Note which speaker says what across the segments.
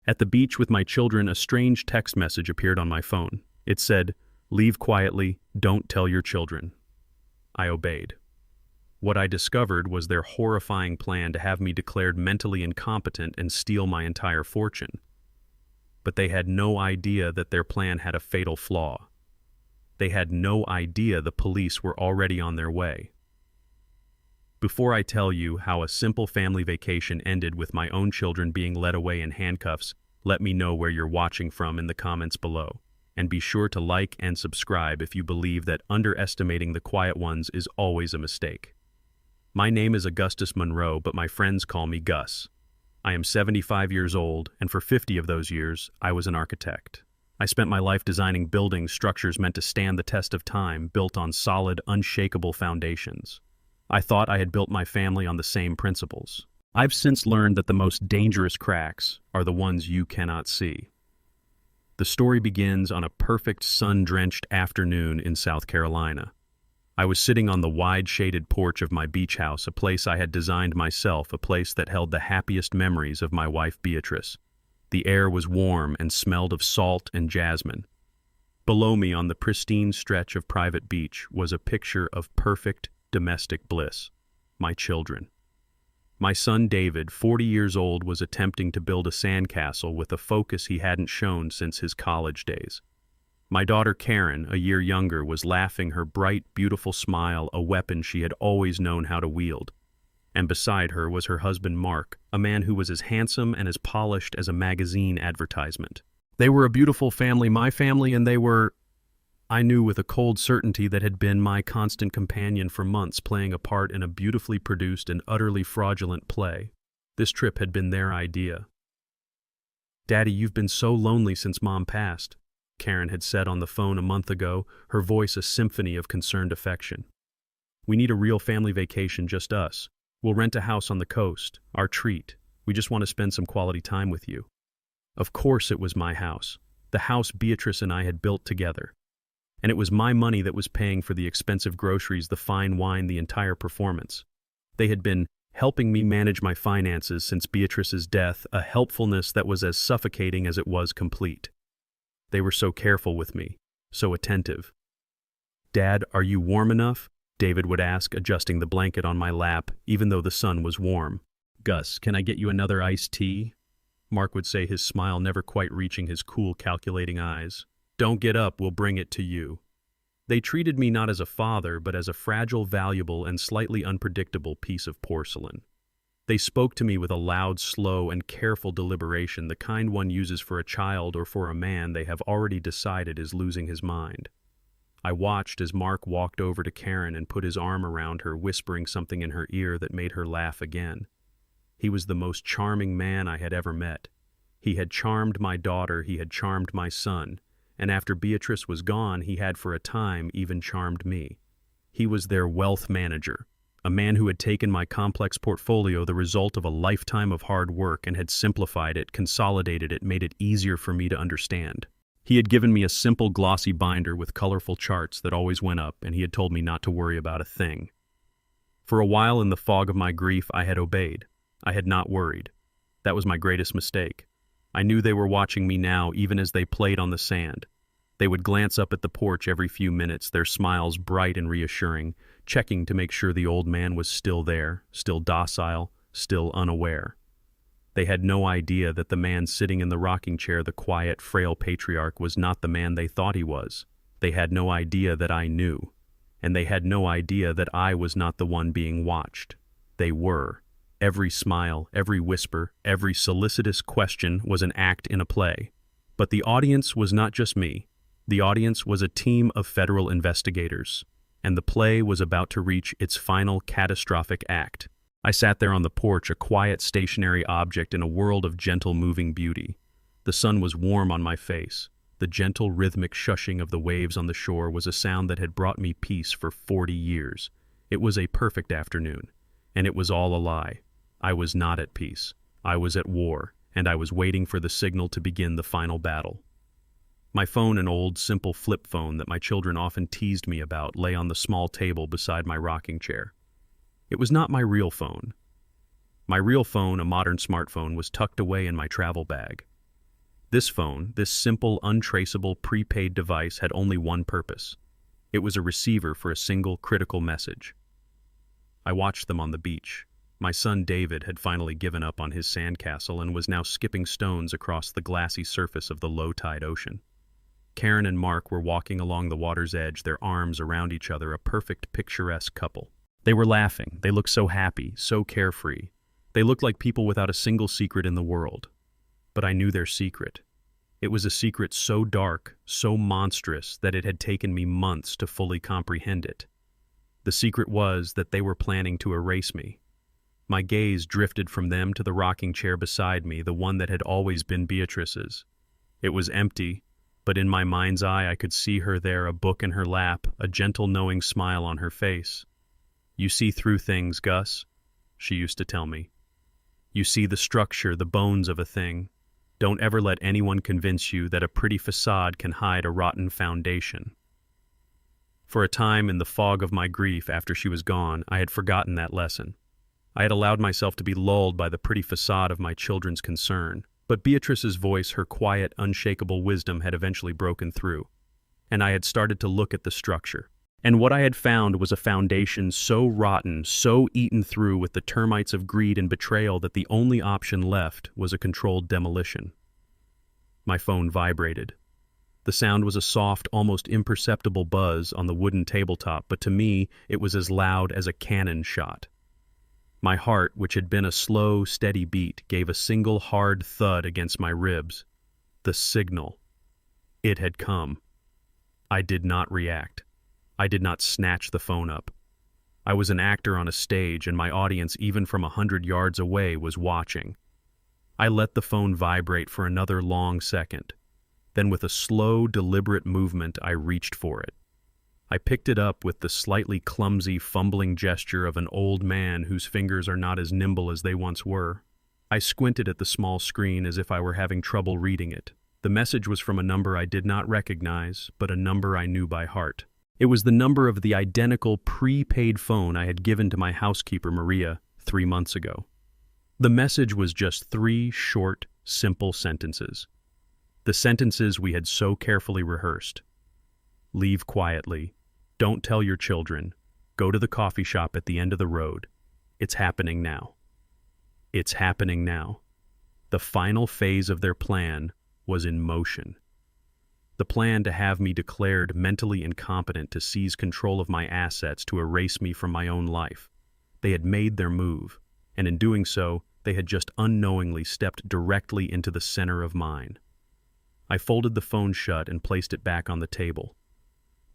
Speaker 1: At the beach with my children, a strange text message appeared on my phone. It said, "Leave quietly, don't tell your children." I obeyed. What I discovered was their horrifying plan to have me declared mentally incompetent and steal my entire fortune. But they had no idea that their plan had a fatal flaw. They had no idea the police were already on their way. Before I tell you how a simple family vacation ended with my own children being led away in handcuffs, let me know where you're watching from in the comments below. And be sure to like and subscribe if you believe that underestimating the quiet ones is always a mistake. My name is Augustus Monroe, but my friends call me Gus. I am 75 years old, and for 50 of those years, I was an architect. I spent my life designing buildings, structures meant to stand the test of time, built on solid, unshakable foundations. I thought I had built my family on the same principles. I've since learned that the most dangerous cracks are the ones you cannot see. The story begins on a perfect sun-drenched afternoon in South Carolina. I was sitting on the wide shaded porch of my beach house, a place I had designed myself, a place that held the happiest memories of my wife Beatrice. The air was warm and smelled of salt and jasmine. Below me on the pristine stretch of private beach was a picture of perfect domestic bliss, my children. My son David, 40 years old, was attempting to build a sandcastle with a focus he hadn't shown since his college days. My daughter Karen, a year younger, was laughing, her bright, beautiful smile a weapon she had always known how to wield. And beside her was her husband Mark, a man who was as handsome and as polished as a magazine advertisement. They were a beautiful family, my family, and they were, I knew with a cold certainty, that had been my constant companion for months, playing a part in a beautifully produced and utterly fraudulent play. This trip had been their idea. "Daddy, you've been so lonely since Mom passed," Karen had said on the phone a month ago, her voice a symphony of concerned affection. "We need a real family vacation, just us. We'll rent a house on the coast, our treat. We just want to spend some quality time with you." Of course it was my house, the house Beatrice and I had built together. And it was my money that was paying for the expensive groceries, the fine wine, the entire performance. They had been helping me manage my finances since Beatrice's death, a helpfulness that was as suffocating as it was complete. They were so careful with me, so attentive. "Dad, are you warm enough?" David would ask, adjusting the blanket on my lap, even though the sun was warm. "Gus, can I get you another iced tea?" Mark would say, his smile never quite reaching his cool, calculating eyes. "Don't get up, we'll bring it to you." They treated me not as a father, but as a fragile, valuable, and slightly unpredictable piece of porcelain. They spoke to me with a loud, slow, and careful deliberation, the kind one uses for a child or for a man they have already decided is losing his mind. I watched as Mark walked over to Karen and put his arm around her, whispering something in her ear that made her laugh again. He was the most charming man I had ever met. He had charmed my daughter, he had charmed my son, and after Beatrice was gone, he had for a time even charmed me. He was their wealth manager, a man who had taken my complex portfolio, the result of a lifetime of hard work, and had simplified it, consolidated it, made it easier for me to understand. He had given me a simple glossy binder with colorful charts that always went up, and he had told me not to worry about a thing. For a while in the fog of my grief, I had obeyed. I had not worried. That was my greatest mistake. I knew they were watching me now, even as they played on the sand. They would glance up at the porch every few minutes, their smiles bright and reassuring, checking to make sure the old man was still there, still docile, still unaware. They had no idea that the man sitting in the rocking chair, the quiet, frail patriarch, was not the man they thought he was. They had no idea that I knew. And they had no idea that I was not the one being watched. They were. Every smile, every whisper, every solicitous question was an act in a play. But the audience was not just me. The audience was a team of federal investigators, and the play was about to reach its final catastrophic act. I sat there on the porch, a quiet, stationary object in a world of gentle, moving beauty. The sun was warm on my face. The gentle, rhythmic shushing of the waves on the shore was a sound that had brought me peace for 40 years. It was a perfect afternoon, and it was all a lie. I was not at peace. I was at war, and I was waiting for the signal to begin the final battle. My phone, an old, simple flip phone that my children often teased me about, lay on the small table beside my rocking chair. It was not my real phone. My real phone, a modern smartphone, was tucked away in my travel bag. This phone, this simple, untraceable, prepaid device had only one purpose. It was a receiver for a single, critical message. I watched them on the beach. My son David had finally given up on his sandcastle and was now skipping stones across the glassy surface of the low-tide ocean. Karen and Mark were walking along the water's edge, their arms around each other, a perfect, picturesque couple. They were laughing. They looked so happy, so carefree. They looked like people without a single secret in the world. But I knew their secret. It was a secret so dark, so monstrous, that it had taken me months to fully comprehend it. The secret was that they were planning to erase me. My gaze drifted from them to the rocking chair beside me, the one that had always been Beatrice's. It was empty, but in my mind's eye I could see her there, a book in her lap, a gentle knowing smile on her face. "You see through things, Gus," she used to tell me. "You see the structure, the bones of a thing. Don't ever let anyone convince you that a pretty facade can hide a rotten foundation." For a time, in the fog of my grief after she was gone, I had forgotten that lesson. I had allowed myself to be lulled by the pretty facade of my children's concern. But Beatrice's voice, her quiet, unshakable wisdom had eventually broken through, and I had started to look at the structure. And what I had found was a foundation so rotten, so eaten through with the termites of greed and betrayal that the only option left was a controlled demolition. My phone vibrated. The sound was a soft, almost imperceptible buzz on the wooden tabletop, but to me it was as loud as a cannon shot. My heart, which had been a slow, steady beat, gave a single hard thud against my ribs. The signal. It had come. I did not react. I did not snatch the phone up. I was an actor on a stage, and my audience, even from 100 yards away, was watching. I let the phone vibrate for another long second. Then with a slow, deliberate movement, I reached for it. I picked it up with the slightly clumsy, fumbling gesture of an old man whose fingers are not as nimble as they once were. I squinted at the small screen as if I were having trouble reading it. The message was from a number I did not recognize, but a number I knew by heart. It was the number of the identical prepaid phone I had given to my housekeeper, Maria, 3 months ago. The message was just 3 short, simple sentences. The sentences we had so carefully rehearsed. Leave quietly. Don't tell your children. Go to the coffee shop at the end of the road. It's happening now. It's happening now. The final phase of their plan was in motion. The plan to have me declared mentally incompetent, to seize control of my assets, to erase me from my own life. They had made their move, and in doing so, they had just unknowingly stepped directly into the center of mine. I folded the phone shut and placed it back on the table.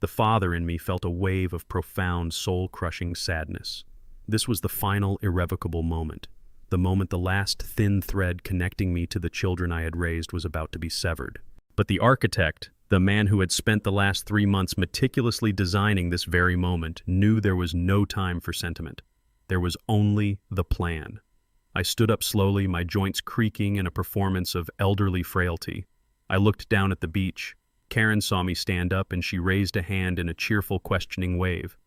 Speaker 1: The father in me felt a wave of profound, soul-crushing sadness. This was the final, irrevocable moment. The moment the last thin thread connecting me to the children I had raised was about to be severed. But the architect, the man who had spent the last 3 months meticulously designing this very moment, knew there was no time for sentiment. There was only the plan. I stood up slowly, my joints creaking in a performance of elderly frailty. I looked down at the beach. Karen saw me stand up, and she raised a hand in a cheerful, questioning wave.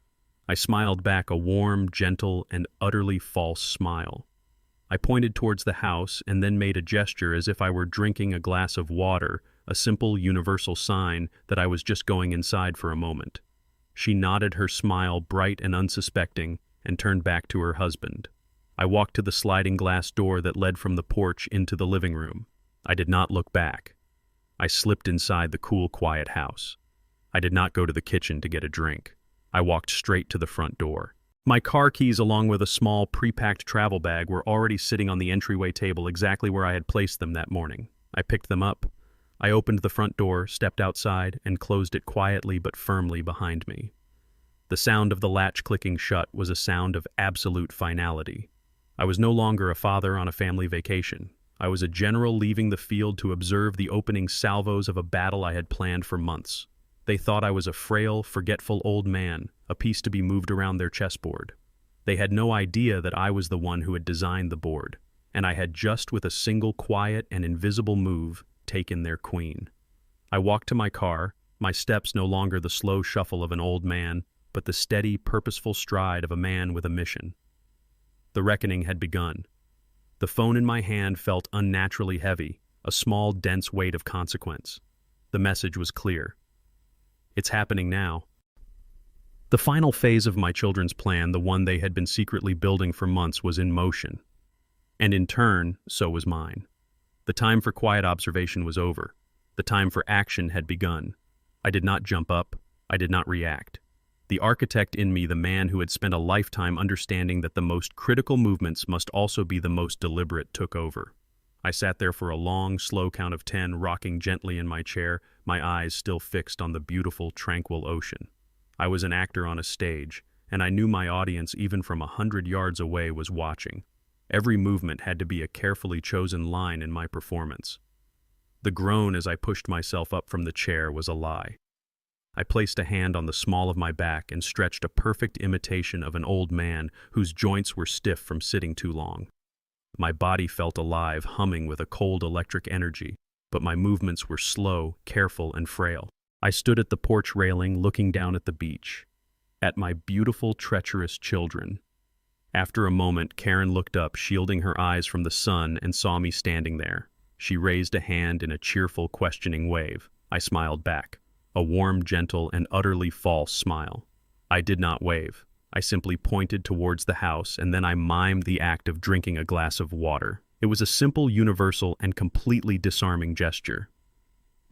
Speaker 1: I smiled back, a warm, gentle, and utterly false smile. I pointed towards the house and then made a gesture as if I were drinking a glass of water, a simple, universal sign that I was just going inside for a moment. She nodded, her smile bright and unsuspecting, and turned back to her husband. I walked to the sliding glass door that led from the porch into the living room. I did not look back. I slipped inside the cool, quiet house. I did not go to the kitchen to get a drink. I walked straight to the front door. My car keys, along with a small, pre-packed travel bag, were already sitting on the entryway table exactly where I had placed them that morning. I picked them up. I opened the front door, stepped outside, and closed it quietly but firmly behind me. The sound of the latch clicking shut was a sound of absolute finality. I was no longer a father on a family vacation. I was a general leaving the field to observe the opening salvos of a battle I had planned for months. They thought I was a frail, forgetful old man, a piece to be moved around their chessboard. They had no idea that I was the one who had designed the board, and I had just with a single quiet and invisible move taken their queen. I walked to my car, my steps no longer the slow shuffle of an old man, but the steady, purposeful stride of a man with a mission. The reckoning had begun. The phone in my hand felt unnaturally heavy, a small, dense weight of consequence. The message was clear. It's happening now. The final phase of my children's plan, the one they had been secretly building for months, was in motion. And in turn, so was mine. The time for quiet observation was over. The time for action had begun. I did not jump up. I did not react. The architect in me, the man who had spent a lifetime understanding that the most critical movements must also be the most deliberate, took over. I sat there for a long, slow count of 10, rocking gently in my chair, my eyes still fixed on the beautiful, tranquil ocean. I was an actor on a stage, and I knew my audience, even from 100 yards away, was watching. Every movement had to be a carefully chosen line in my performance. The groan as I pushed myself up from the chair was a lie. I placed a hand on the small of my back and stretched a perfect imitation of an old man whose joints were stiff from sitting too long. My body felt alive, humming with a cold electric energy, but my movements were slow, careful, and frail. I stood at the porch railing, looking down at the beach, at my beautiful, treacherous children. After a moment, Karen looked up, shielding her eyes from the sun, and saw me standing there. She raised a hand in a cheerful, questioning wave. I smiled back, a warm, gentle, and utterly false smile. I did not wave. I simply pointed towards the house, and then I mimed the act of drinking a glass of water. It was a simple, universal, and completely disarming gesture.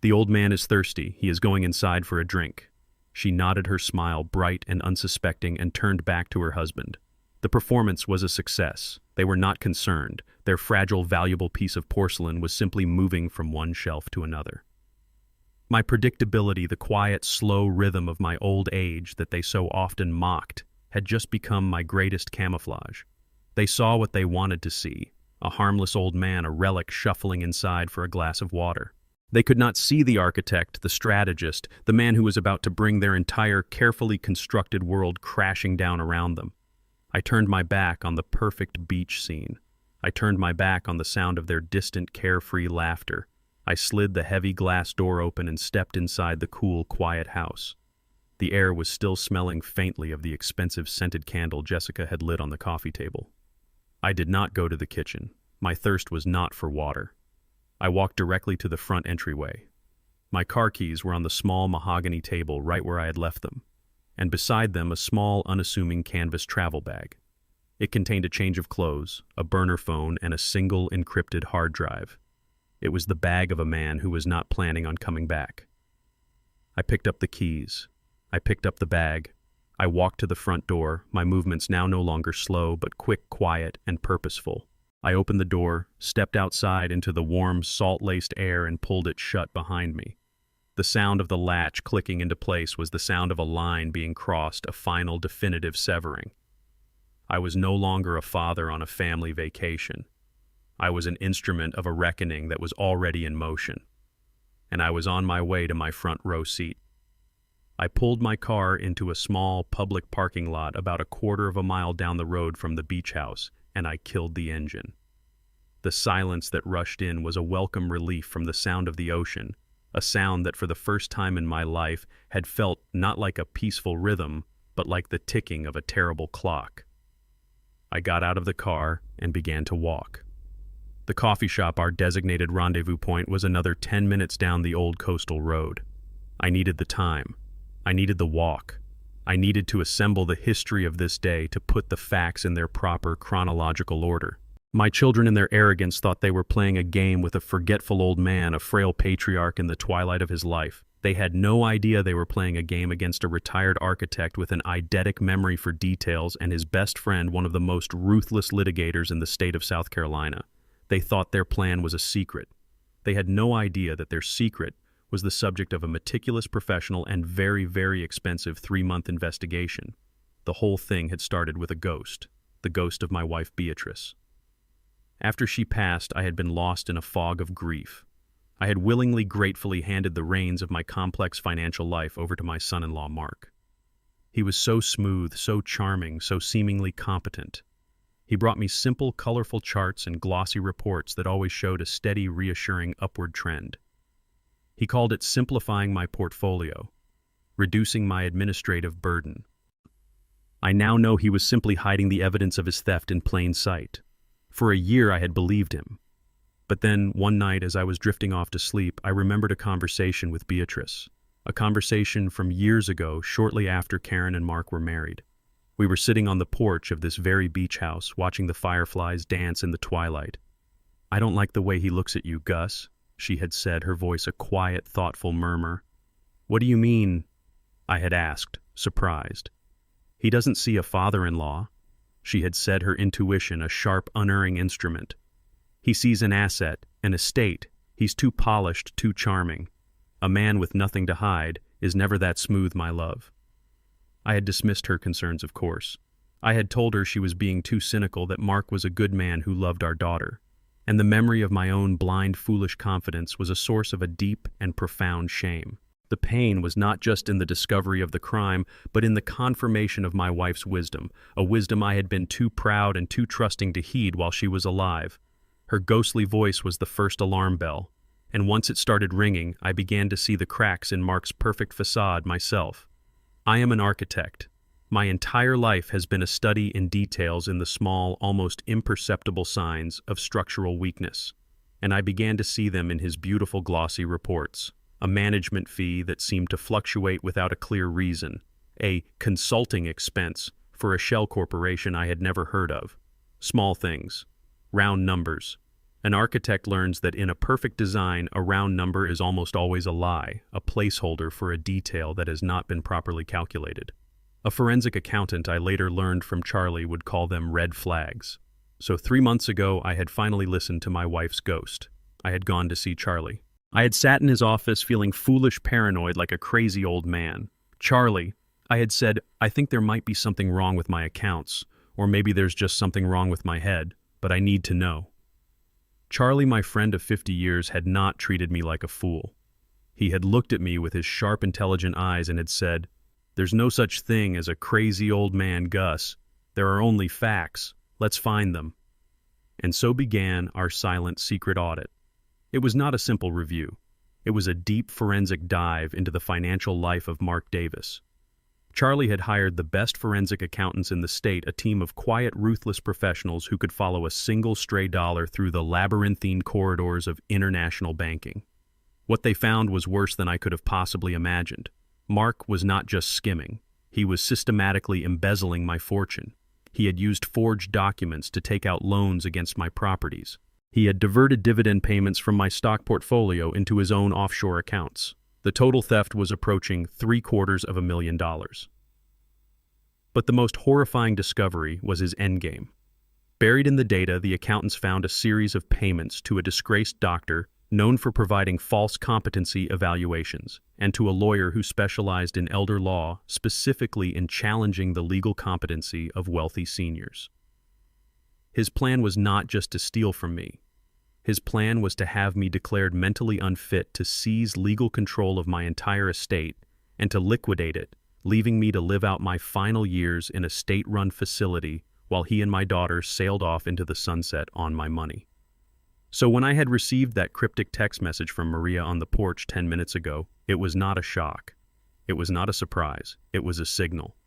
Speaker 1: The old man is thirsty. He is going inside for a drink. She nodded, her smile bright and unsuspecting, and turned back to her husband. The performance was a success. They were not concerned. Their fragile, valuable piece of porcelain was simply moving from one shelf to another. My predictability, the quiet, slow rhythm of my old age that they so often mocked, had just become my greatest camouflage. They saw what they wanted to see, a harmless old man, a relic shuffling inside for a glass of water. They could not see the architect, the strategist, the man who was about to bring their entire carefully constructed world crashing down around them. I turned my back on the perfect beach scene. I turned my back on the sound of their distant, carefree laughter. I slid the heavy glass door open and stepped inside the cool, quiet house. The air was still smelling faintly of the expensive scented candle Jessica had lit on the coffee table. I did not go to the kitchen. My thirst was not for water. I walked directly to the front entryway. My car keys were on the small mahogany table right where I had left them, and beside them a small, unassuming canvas travel bag. It contained a change of clothes, a burner phone, and a single encrypted hard drive. It was the bag of a man who was not planning on coming back. I picked up the keys. I picked up the bag. I walked to the front door, my movements now no longer slow, but quick, quiet, and purposeful. I opened the door, stepped outside into the warm, salt-laced air, and pulled it shut behind me. The sound of the latch clicking into place was the sound of a line being crossed, a final, definitive severing. I was no longer a father on a family vacation. I was an instrument of a reckoning that was already in motion, and I was on my way to my front row seat. I pulled my car into a small public parking lot about a quarter of a mile down the road from the beach house, and I killed the engine. The silence that rushed in was a welcome relief from the sound of the ocean, a sound that for the first time in my life had felt not like a peaceful rhythm, but like the ticking of a terrible clock. I got out of the car and began to walk. The coffee shop, our designated rendezvous point, was another 10 minutes down the old coastal road. I needed the time. I needed the walk. I needed to assemble the history of this day, to put the facts in their proper chronological order. My children in their arrogance thought they were playing a game with a forgetful old man, a frail patriarch in the twilight of his life. They had no idea they were playing a game against a retired architect with an eidetic memory for details and his best friend, one of the most ruthless litigators in the state of South Carolina. They thought their plan was a secret. They had no idea that their secret was the subject of a meticulous, professional, and very, very expensive 3-month investigation. The whole thing had started with a ghost, the ghost of my wife Beatrice. After she passed, I had been lost in a fog of grief. I had willingly, gratefully handed the reins of my complex financial life over to my son-in-law, Mark. He was so smooth, so charming, so seemingly competent. He brought me simple, colorful charts and glossy reports that always showed a steady, reassuring upward trend. He called it simplifying my portfolio, reducing my administrative burden. I now know he was simply hiding the evidence of his theft in plain sight. For a year I had believed him. But then, one night as I was drifting off to sleep, I remembered a conversation with Beatrice. A conversation from years ago, shortly after Karen and Mark were married. We were sitting on the porch of this very beach house, watching the fireflies dance in the twilight. "I don't like the way he looks at you, Gus," she had said, her voice a quiet, thoughtful murmur. "What do you mean?" I had asked, surprised. "He doesn't see a father-in-law," she had said, her intuition a sharp, unerring instrument. "He sees an asset, an estate. He's too polished, too charming. A man with nothing to hide is never that smooth, my love." I had dismissed her concerns, of course. I had told her she was being too cynical, that Mark was a good man who loved our daughter. And the memory of my own blind, foolish confidence was a source of a deep and profound shame. The pain was not just in the discovery of the crime, but in the confirmation of my wife's wisdom, a wisdom I had been too proud and too trusting to heed while she was alive. Her ghostly voice was the first alarm bell, and once it started ringing, I began to see the cracks in Mark's perfect facade myself. I am an architect. My entire life has been a study in details in the small, almost imperceptible signs of structural weakness, and I began to see them in his beautiful glossy reports. A management fee that seemed to fluctuate without a clear reason, a consulting expense for a shell corporation I had never heard of. Small things, round numbers. An architect learns that in a perfect design, a round number is almost always a lie, a placeholder for a detail that has not been properly calculated. A forensic accountant I later learned from Charlie would call them red flags. So 3 months ago, I had finally listened to my wife's ghost. I had gone to see Charlie. I had sat in his office feeling foolish paranoid like a crazy old man. "Charlie," I had said, "I think there might be something wrong with my accounts, or maybe there's just something wrong with my head, but I need to know." Charlie, my friend of 50 years, had not treated me like a fool. He had looked at me with his sharp, intelligent eyes and had said, "There's no such thing as a crazy old man, Gus. There are only facts. Let's find them." And so began our silent, secret audit. It was not a simple review. It was a deep forensic dive into the financial life of Mark Davis. Charlie had hired the best forensic accountants in the state, a team of quiet, ruthless professionals who could follow a single stray dollar through the labyrinthine corridors of international banking. What they found was worse than I could have possibly imagined. Mark was not just skimming. He was systematically embezzling my fortune. He had used forged documents to take out loans against my properties. He had diverted dividend payments from my stock portfolio into his own offshore accounts. The total theft was approaching $750,000. But the most horrifying discovery was his endgame. Buried in the data, the accountants found a series of payments to a disgraced doctor known for providing false competency evaluations, and to a lawyer who specialized in elder law, specifically in challenging the legal competency of wealthy seniors. His plan was not just to steal from me. His plan was to have me declared mentally unfit to seize legal control of my entire estate and to liquidate it, leaving me to live out my final years in a state-run facility while he and my daughter sailed off into the sunset on my money. So when I had received that cryptic text message from Maria on the porch 10 minutes ago, it was not a shock. It was not a surprise. It was a signal.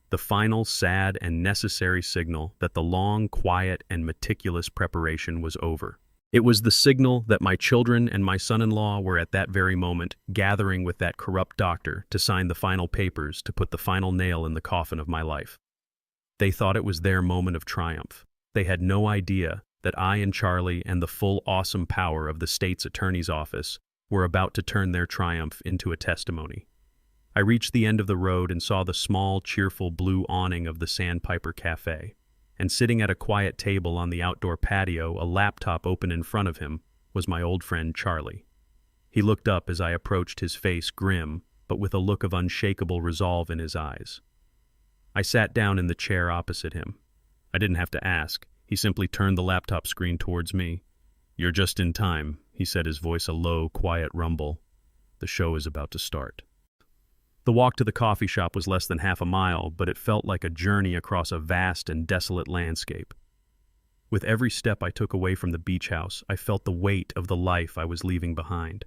Speaker 1: The final, sad, and necessary signal that the long, quiet, and meticulous preparation was over. It was the signal that my children and my son-in-law were at that very moment gathering with that corrupt doctor to sign the final papers to put the final nail in the coffin of my life. They thought it was their moment of triumph. They had no idea that I and Charlie and the full awesome power of the state's attorney's office were about to turn their triumph into a testimony. I reached the end of the road and saw the small, cheerful blue awning of the Sandpiper Cafe. And sitting at a quiet table on the outdoor patio, a laptop open in front of him, was my old friend Charlie. He looked up as I approached, his face grim, but with a look of unshakable resolve in his eyes. I sat down in the chair opposite him. I didn't have to ask. He simply turned the laptop screen towards me. "You're just in time," he said, his voice a low, quiet rumble. "The show is about to start." The walk to the coffee shop was less than half a mile, but it felt like a journey across a vast and desolate landscape. With every step I took away from the beach house, I felt the weight of the life I was leaving behind.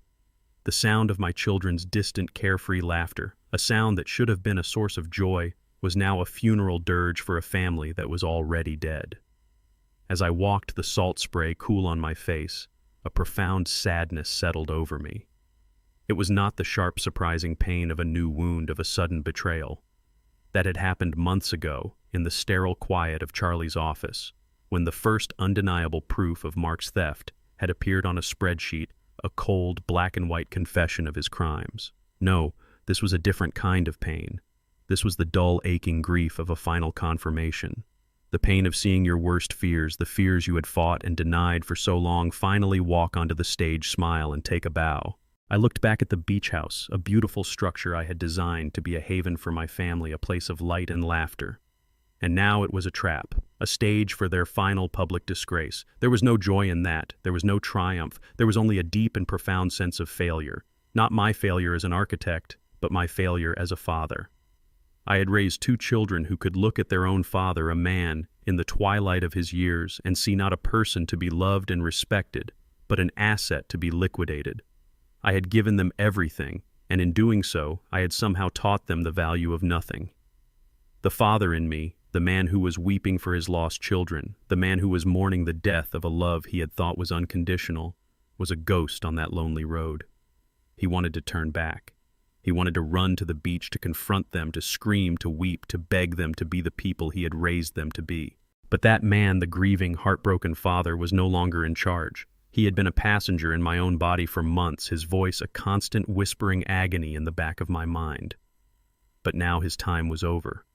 Speaker 1: The sound of my children's distant, carefree laughter, a sound that should have been a source of joy, was now a funeral dirge for a family that was already dead. As I walked, the salt spray cool on my face, A profound sadness settled over me. It was not the sharp, surprising pain of a new wound, of a sudden betrayal. That had happened months ago, in the sterile quiet of Charlie's office, when the first undeniable proof of Mark's theft had appeared on a spreadsheet, a cold, black-and-white confession of his crimes. No, this was a different kind of pain. This was the dull, aching grief of a final confirmation. The pain of seeing your worst fears, the fears you had fought and denied for so long, finally walk onto the stage, smile, and take a bow. I looked back at the beach house, a beautiful structure I had designed to be a haven for my family, a place of light and laughter. And now it was a trap, a stage for their final public disgrace. There was no joy in that. There was no triumph. There was only a deep and profound sense of failure. Not my failure as an architect, but my failure as a father. I had raised 2 children who could look at their own father, a man, in the twilight of his years, and see not a person to be loved and respected, but an asset to be liquidated. I had given them everything, and in doing so, I had somehow taught them the value of nothing. The father in me, the man who was weeping for his lost children, the man who was mourning the death of a love he had thought was unconditional, was a ghost on that lonely road. He wanted to turn back. He wanted to run to the beach, to confront them, to scream, to weep, to beg them to be the people he had raised them to be. But that man, the grieving, heartbroken father, was no longer in charge. He had been a passenger in my own body for months, his voice a constant whispering agony in the back of my mind. But now his time was over.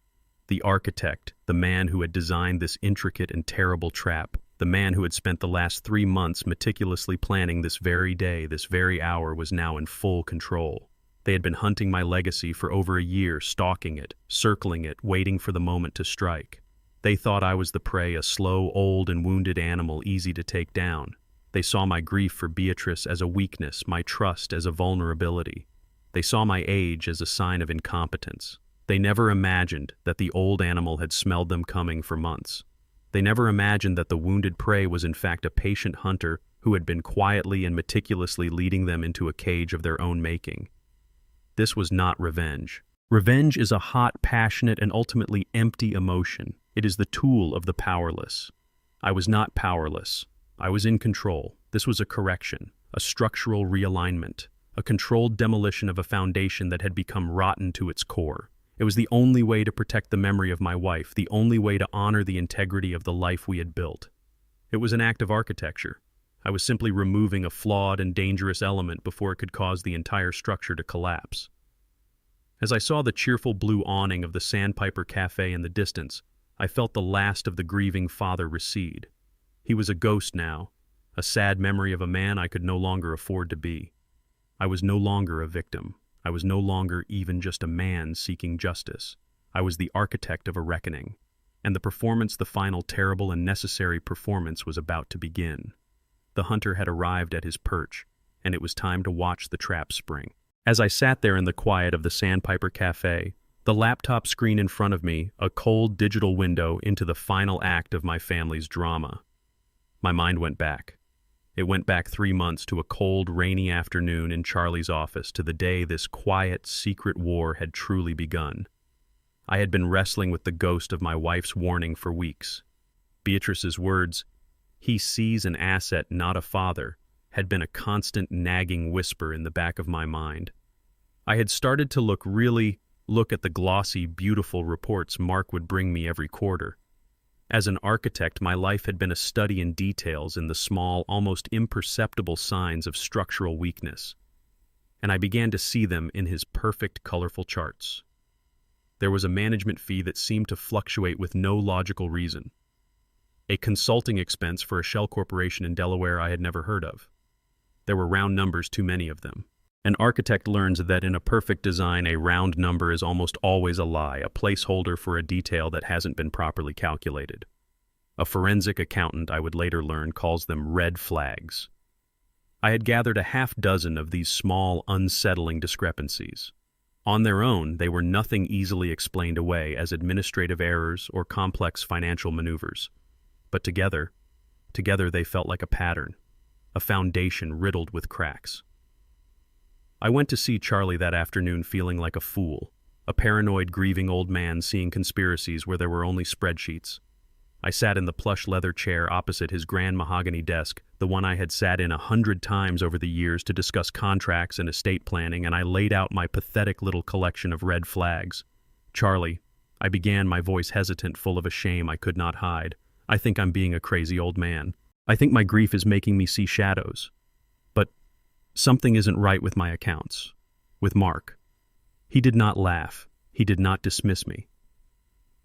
Speaker 1: The architect, the man who had designed this intricate and terrible trap, the man who had spent the last 3 months meticulously planning this very day, this very hour, was now in full control. They had been hunting my legacy for over a year, stalking it, circling it, waiting for the moment to strike. They thought I was the prey, a slow, old, and wounded animal easy to take down. They saw my grief for Beatrice as a weakness, my trust as a vulnerability. They saw my age as a sign of incompetence. They never imagined that the old animal had smelled them coming for months. They never imagined that the wounded prey was in fact a patient hunter who had been quietly and meticulously leading them into a cage of their own making. This was not revenge. Revenge is a hot, passionate, and ultimately empty emotion. It is the tool of the powerless. I was not powerless. I was in control. This was a correction, a structural realignment, a controlled demolition of a foundation that had become rotten to its core. It was the only way to protect the memory of my wife, the only way to honor the integrity of the life we had built. It was an act of architecture. I was simply removing a flawed and dangerous element before it could cause the entire structure to collapse. As I saw the cheerful blue awning of the Sandpiper Cafe in the distance, I felt the last of the grieving father recede. He was a ghost now, a sad memory of a man I could no longer afford to be. I was no longer a victim. I was no longer even just a man seeking justice. I was the architect of a reckoning, and the performance, the final terrible and necessary performance, was about to begin. The hunter had arrived at his perch, and it was time to watch the trap spring. As I sat there in the quiet of the Sandpiper Cafe, the laptop screen in front of me, a cold digital window into the final act of my family's drama, my mind went back. It went back 3 months to a cold, rainy afternoon in Charlie's office, to the day this quiet, secret war had truly begun. I had been wrestling with the ghost of my wife's warning for weeks. Beatrice's words, "He sees an asset, not a father," had been a constant nagging whisper in the back of my mind. I had started to look at the glossy, beautiful reports Mark would bring me every quarter. As an architect, my life had been a study in details, in the small, almost imperceptible signs of structural weakness, and I began to see them in his perfect, colorful charts. There was a management fee that seemed to fluctuate with no logical reason. A consulting expense for a shell corporation in Delaware I had never heard of. There were round numbers, too many of them. An architect learns that in a perfect design, a round number is almost always a lie, a placeholder for a detail that hasn't been properly calculated. A forensic accountant, I would later learn, calls them red flags. I had gathered a half-dozen of these small, unsettling discrepancies. On their own, they were nothing easily explained away as administrative errors or complex financial maneuvers. But together they felt like a pattern, a foundation riddled with cracks. I went to see Charlie that afternoon feeling like a fool, a paranoid, grieving old man seeing conspiracies where there were only spreadsheets. I sat in the plush leather chair opposite his grand mahogany desk, the one I had sat in 100 times over the years to discuss contracts and estate planning, and I laid out my pathetic little collection of red flags. "Charlie," I began, my voice hesitant, full of a shame I could not hide. "I think I'm being a crazy old man. I think my grief is making me see shadows. But something isn't right with my accounts. With Mark." He did not laugh. He did not dismiss me.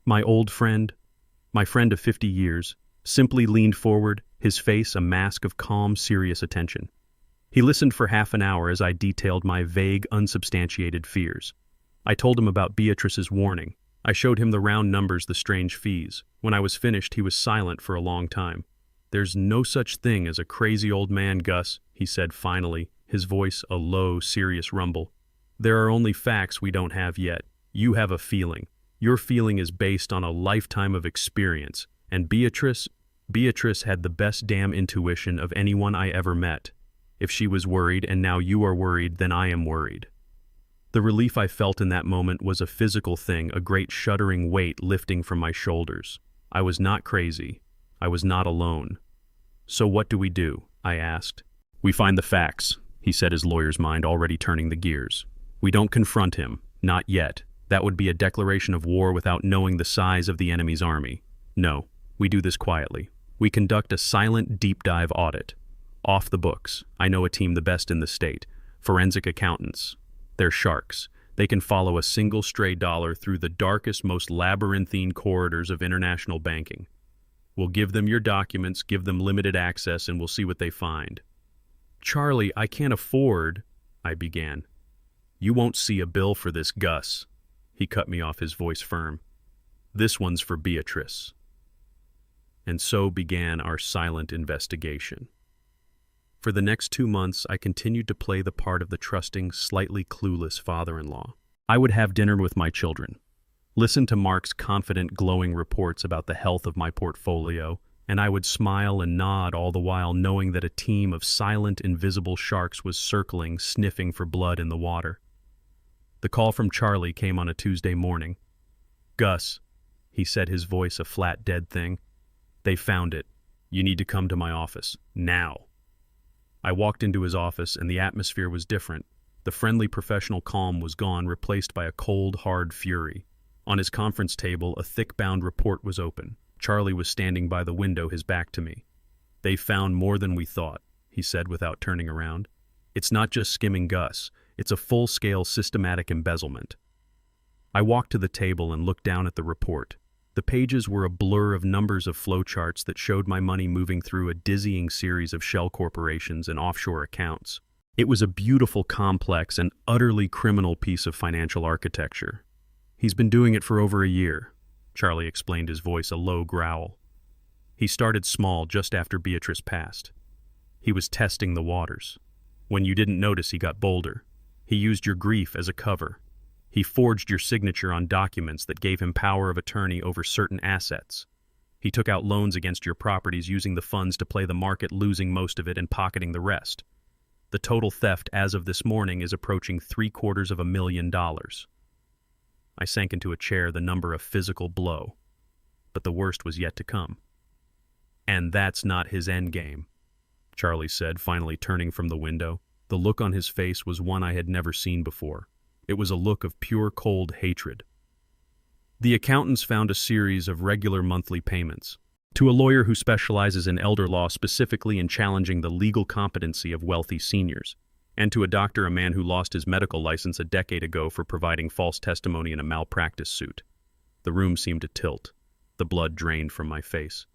Speaker 1: My old friend, my friend of 50 years, simply leaned forward, his face a mask of calm, serious attention. He listened for half an hour as I detailed my vague, unsubstantiated fears. I told him about Beatrice's warning. I showed him the round numbers, the strange fees. When I was finished, he was silent for a long time. "There's no such thing as a crazy old man, Gus," he said finally, his voice a low, serious rumble. "There are only facts we don't have yet. You have a feeling. Your feeling is based on a lifetime of experience, and Beatrice had the best damn intuition of anyone I ever met. If she was worried and now you are worried, then I am worried." The relief I felt in that moment was a physical thing, a great shuddering weight lifting from my shoulders. I was not crazy. I was not alone. "So what do we do?" I asked. "We find the facts," he said, his lawyer's mind already turning the gears. "We don't confront him. Not yet. That would be a declaration of war without knowing the size of the enemy's army. No, we do this quietly. We conduct a silent deep dive audit. Off the books. I know a team the best in the state. Forensic accountants. They're sharks. They can follow a single stray dollar through the darkest, most labyrinthine corridors of international banking. We'll give them your documents, give them limited access, and we'll see what they find." "Charlie, I can't afford," I began. "You won't see a bill for this, Gus." He cut me off, his voice firm. "This one's for Beatrice." And so began our silent investigation. For the next 2 months, I continued to play the part of the trusting, slightly clueless father-in-law. I would have dinner with my children, listen to Mark's confident, glowing reports about the health of my portfolio, and I would smile and nod all the while, knowing that a team of silent, invisible sharks was circling, sniffing for blood in the water. The call from Charlie came on a Tuesday morning. "Gus," he said, his voice a flat, dead thing. "They found it. You need to come to my office. Now." I walked into his office, and the atmosphere was different. The friendly professional calm was gone, replaced by a cold, hard fury. On his conference table, a thick-bound report was open. Charlie was standing by the window, his back to me. "They found more than we thought," he said without turning around. "It's not just skimming, Gus. It's a full-scale, systematic embezzlement." I walked to the table and looked down at the report. The pages were a blur of numbers of flowcharts that showed my money moving through a dizzying series of shell corporations and offshore accounts. It was a beautiful, complex, and utterly criminal piece of financial architecture. "He's been doing it for over a year," Charlie explained, his voice a low growl. "He started small just after Beatrice passed. He was testing the waters. When you didn't notice, he got bolder. He used your grief as a cover. He forged your signature on documents that gave him power of attorney over certain assets. He took out loans against your properties, using the funds to play the market, losing most of it and pocketing the rest. The total theft as of this morning is approaching $750,000. I sank into a chair, the number a physical blow. But the worst was yet to come. "And that's not his endgame," Charlie said, finally turning from the window. The look on his face was one I had never seen before. It was a look of pure, cold hatred. "The accountants found a series of regular monthly payments to a lawyer who specializes in elder law, specifically in challenging the legal competency of wealthy seniors, and to a doctor, a man who lost his medical license a decade ago for providing false testimony in a malpractice suit." The room seemed to tilt. The blood drained from my face.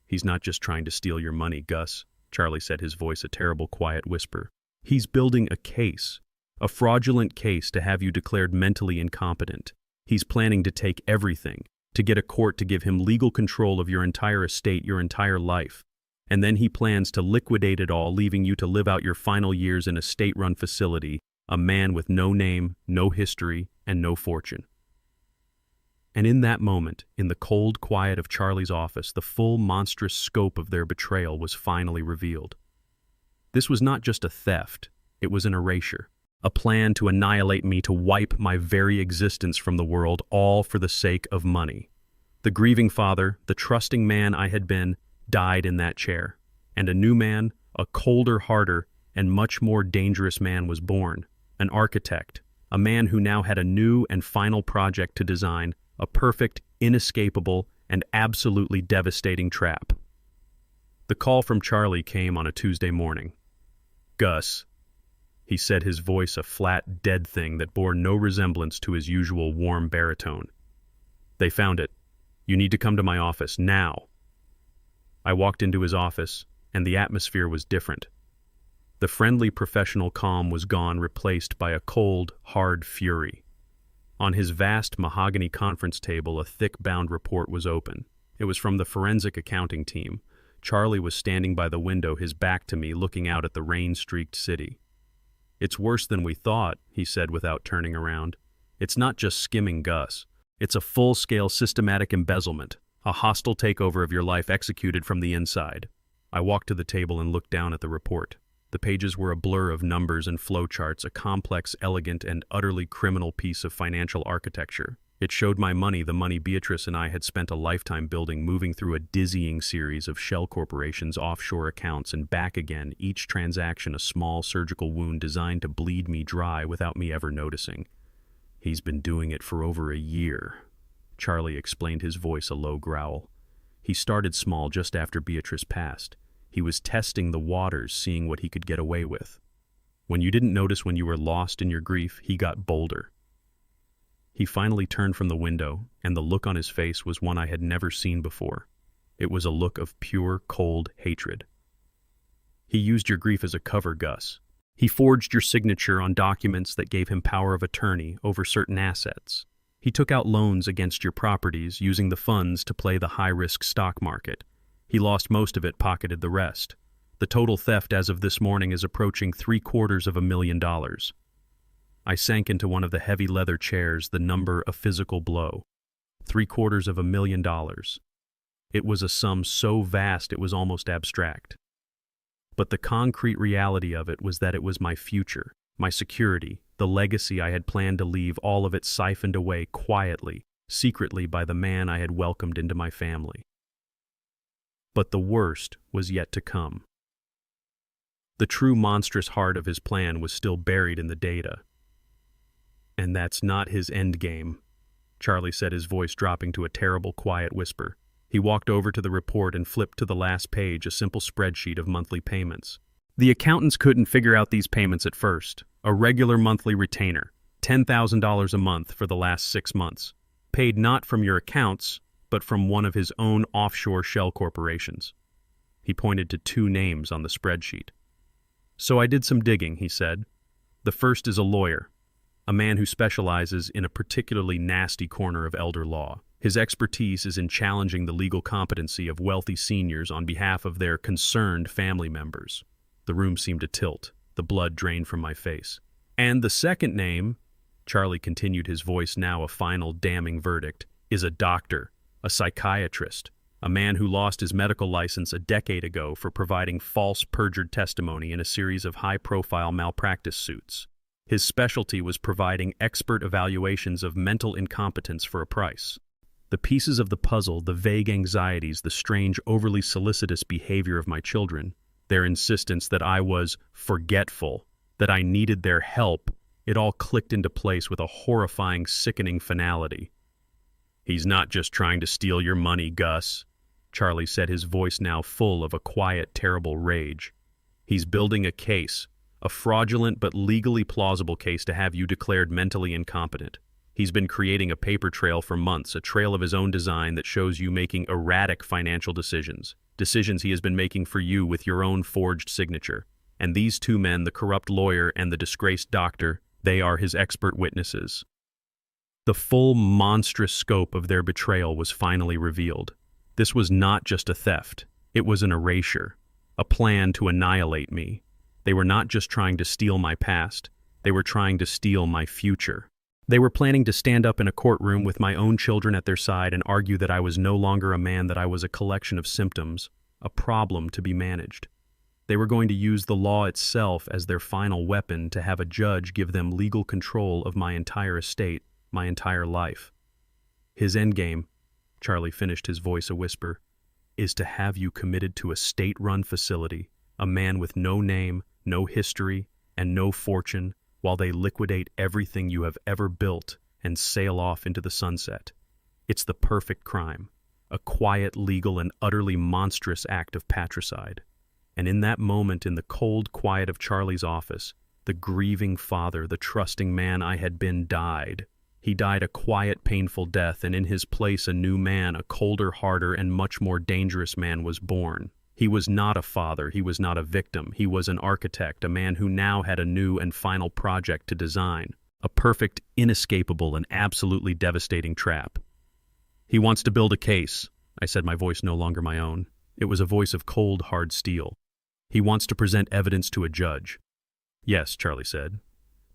Speaker 1: "He's not just trying to steal your money, Gus," Charlie said, his voice a terrible, quiet whisper. "He's building a case. A fraudulent case to have you declared mentally incompetent. He's planning to take everything, to get a court to give him legal control of your entire estate, your entire life. And then he plans to liquidate it all, leaving you to live out your final years in a state-run facility, a man with no name, no history, and no fortune." And in that moment, in the cold quiet of Charlie's office, the full monstrous scope of their betrayal was finally revealed. This was not just a theft, it was an erasure. A plan to annihilate me, to wipe my very existence from the world, all for the sake of money. The grieving father, the trusting man I had been, died in that chair. And a new man, a colder, harder, and much more dangerous man was born, an architect, a man who now had a new and final project to design, a perfect, inescapable, and absolutely devastating trap. The call from Charlie came on a Tuesday morning. "Gus," he said, his voice a flat, dead thing that bore no resemblance to his usual warm baritone. "They found it. You need to come to my office, now." I walked into his office, and the atmosphere was different. The friendly professional calm was gone, replaced by a cold, hard fury. On his vast mahogany conference table, a thick bound report was open. It was from the forensic accounting team. Charlie was standing by the window, his back to me, looking out at the rain-streaked city. "It's worse than we thought," he said without turning around. "It's not just skimming, Gus. It's a full-scale systematic embezzlement, a hostile takeover of your life executed from the inside." I walked to the table and looked down at the report. The pages were a blur of numbers and flowcharts, a complex, elegant, and utterly criminal piece of financial architecture. It showed my money, the money Beatrice and I had spent a lifetime building, moving through a dizzying series of shell corporations, offshore accounts, and back again, each transaction a small surgical wound designed to bleed me dry without me ever noticing. "He's been doing it for over a year," Charlie explained, his voice a low growl. "He started small just after Beatrice passed. He was testing the waters, seeing what he could get away with. When you didn't notice, when you were lost in your grief, he got bolder." He finally turned from the window, and the look on his face was one I had never seen before. It was a look of pure, cold hatred. "He used your grief as a cover, Gus. He forged your signature on documents that gave him power of attorney over certain assets. He took out loans against your properties, using the funds to play the high-risk stock market. He lost most of it, pocketed the rest. The total theft as of this morning is approaching $750,000. I sank into one of the heavy leather chairs, the number a physical blow. $750,000. It was a sum so vast it was almost abstract. But the concrete reality of it was that it was my future, my security, the legacy I had planned to leave, all of it siphoned away quietly, secretly by the man I had welcomed into my family. But the worst was yet to come. The true monstrous heart of his plan was still buried in the data. "And that's not his endgame," Charlie said, his voice dropping to a terrible, quiet whisper. He walked over to the report and flipped to the last page, a simple spreadsheet of monthly payments. "The accountants couldn't figure out these payments at first. A regular monthly retainer, $10,000 a month for the last 6 months, paid not from your accounts, but from one of his own offshore shell corporations." He pointed to 2 names on the spreadsheet. "So I did some digging," he said. "The first is a lawyer, a man who specializes in a particularly nasty corner of elder law. His expertise is in challenging the legal competency of wealthy seniors on behalf of their concerned family members." The room seemed to tilt. The blood drained from my face. "And the second name," Charlie continued, his voice now a final, damning verdict, "is a doctor, a psychiatrist, a man who lost his medical license a decade ago for providing false, perjured testimony in a series of high-profile malpractice suits. His specialty was providing expert evaluations of mental incompetence for a price. The pieces of the puzzle, the vague anxieties, the strange, overly solicitous behavior of my children, their insistence that I was forgetful, that I needed their help, it all clicked into place with a horrifying, sickening finality. "He's not just trying to steal your money, Gus," Charlie said, his voice now full of a quiet, terrible rage. "He's building a case, a fraudulent but legally plausible case to have you declared mentally incompetent. He's been creating a paper trail for months, a trail of his own design that shows you making erratic financial decisions, decisions he has been making for you with your own forged signature. And these 2 men, the corrupt lawyer and the disgraced doctor, they are his expert witnesses." The full, monstrous scope of their betrayal was finally revealed. This was not just a theft. It was an erasure, a plan to annihilate me. They were not just trying to steal my past. They were trying to steal my future. They were planning to stand up in a courtroom with my own children at their side and argue that I was no longer a man, that I was a collection of symptoms, a problem to be managed. They were going to use the law itself as their final weapon to have a judge give them legal control of my entire estate, my entire life. "His endgame," Charlie finished, his voice a whisper, "is to have you committed to a state-run facility, a man with no name, no history, and no fortune, while they liquidate everything you have ever built and sail off into the sunset. It's the perfect crime, a quiet, legal, and utterly monstrous act of patricide. And in that moment, in the cold quiet of Charlie's office, the grieving father, the trusting man I had been, died. He died a quiet, painful death, and in his place a new man, a colder, harder, and much more dangerous man was born. He was not a father, he was not a victim, he was an architect, a man who now had a new and final project to design. A perfect, inescapable, and absolutely devastating trap. "He wants to build a case," I said, my voice no longer my own. It was a voice of cold, hard steel. "He wants to present evidence to a judge." "Yes," Charlie said.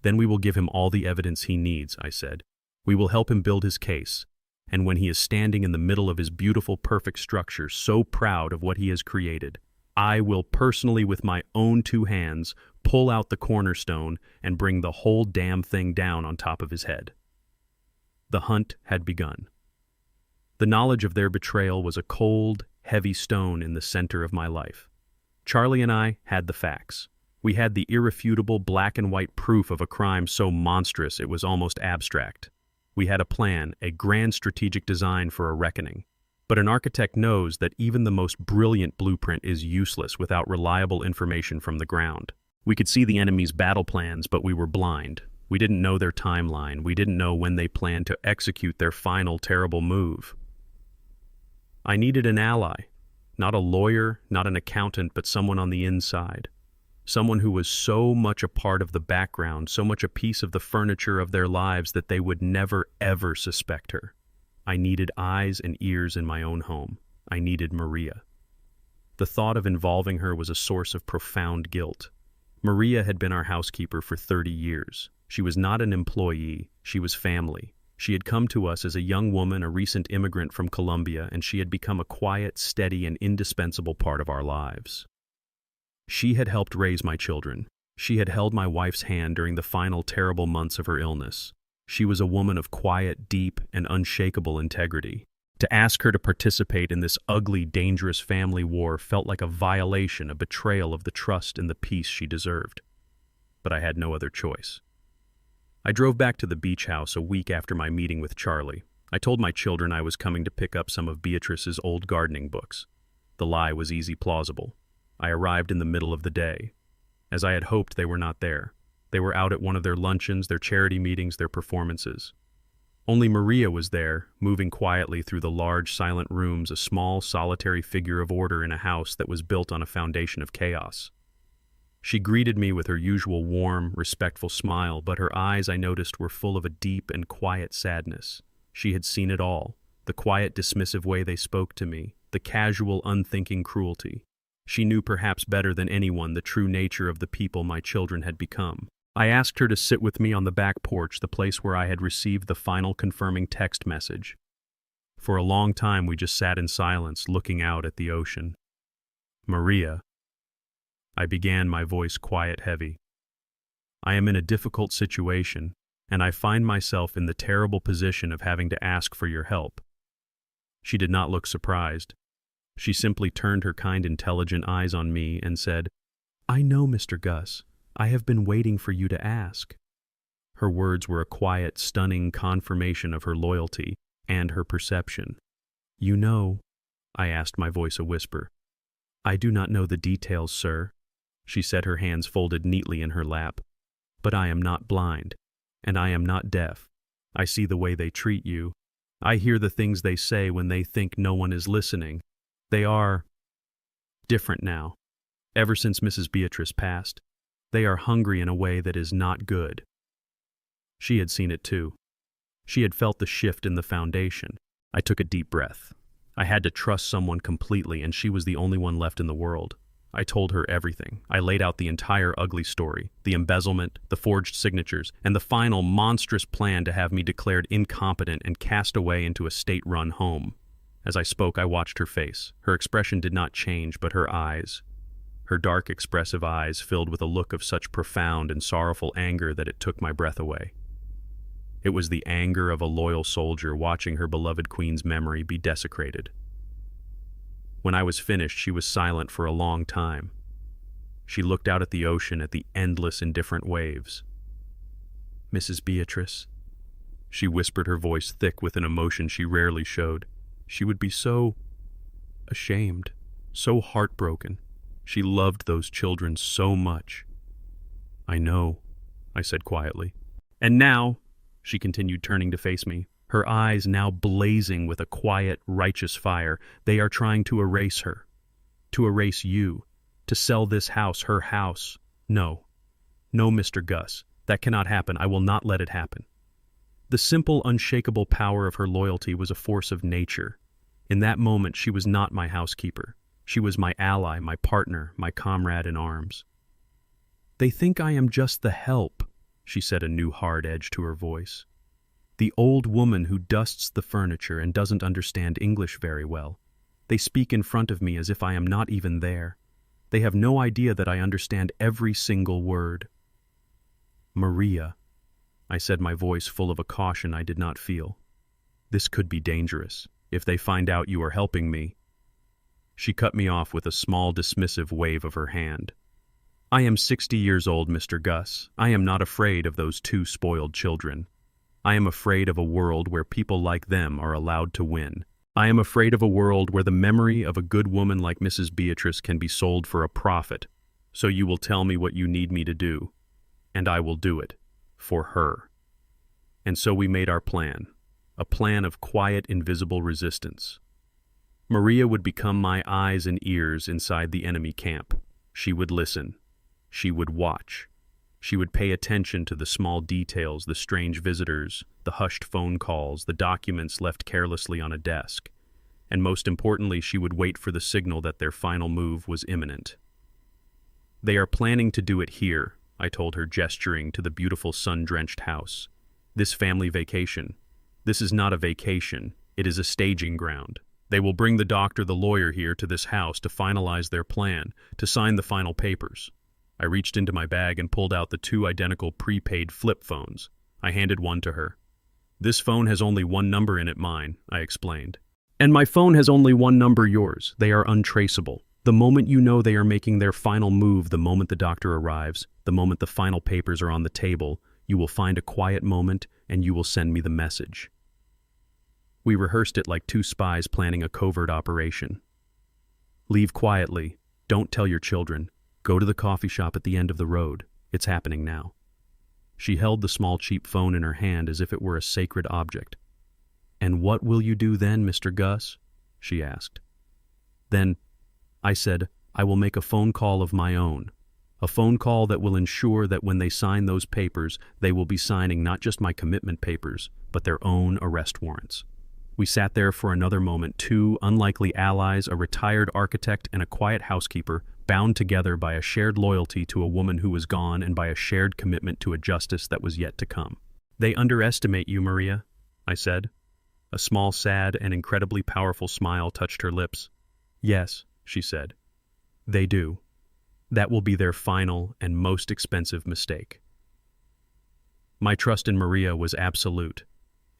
Speaker 1: "Then we will give him all the evidence he needs," I said. "We will help him build his case. And when he is standing in the middle of his beautiful, perfect structure, so proud of what he has created, I will personally, with my own 2 hands, pull out the cornerstone and bring the whole damn thing down on top of his head." The hunt had begun. The knowledge of their betrayal was a cold, heavy stone in the center of my life. Charlie and I had the facts. We had the irrefutable black and white proof of a crime so monstrous it was almost abstract. We had a plan, a grand strategic design for a reckoning. But an architect knows that even the most brilliant blueprint is useless without reliable information from the ground. We could see the enemy's battle plans, but we were blind. We didn't know their timeline. We didn't know when they planned to execute their final terrible move. I needed an ally, not a lawyer, not an accountant, but someone on the inside. Someone who was so much a part of the background, so much a piece of the furniture of their lives that they would never, ever suspect her. I needed eyes and ears in my own home. I needed Maria. The thought of involving her was a source of profound guilt. Maria had been our housekeeper for 30 years. She was not an employee, she was family. She had come to us as a young woman, a recent immigrant from Colombia, and she had become a quiet, steady, and indispensable part of our lives. She had helped raise my children. She had held my wife's hand during the final terrible months of her illness. She was a woman of quiet, deep, and unshakable integrity. To ask her to participate in this ugly, dangerous family war felt like a violation, a betrayal of the trust and the peace she deserved. But I had no other choice. I drove back to the beach house a week after my meeting with Charlie. I told my children I was coming to pick up some of Beatrice's old gardening books. The lie was easy plausible. I arrived in the middle of the day. As I had hoped, they were not there. They were out at one of their luncheons, their charity meetings, their performances. Only Maria was there, moving quietly through the large, silent rooms, a small, solitary figure of order in a house that was built on a foundation of chaos. She greeted me with her usual warm, respectful smile, but her eyes, I noticed, were full of a deep and quiet sadness. She had seen it all, the quiet, dismissive way they spoke to me, the casual, unthinking cruelty. She knew perhaps better than anyone the true nature of the people my children had become. I asked her to sit with me on the back porch, the place where I had received the final confirming text message. For a long time we just sat in silence, looking out at the ocean. "Maria," I began, my voice quiet, heavy. "I am in a difficult situation, and I find myself in the terrible position of having to ask for your help." She did not look surprised. She simply turned her kind, intelligent eyes on me and said, "I know, Mr. Gus. I have been waiting for you to ask." Her words were a quiet, stunning confirmation of her loyalty and her perception. "You know," I asked, my voice a whisper. "I do not know the details, sir." She said, her hands folded neatly in her lap. "But I am not blind, and I am not deaf. I see the way they treat you. I hear the things they say when they think no one is listening. They are different now. Ever since Mrs. Beatrice passed, they are hungry in a way that is not good." She had seen it too. She had felt the shift in the foundation. I took a deep breath. I had to trust someone completely, and she was the only one left in the world. I told her everything. I laid out the entire ugly story, the embezzlement, the forged signatures, and the final monstrous plan to have me declared incompetent and cast away into a state-run home. As I spoke, I watched her face. Her expression did not change, but her eyes. Her dark, expressive eyes filled with a look of such profound and sorrowful anger that it took my breath away. It was the anger of a loyal soldier watching her beloved queen's memory be desecrated. When I was finished, she was silent for a long time. She looked out at the ocean, at the endless, indifferent waves. "Mrs. Beatrice," she whispered, her voice thick with an emotion she rarely showed. She would be so ashamed, so heartbroken. She loved those children so much. "I know," I said quietly. "And now," she continued, turning to face me, her eyes now blazing with a quiet, righteous fire, "they are trying to erase her, to erase you, to sell this house, her house. No, no, Mr. Gus, that cannot happen. I will not let it happen." The simple, unshakable power of her loyalty was a force of nature. In that moment, she was not my housekeeper. She was my ally, my partner, my comrade in arms. "They think I am just the help," she said, a new hard edge to her voice. "The old woman who dusts the furniture and doesn't understand English very well. They speak in front of me as if I am not even there. They have no idea that I understand every single word." "Maria," I said, my voice full of a caution I did not feel. "This could be dangerous. If they find out you are helping me—" She cut me off with a small, dismissive wave of her hand. "I am 60 years old, Mr. Gus. I am not afraid of those two spoiled children. I am afraid of a world where people like them are allowed to win. I am afraid of a world where the memory of a good woman like Mrs. Beatrice can be sold for a profit. So you will tell me what you need me to do, and I will do it. For her." And so we made our plan, a plan of quiet, invisible resistance. Maria would become my eyes and ears inside the enemy camp. She would listen. She would watch. She would pay attention to the small details, the strange visitors, the hushed phone calls, the documents left carelessly on a desk. And most importantly, she would wait for the signal that their final move was imminent. "They are planning to do it here," I told her, gesturing to the beautiful sun-drenched house. "This family vacation. This is not a vacation. It is a staging ground. They will bring the doctor, the lawyer here to this house to finalize their plan, to sign the final papers." I reached into my bag and pulled out the two identical prepaid flip phones. I handed one to her. "This phone has only one number in it, mine," I explained. "And my phone has only one number, yours. They are untraceable. The moment you know they are making their final move, the moment the doctor arrives, the moment the final papers are on the table, you will find a quiet moment and you will send me the message." We rehearsed it like two spies planning a covert operation. "Leave quietly. Don't tell your children. Go to the coffee shop at the end of the road. It's happening now." She held the small cheap phone in her hand as if it were a sacred object. "And what will you do then, Mr. Gus?" she asked. "Then," I said, "I will make a phone call of my own. A phone call that will ensure that when they sign those papers, they will be signing not just my commitment papers, but their own arrest warrants." We sat there for another moment, two unlikely allies, a retired architect and a quiet housekeeper, bound together by a shared loyalty to a woman who was gone and by a shared commitment to a justice that was yet to come. "They underestimate you, Maria," I said. A small, sad, and incredibly powerful smile touched her lips. "Yes," she said. "They do. That will be their final and most expensive mistake." My trust in Maria was absolute.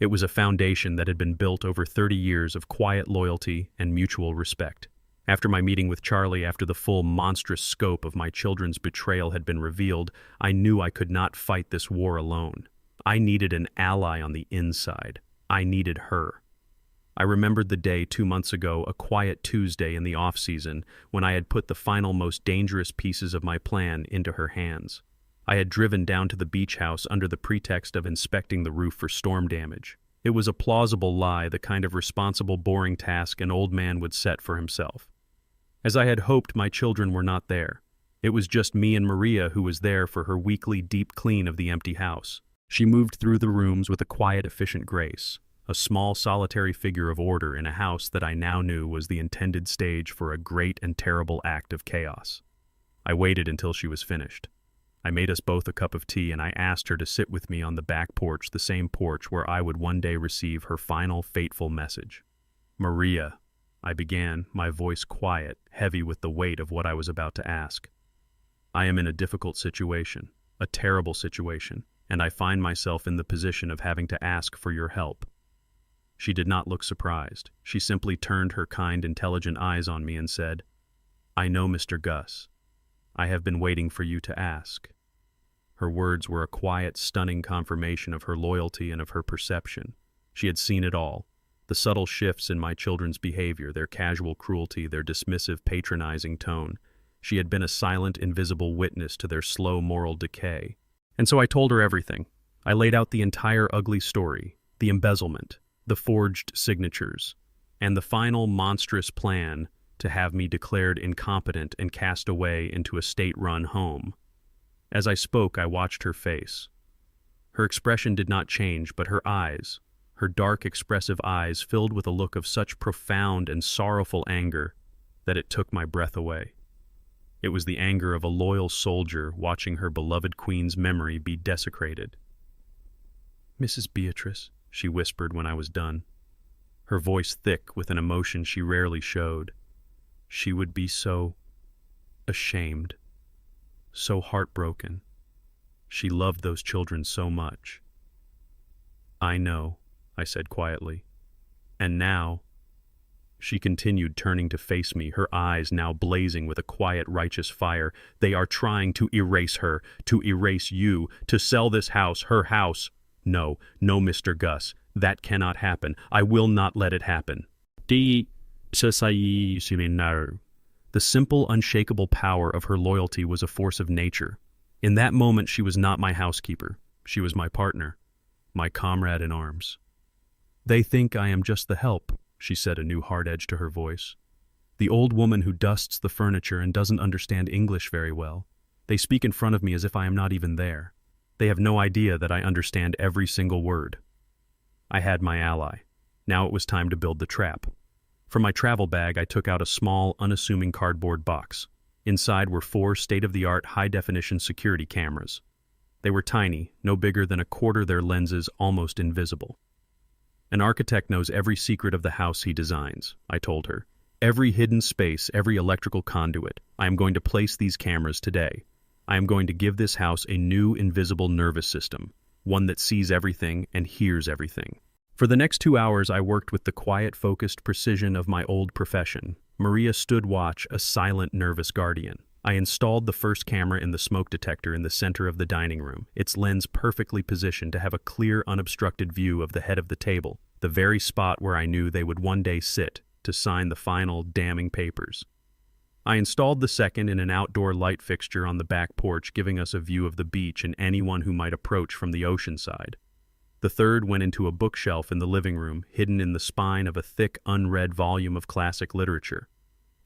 Speaker 1: It was a foundation that had been built over 30 years of quiet loyalty and mutual respect. After my meeting with Charlie, after the full monstrous scope of my children's betrayal had been revealed, I knew I could not fight this war alone. I needed an ally on the inside. I needed her. I remembered the day 2 months ago, a quiet Tuesday in the off-season, when I had put the final, most dangerous pieces of my plan into her hands. I had driven down to the beach house under the pretext of inspecting the roof for storm damage. It was a plausible lie, the kind of responsible, boring task an old man would set for himself. As I had hoped, my children were not there. It was just me and Maria who was there for her weekly deep clean of the empty house. She moved through the rooms with a quiet, efficient grace, a small, solitary figure of order in a house that I now knew was the intended stage for a great and terrible act of chaos. I waited until she was finished. I made us both a cup of tea, and I asked her to sit with me on the back porch, the same porch where I would one day receive her final, fateful message. "Maria," I began, my voice quiet, heavy with the weight of what I was about to ask. "I am in a difficult situation, a terrible situation, and I find myself in the position of having to ask for your help." She did not look surprised. She simply turned her kind, intelligent eyes on me and said, "I know, Mr. Gus. I have been waiting for you to ask." Her words were a quiet, stunning confirmation of her loyalty and of her perception. She had seen it all. The subtle shifts in my children's behavior, their casual cruelty, their dismissive, patronizing tone. She had been a silent, invisible witness to their slow moral decay. And so I told her everything. I laid out the entire ugly story, the embezzlement, the forged signatures, and the final monstrous plan to have me declared incompetent and cast away into a state-run home. As I spoke, I watched her face. Her expression did not change, but her eyes, her dark, expressive eyes, filled with a look of such profound and sorrowful anger that it took my breath away. It was the anger of a loyal soldier watching her beloved queen's memory be desecrated. "Mrs. Beatrice," she whispered when I was done, her voice thick with an emotion she rarely showed. "She would be so ashamed, so heartbroken. She loved those children so much." "I know," I said quietly. "And now," she continued, turning to face me, her eyes now blazing with a quiet, righteous fire, "they are trying to erase her, to erase you, to sell this house, her house. No, no, Mr. Gus, that cannot happen. I will not let it happen." The simple, unshakable power of her loyalty was a force of nature. In that moment, she was not my housekeeper. She was my partner, my comrade in arms. "They think I am just the help," she said, a new hard edge to her voice. "The old woman who dusts the furniture and doesn't understand English very well. They speak in front of me as if I am not even there. They have no idea that I understand every single word." I had my ally. Now it was time to build the trap. From my travel bag, I took out a small, unassuming cardboard box. Inside were 4 state-of-the-art high-definition security cameras. They were tiny, no bigger than a quarter their lenses, almost invisible. "An architect knows every secret of the house he designs," I told her. "Every hidden space, every electrical conduit. I am going to place these cameras today. I am going to give this house a new invisible nervous system, one that sees everything and hears everything." For the next 2 hours, I worked with the quiet, focused precision of my old profession. Maria stood watch, a silent, nervous guardian. I installed the first camera in the smoke detector in the center of the dining room, its lens perfectly positioned to have a clear, unobstructed view of the head of the table, the very spot where I knew they would one day sit to sign the final, damning papers. I installed the second in an outdoor light fixture on the back porch, giving us a view of the beach and anyone who might approach from the ocean side. The third went into a bookshelf in the living room, hidden in the spine of a thick, unread volume of classic literature.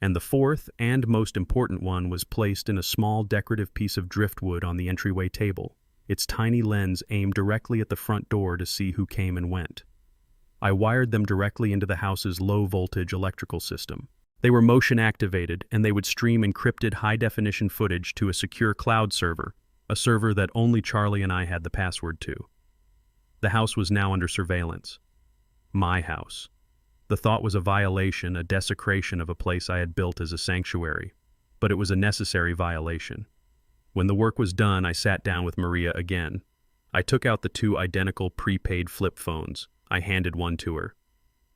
Speaker 1: And the fourth, and most important one, was placed in a small decorative piece of driftwood on the entryway table, its tiny lens aimed directly at the front door to see who came and went. I wired them directly into the house's low-voltage electrical system. They were motion-activated, and they would stream encrypted high-definition footage to a secure cloud server, a server that only Charlie and I had the password to. The house was now under surveillance. My house. The thought was a violation, a desecration of a place I had built as a sanctuary, but it was a necessary violation. When the work was done, I sat down with Maria again. I took out the 2 identical prepaid flip phones. I handed one to her.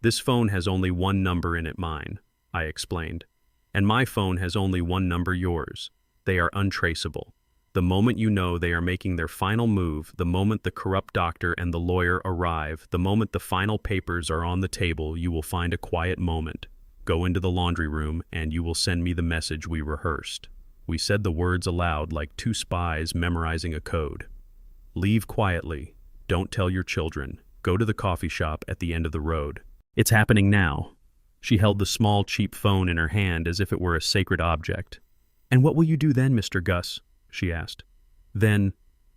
Speaker 1: "This phone has only one number in it, mine," I explained. "And my phone has only one number, yours. They are untraceable. The moment you know they are making their final move, the moment the corrupt doctor and the lawyer arrive, the moment the final papers are on the table, you will find a quiet moment. Go into the laundry room and you will send me the message we rehearsed." We said the words aloud like 2 spies memorizing a code. "Leave quietly. Don't tell your children. Go to the coffee shop at the end of the road." "It's happening now." She held the small, cheap phone in her hand as if it were a sacred object. "And what will you do then, Mr. Gus?" she asked. "Then,"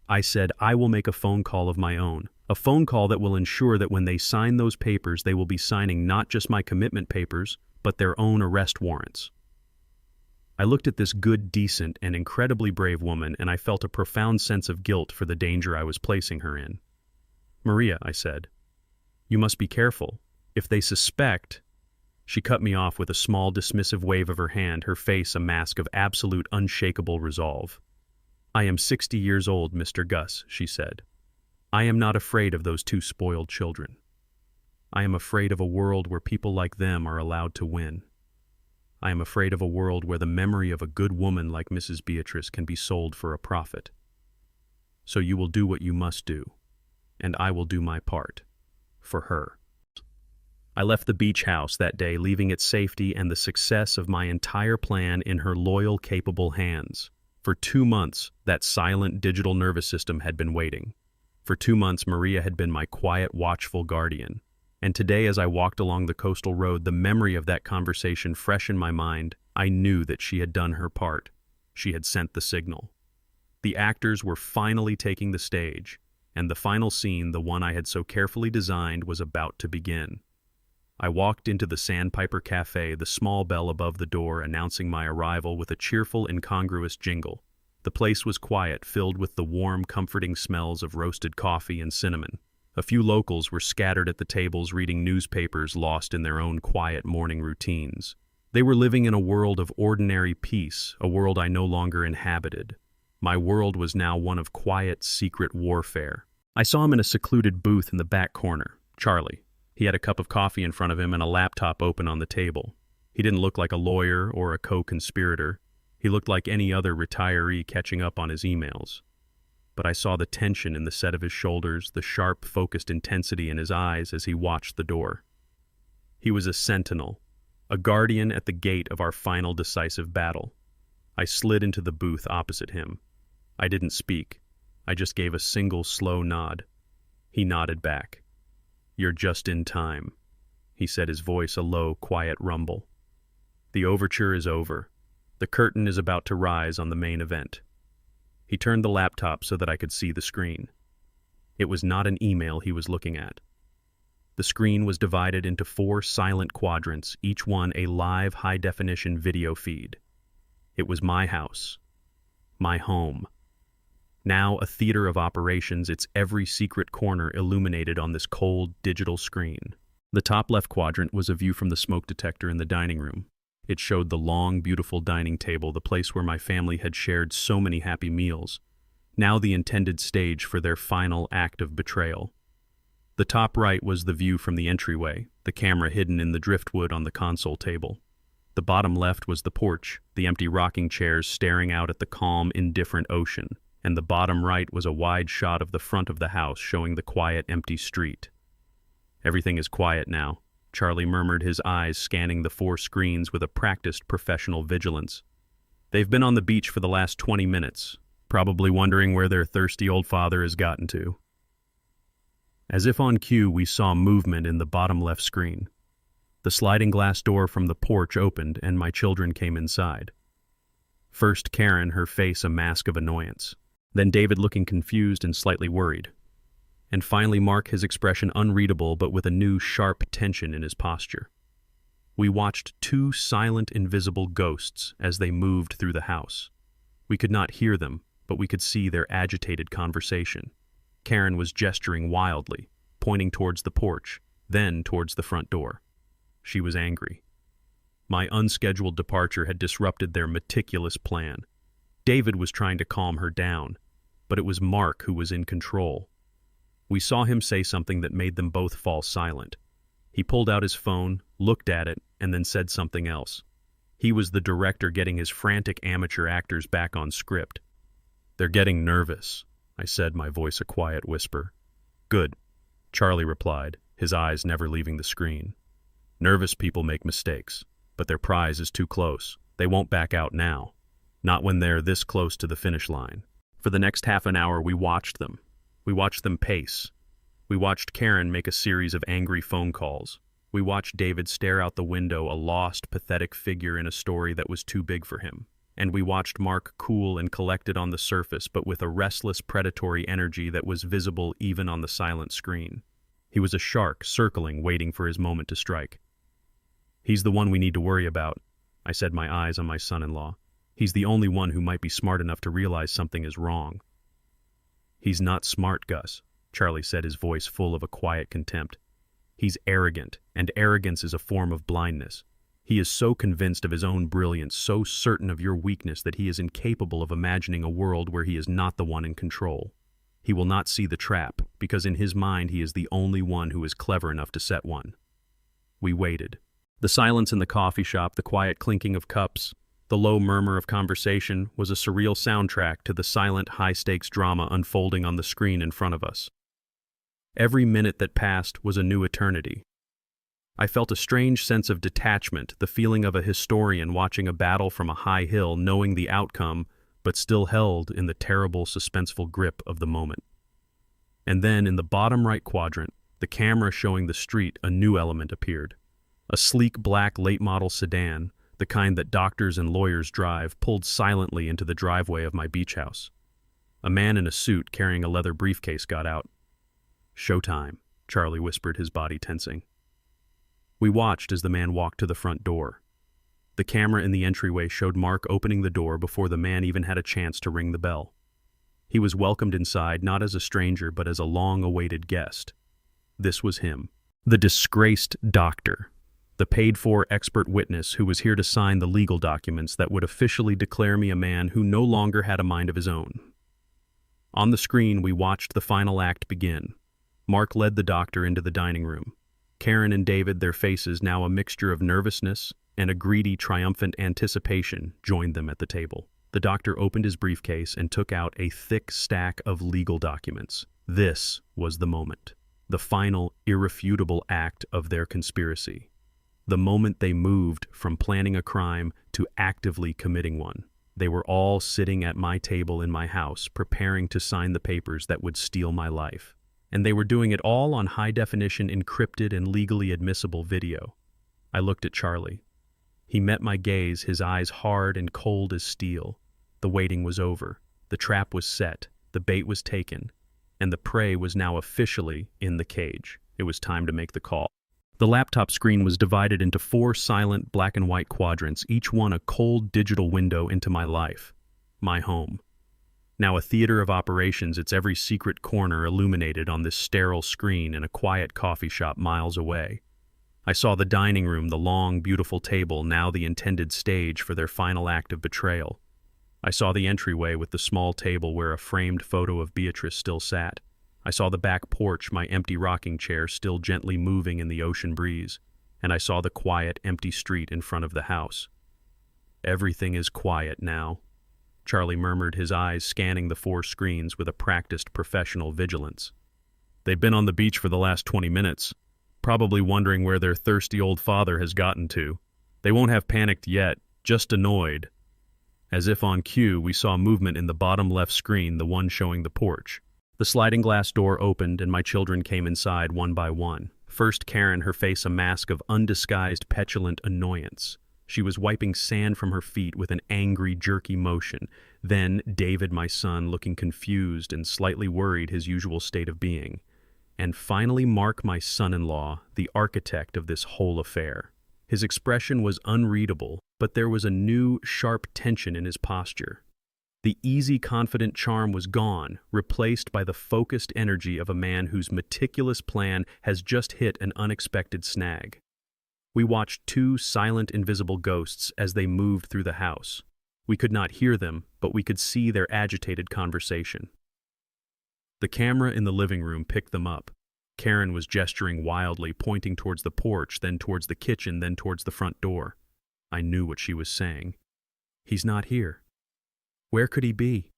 Speaker 1: I said, "I will make a phone call of my own. A phone call that will ensure that when they sign those papers, they will be signing not just my commitment papers, but their own arrest warrants." I looked at this good, decent, and incredibly brave woman, and I felt a profound sense of guilt for the danger I was placing her in. "Maria," I said, "you must be careful. If they suspect—" She cut me off with a small, dismissive wave of her hand, her face a mask of absolute, unshakable resolve. "I am 60 years old, Mr. Gus," she said. "I am not afraid of those 2 spoiled children. I am afraid of a world where people like them are allowed to win. I am afraid of a world where the memory of a good woman like Mrs. Beatrice can be sold for a profit. So you will do what you must do, and I will do my part. For her. I left the beach house that day, leaving its safety and the success of my entire plan in her loyal, capable hands. For 2 months, that silent digital nervous system had been waiting. For 2 months, Maria had been my quiet, watchful guardian. And today, as I walked along the coastal road, the memory of that conversation fresh in my mind, I knew that she had done her part. She had sent the signal. The actors were finally taking the stage, and the final scene, the one I had so carefully designed, was about to begin. I walked into the Sandpiper Cafe, the small bell above the door announcing my arrival with a cheerful, incongruous jingle. The place was quiet, filled with the warm, comforting smells of roasted coffee and cinnamon. A few locals were scattered at the tables reading newspapers, lost in their own quiet morning routines. They were living in a world of ordinary peace, a world I no longer inhabited. My world was now one of quiet, secret warfare. I saw him in a secluded booth in the back corner, Charlie. He had a cup of coffee in front of him and a laptop open on the table. He didn't look like a lawyer or a co-conspirator. He looked like any other retiree catching up on his emails. But I saw the tension in the set of his shoulders, the sharp, focused intensity in his eyes as he watched the door. He was a sentinel, a guardian at the gate of our final decisive battle. I slid into the booth opposite him. I didn't speak. I just gave a single slow nod. He nodded back. "You're just in time," he said, his voice a low, quiet rumble. "The overture is over. The curtain is about to rise on the main event." He turned the laptop so that I could see the screen. It was not an email he was looking at. The screen was divided into 4 silent quadrants, each one a live, high-definition video feed. It was my house, my home. Now a theater of operations, its every secret corner illuminated on this cold, digital screen. The top left quadrant was a view from the smoke detector in the dining room. It showed the long, beautiful dining table, the place where my family had shared so many happy meals, now the intended stage for their final act of betrayal. The top right was the view from the entryway, the camera hidden in the driftwood on the console table. The bottom left was the porch, the empty rocking chairs staring out at the calm, indifferent ocean, and the bottom right was a wide shot of the front of the house showing the quiet, empty street. "Everything is quiet now," Charlie murmured, his eyes scanning the 4 screens with a practiced professional vigilance. "They've been on the beach for the last 20 minutes, probably wondering where their thirsty old father has gotten to." As if on cue, we saw movement in the bottom left screen. The sliding glass door from the porch opened and my children came inside. First Karen, her face a mask of annoyance. Then David, looking confused and slightly worried. And finally Mark, his expression unreadable but with a new sharp tension in his posture. We watched 2 silent, invisible ghosts as they moved through the house. We could not hear them, but we could see their agitated conversation. Karen was gesturing wildly, pointing towards the porch, then towards the front door. She was angry. My unscheduled departure had disrupted their meticulous plan. David was trying to calm her down, but it was Mark who was in control. We saw him say something that made them both fall silent. He pulled out his phone, looked at it, and then said something else. He was the director getting his frantic amateur actors back on script. "They're getting nervous," I said, my voice a quiet whisper. "Good," Charlie replied, his eyes never leaving the screen. "Nervous people make mistakes, but their prize is too close. They won't back out now. Not when they're this close to the finish line." For the next half an hour, we watched them. We watched them pace. We watched Karen make a series of angry phone calls. We watched David stare out the window, a lost, pathetic figure in a story that was too big for him. And we watched Mark, cool and collected on the surface, but with a restless, predatory energy that was visible even on the silent screen. He was a shark circling, waiting for his moment to strike. "He's the one we need to worry about," I said, my eyes on my son-in-law. "He's the only one who might be smart enough to realize something is wrong." "He's not smart, Gus," Charlie said, his voice full of a quiet contempt. "He's arrogant, and arrogance is a form of blindness. He is so convinced of his own brilliance, so certain of your weakness, that he is incapable of imagining a world where he is not the one in control. He will not see the trap, because in his mind he is the only one who is clever enough to set one." We waited. The silence in the coffee shop, the quiet clinking of cups, the low murmur of conversation was a surreal soundtrack to the silent, high-stakes drama unfolding on the screen in front of us. Every minute that passed was a new eternity. I felt a strange sense of detachment, the feeling of a historian watching a battle from a high hill, knowing the outcome, but still held in the terrible, suspenseful grip of the moment. And then, in the bottom right quadrant, the camera showing the street, a new element appeared. A sleek black late-model sedan, the kind that doctors and lawyers drive, pulled silently into the driveway of my beach house. A man in a suit carrying a leather briefcase got out. "Showtime," Charlie whispered, his body tensing. We watched as the man walked to the front door. The camera in the entryway showed Mark opening the door before the man even had a chance to ring the bell. He was welcomed inside not as a stranger but as a long-awaited guest. This was him, the disgraced doctor, the paid-for expert witness who was here to sign the legal documents that would officially declare me a man who no longer had a mind of his own. On the screen, we watched the final act begin. Mark led the doctor into the dining room. Karen and David, their faces now a mixture of nervousness and a greedy, triumphant anticipation, joined them at the table. The doctor opened his briefcase and took out a thick stack of legal documents. This was the moment, the final, irrefutable act of their conspiracy. The moment they moved from planning a crime to actively committing one. They were all sitting at my table in my house, preparing to sign the papers that would steal my life. And they were doing it all on high-definition, encrypted, and legally admissible video. I looked at Charlie. He met my gaze, his eyes hard and cold as steel. The waiting was over. The trap was set. The bait was taken. And the prey was now officially in the cage. It was time to make the call. The laptop screen was divided into 4 silent black and white quadrants, each one a cold digital window into my life, my home. Now a theater of operations, its every secret corner illuminated on this sterile screen in a quiet coffee shop miles away. I saw the dining room, the long, beautiful table, now the intended stage for their final act of betrayal. I saw the entryway with the small table where a framed photo of Beatrice still sat. I saw the back porch, my empty rocking chair still gently moving in the ocean breeze. And I saw the quiet, empty street in front of the house. "Everything is quiet now," Charlie murmured, his eyes scanning the 4 screens with a practiced professional vigilance. "They've been on the beach for the last 20 minutes, probably wondering where their thirsty old father has gotten to. They won't have panicked yet, just annoyed." As if on cue, we saw movement in the bottom left screen, the one showing the porch. The sliding glass door opened and my children came inside one by one. First Karen, her face a mask of undisguised petulant annoyance. She was wiping sand from her feet with an angry, jerky motion. Then David, my son, looking confused and slightly worried, his usual state of being. And finally Mark, my son-in-law, the architect of this whole affair. His expression was unreadable, but there was a new, sharp tension in his posture. The easy, confident charm was gone, replaced by the focused energy of a man whose meticulous plan has just hit an unexpected snag. We watched 2 silent, invisible ghosts as they moved through the house. We could not hear them, but we could see their agitated conversation. The camera in the living room picked them up. Karen was gesturing wildly, pointing towards the porch, then towards the kitchen, then towards the front door. I knew what she was saying. "He's not here. Where could he be?"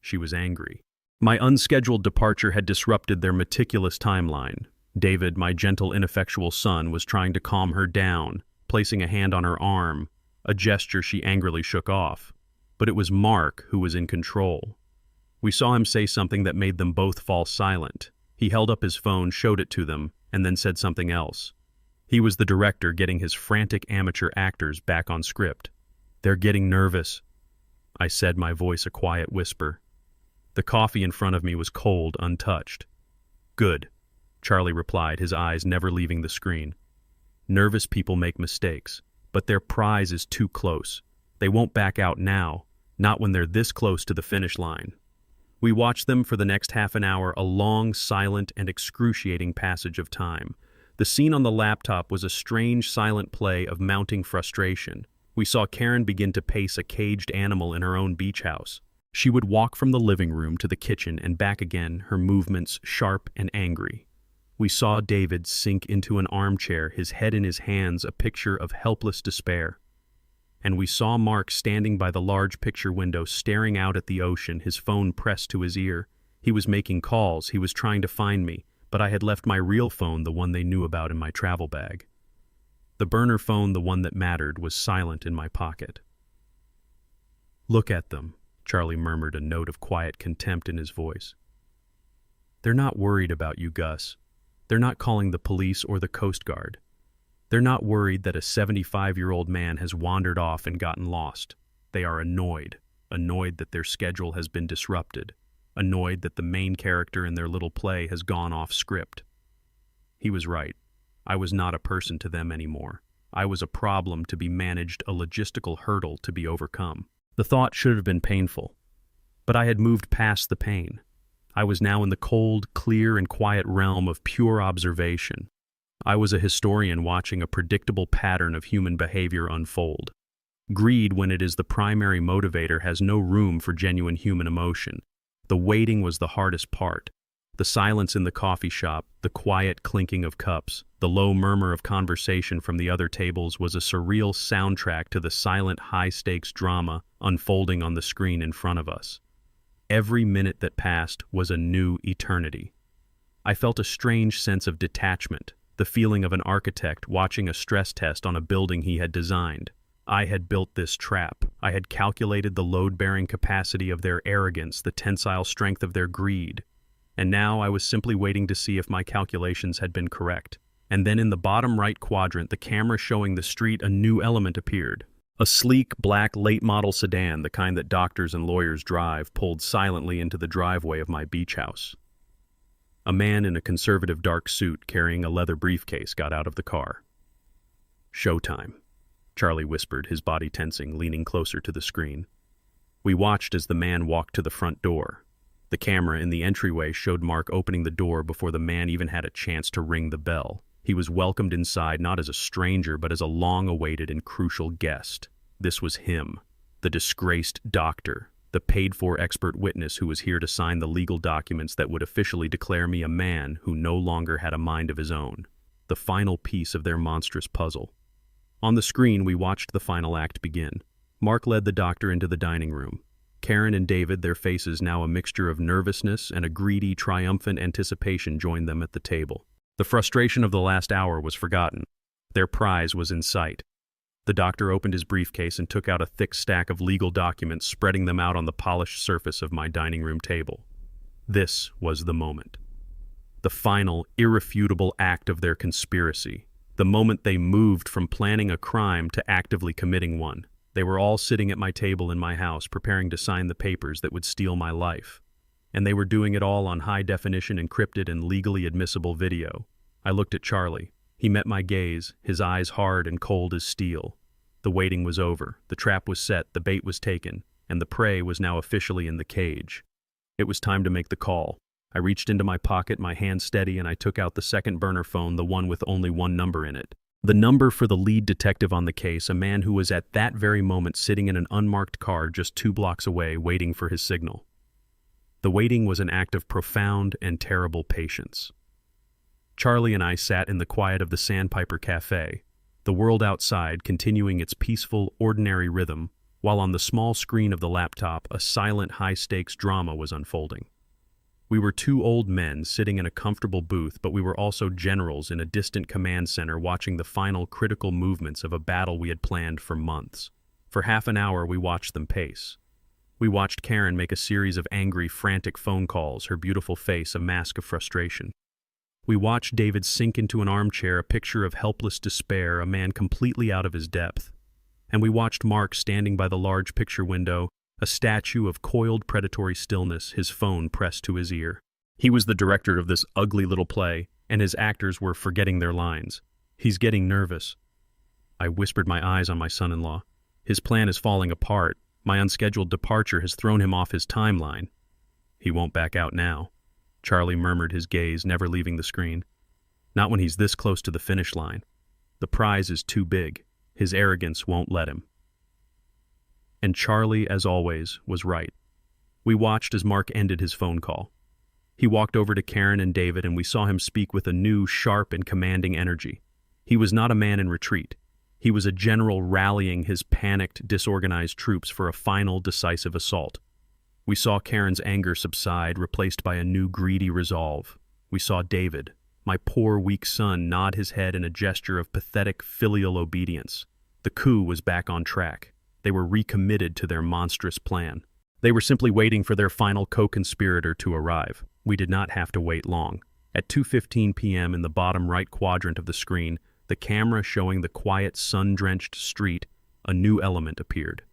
Speaker 1: She was angry. My unscheduled departure had disrupted their meticulous timeline. David, my gentle, ineffectual son, was trying to calm her down, placing a hand on her arm, a gesture she angrily shook off. But it was Mark who was in control. We saw him say something that made them both fall silent. He held up his phone, showed it to them, and then said something else. He was the director getting his frantic amateur actors back on script. "They're getting nervous," I said, my voice a quiet whisper. The coffee in front of me was cold, untouched. "Good," Charlie replied, his eyes never leaving the screen. "Nervous people make mistakes, but their prize is too close. They won't back out now, not when they're this close to the finish line." We watched them for the next half an hour, a long, silent, and excruciating passage of time. The scene on the laptop was a strange, silent play of mounting frustration. We saw Karen begin to pace a caged animal in her own beach house. She would walk from the living room to the kitchen and back again, her movements sharp and angry. We saw David sink into an armchair, his head in his hands, a picture of helpless despair. And we saw Mark standing by the large picture window, staring out at the ocean, his phone pressed to his ear. He was making calls, he was trying to find me, but I had left my real phone, the one they knew about, in my travel bag. The burner phone, the one that mattered, was silent in my pocket. "Look at them," Charlie murmured, a note of quiet contempt in his voice. "They're not worried about you, Gus. They're not calling the police or the Coast Guard. They're not worried that a 75-year-old man has wandered off and gotten lost. They are annoyed that their schedule has been disrupted, annoyed that the main character in their little play has gone off script." He was right. I was not a person to them anymore. I was a problem to be managed, a logistical hurdle to be overcome. The thought should have been painful, but I had moved past the pain. I was now in the cold, clear, and quiet realm of pure observation. I was a historian watching a predictable pattern of human behavior unfold. Greed, when it is the primary motivator, has no room for genuine human emotion. The waiting was the hardest part. The silence in the coffee shop, the quiet clinking of cups, the low murmur of conversation from the other tables was a surreal soundtrack to the silent, high-stakes drama unfolding on the screen in front of us. Every minute that passed was a new eternity. I felt a strange sense of detachment, the feeling of an architect watching a stress test on a building he had designed. I had built this trap. I had calculated the load-bearing capacity of their arrogance, the tensile strength of their greed. And now I was simply waiting to see if my calculations had been correct. And then in the bottom right quadrant, the camera showing the street, a new element appeared. A sleek, black, late-model sedan, the kind that doctors and lawyers drive, pulled silently into the driveway of my beach house. A man in a conservative dark suit carrying a leather briefcase got out of the car. "Showtime," Charlie whispered, his body tensing, leaning closer to the screen. We watched as the man walked to the front door. The camera in the entryway showed Mark opening the door before the man even had a chance to ring the bell. He was welcomed inside not as a stranger, but as a long-awaited and crucial guest. This was him, the disgraced doctor, the paid-for expert witness who was here to sign the legal documents that would officially declare me a man who no longer had a mind of his own, the final piece of their monstrous puzzle. On the screen, we watched the final act begin. Mark led the doctor into the dining room. Karen and David, their faces now a mixture of nervousness and a greedy, triumphant anticipation, joined them at the table. The frustration of the last hour was forgotten. Their prize was in sight. The doctor opened his briefcase and took out a thick stack of legal documents, spreading them out on the polished surface of my dining room table. This was the moment. The final, irrefutable act of their conspiracy. The moment they moved from planning a crime to actively committing one. They were all sitting at my table in my house, preparing to sign the papers that would steal my life. And they were doing it all on high-definition, encrypted, and legally admissible video. I looked at Charlie. He met my gaze, his eyes hard and cold as steel. The waiting was over, the trap was set, the bait was taken, and the prey was now officially in the cage. It was time to make the call. I reached into my pocket, my hand steady, and I took out the second burner phone, the one with only one number in it. The number for the lead detective on the case, a man who was at that very moment sitting in an unmarked car just 2 blocks away, waiting for his signal. The waiting was an act of profound and terrible patience. Charlie and I sat in the quiet of the Sandpiper Cafe, the world outside continuing its peaceful, ordinary rhythm, while on the small screen of the laptop a silent, high-stakes drama was unfolding. We were 2 old men sitting in a comfortable booth, but we were also generals in a distant command center watching the final critical movements of a battle we had planned for months. For half an hour we watched them pace. We watched Karen make a series of angry, frantic phone calls, her beautiful face a mask of frustration. We watched David sink into an armchair, a picture of helpless despair, a man completely out of his depth. And we watched Mark standing by the large picture window, a statue of coiled predatory stillness, his phone pressed to his ear. He was the director of this ugly little play, and his actors were forgetting their lines. "He's getting nervous." I whispered, my eyes on my son-in-law. "His plan is falling apart. My unscheduled departure has thrown him off his timeline." "He won't back out now," Charlie murmured, his gaze never leaving the screen. "Not when he's this close to the finish line. The prize is too big. His arrogance won't let him." And Charlie, as always, was right. We watched as Mark ended his phone call. He walked over to Karen and David, and we saw him speak with a new, sharp, and commanding energy. He was not a man in retreat. He was a general rallying his panicked, disorganized troops for a final, decisive assault. We saw Karen's anger subside, replaced by a new, greedy resolve. We saw David, my poor, weak son, nod his head in a gesture of pathetic, filial obedience. The coup was back on track. They were recommitted to their monstrous plan. They were simply waiting for their final co-conspirator to arrive. We did not have to wait long. At 2:15 p.m. in the bottom right quadrant of the screen, the camera showing the quiet, sun-drenched street, a new element appeared.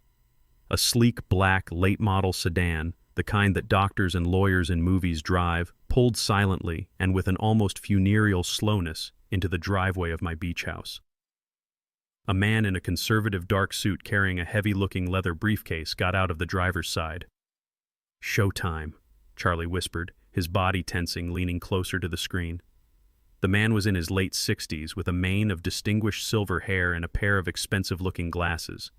Speaker 1: A sleek, black, late-model sedan, the kind that doctors and lawyers in movies drive, pulled silently and with an almost funereal slowness into the driveway of my beach house. A man in a conservative dark suit carrying a heavy-looking leather briefcase got out of the driver's side. "Showtime," Charlie whispered, his body tensing, leaning closer to the screen. The man was in his late 60s, with a mane of distinguished silver hair and a pair of expensive-looking glasses.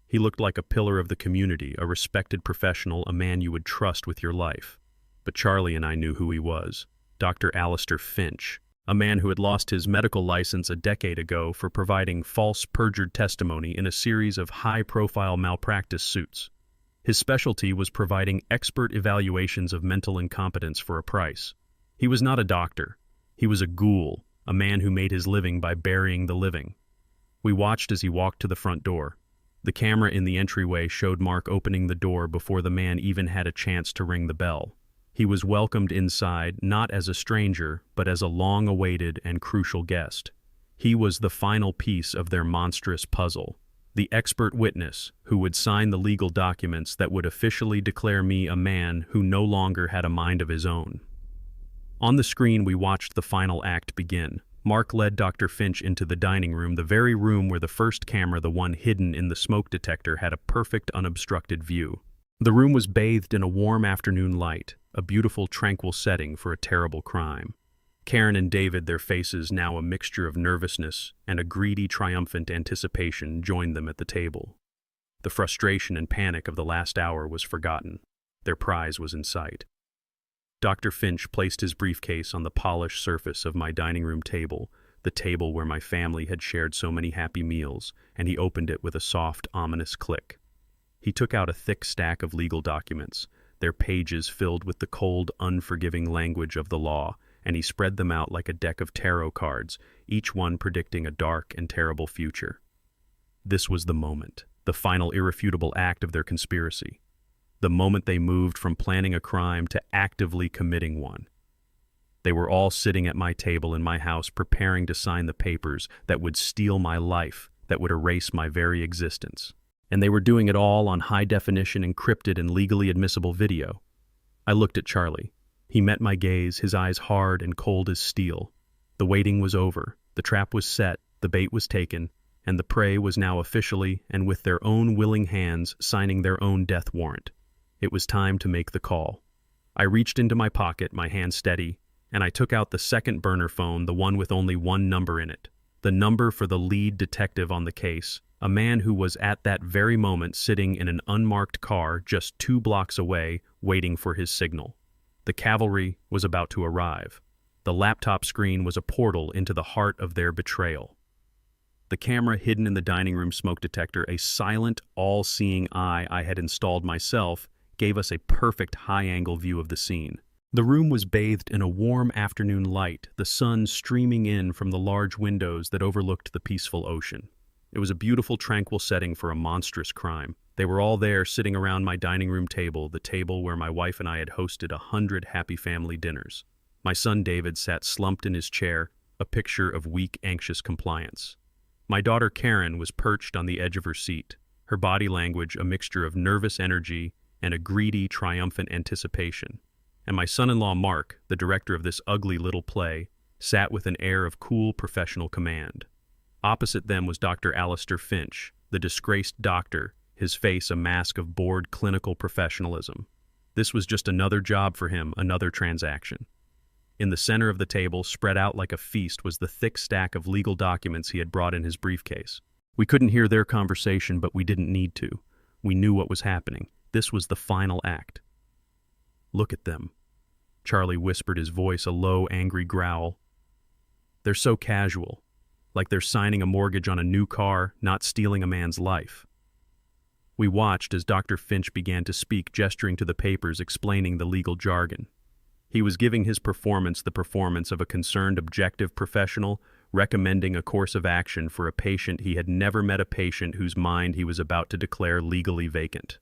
Speaker 1: He looked like a pillar of the community, a respected professional, a man you would trust with your life. But Charlie and I knew who he was. Dr. Alistair Finch, a man who had lost his medical license a decade ago for providing false, perjured testimony in a series of high-profile malpractice suits. His specialty was providing expert evaluations of mental incompetence for a price. He was not a doctor. He was a ghoul, a man who made his living by burying the living. We watched as he walked to the front door. The camera in the entryway showed Mark opening the door before the man even had a chance to ring the bell. He was welcomed inside, not as a stranger, but as a long-awaited and crucial guest. He was the final piece of their monstrous puzzle, the expert witness who would sign the legal documents that would officially declare me a man who no longer had a mind of his own. On the screen, we watched the final act begin. Mark led Dr. Finch into the dining room, the very room where the first camera, the one hidden in the smoke detector, had a perfect, unobstructed view. The room was bathed in a warm afternoon light, a beautiful, tranquil setting for a terrible crime. Karen and David, their faces now a mixture of nervousness and a greedy, triumphant anticipation, joined them at the table. The frustration and panic of the last hour was forgotten. Their prize was in sight. Dr. Finch placed his briefcase on the polished surface of my dining room table, the table where my family had shared so many happy meals, and he opened it with a soft, ominous click. He took out a thick stack of legal documents, their pages filled with the cold, unforgiving language of the law, and he spread them out like a deck of tarot cards, each one predicting a dark and terrible future. This was the moment, the final irrefutable act of their conspiracy. The moment they moved from planning a crime to actively committing one. They were all sitting at my table in my house preparing to sign the papers that would steal my life, that would erase my very existence. And they were doing it all on high-definition, encrypted, and legally admissible video. I looked at Charlie. He met my gaze, his eyes hard and cold as steel. The waiting was over. The trap was set, the bait was taken, and the prey was now officially, and with their own willing hands, signing their own death warrant. It was time to make the call. I reached into my pocket, my hand steady, and I took out the second burner phone, the one with only one number in it. The number for the lead detective on the case, a man who was at that very moment sitting in an unmarked car just 2 blocks away, waiting for his signal. The cavalry was about to arrive. The laptop screen was a portal into the heart of their betrayal. The camera hidden in the dining room smoke detector, a silent, all-seeing eye I had installed myself, gave us a perfect high-angle view of the scene. The room was bathed in a warm afternoon light, the sun streaming in from the large windows that overlooked the peaceful ocean. It was a beautiful, tranquil setting for a monstrous crime. They were all there, sitting around my dining room table, the table where my wife and I had hosted 100 happy family dinners. My son David sat slumped in his chair, a picture of weak, anxious compliance. My daughter Karen was perched on the edge of her seat, her body language a mixture of nervous energy and a greedy, triumphant anticipation. And my son-in-law Mark, the director of this ugly little play, sat with an air of cool, professional command. Opposite them was Dr. Alistair Finch, the disgraced doctor, his face a mask of bored clinical professionalism. This was just another job for him, another transaction. In the center of the table, spread out like a feast, was the thick stack of legal documents he had brought in his briefcase. We couldn't hear their conversation, but we didn't need to. We knew what was happening. This was the final act. Look at them. Charlie whispered, his voice a low, angry growl. "They're so casual, like they're signing a mortgage on a new car, not stealing a man's life." We watched as Dr. Finch began to speak, gesturing to the papers, explaining the legal jargon. He was giving his performance the performance of a concerned, objective professional, recommending a course of action for a patient he had never met, a patient whose mind he was about to declare legally vacant.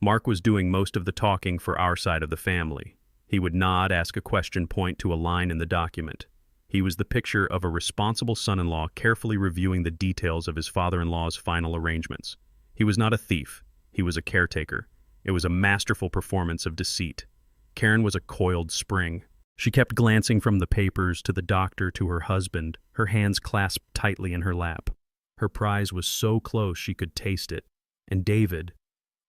Speaker 1: Mark was doing most of the talking for our side of the family. He would nod, ask a question, point to a line in the document. He was the picture of a responsible son-in-law carefully reviewing the details of his father-in-law's final arrangements. He was not a thief. He was a caretaker. It was a masterful performance of deceit. Karen was a coiled spring. She kept glancing from the papers to the doctor to her husband, her hands clasped tightly in her lap. Her prize was so close she could taste it. And David,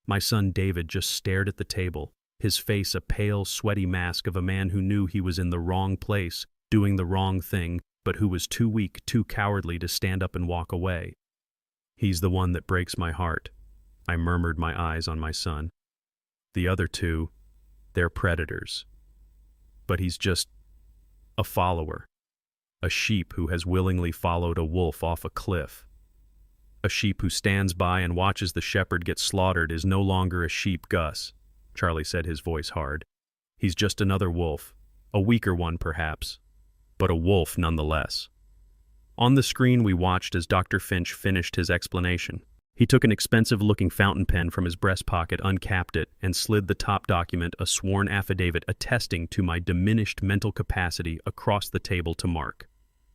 Speaker 1: my son David, just stared at the table, his face a pale, sweaty mask of a man who knew he was in the wrong place, doing the wrong thing, but who was too weak, too cowardly to stand up and walk away. "He's the one that breaks my heart," I murmured, my eyes on my son. "The other two, they're predators. But he's just a follower, a sheep who has willingly followed a wolf off a cliff. A sheep who stands by and watches the shepherd get slaughtered is no longer a sheep, Gus," Charlie said, his voice hard. "He's just another wolf, a weaker one perhaps, but a wolf nonetheless." On the screen we watched as Dr. Finch finished his explanation. He took an expensive-looking fountain pen from his breast pocket, uncapped it, and slid the top document, a sworn affidavit attesting to my diminished mental capacity, across the table to Mark.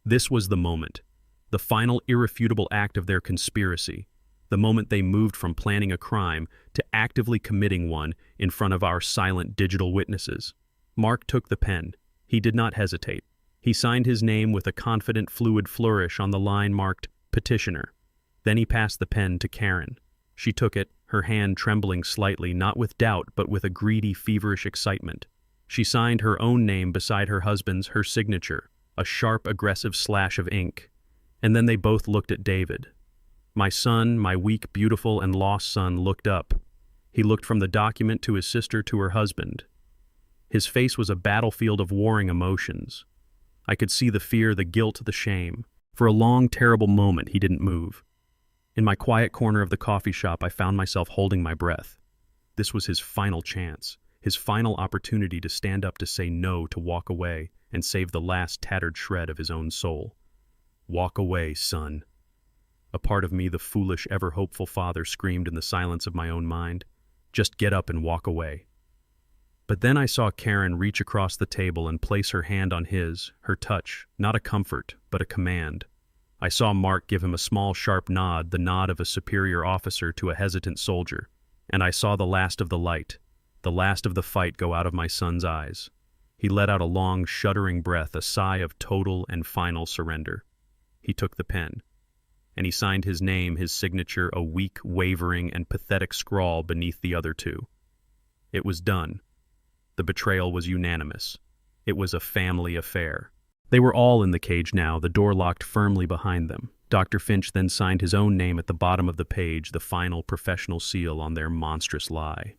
Speaker 1: This was the moment, the final irrefutable act of their conspiracy, the moment they moved from planning a crime to actively committing one in front of our silent digital witnesses. Mark took the pen. He did not hesitate. He signed his name with a confident, fluid flourish on the line marked "Petitioner." Then he passed the pen to Karen. She took it, her hand trembling slightly, not with doubt, but with a greedy, feverish excitement. She signed her own name beside her husband's, her signature, a sharp, aggressive slash of ink. And then they both looked at David. My son, my weak, beautiful, and lost son, looked up. He looked from the document to his sister to her husband. His face was a battlefield of warring emotions. I could see the fear, the guilt, the shame. For a long, terrible moment, he didn't move. In my quiet corner of the coffee shop, I found myself holding my breath. This was his final chance, his final opportunity to stand up, to say no, to walk away, and save the last tattered shred of his own soul. "Walk away, son." A part of me, the foolish, ever-hopeful father, screamed in the silence of my own mind. Just get up and walk away. But then I saw Karen reach across the table and place her hand on his, her touch, not a comfort, but a command. I saw Mark give him a small, sharp nod, the nod of a superior officer to a hesitant soldier, and I saw the last of the light, the last of the fight go out of my son's eyes. He let out a long, shuddering breath, a sigh of total and final surrender. He took the pen, and he signed his name, his signature, a weak, wavering, and pathetic scrawl beneath the other two. It was done. The betrayal was unanimous. It was a family affair. They were all in the cage now, the door locked firmly behind them. Dr. Finch then signed his own name at the bottom of the page, the final professional seal on their monstrous lie.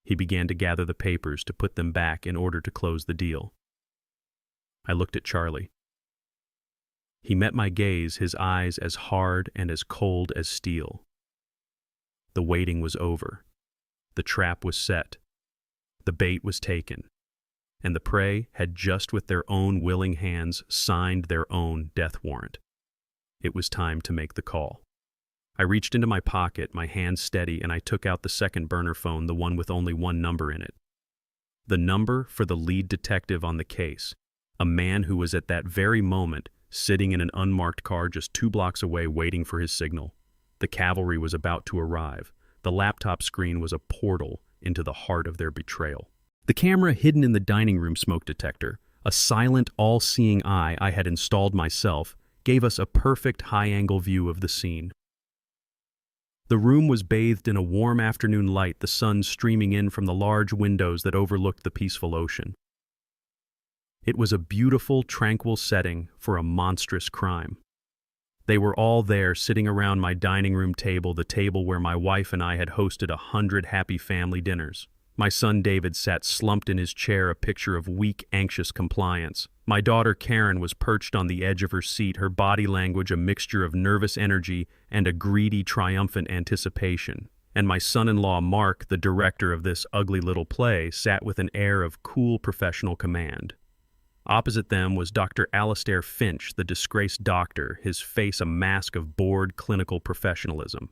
Speaker 1: He began to gather the papers, to put them back in order to close the deal. I looked at Charlie. He met my gaze, his eyes as hard and as cold as steel. The waiting was over. The trap was set. The bait was taken. And the prey had just with their own willing hands signed their own death warrant. It was time to make the call. I reached into my pocket, my hand steady, and I took out the second burner phone, the one with only one number in it. The number for the lead detective on the case, a man who was at that very moment sitting in an unmarked car just 2 blocks away waiting for his signal. The cavalry was about to arrive. The laptop screen was a portal into the heart of their betrayal. The camera hidden in the dining room smoke detector, a silent, all-seeing eye I had installed myself, gave us a perfect high-angle view of the scene. The room was bathed in a warm afternoon light, the sun streaming in from the large windows that overlooked the peaceful ocean. It was a beautiful, tranquil setting for a monstrous crime. They were all there, sitting around my dining room table, the table where my wife and I had hosted 100 happy family dinners. My son David sat slumped in his chair, a picture of weak, anxious compliance. My daughter Karen was perched on the edge of her seat, her body language a mixture of nervous energy and a greedy, triumphant anticipation. And my son-in-law Mark, the director of this ugly little play, sat with an air of cool professional command. Opposite them was Dr. Alastair Finch, the disgraced doctor, his face a mask of bored clinical professionalism.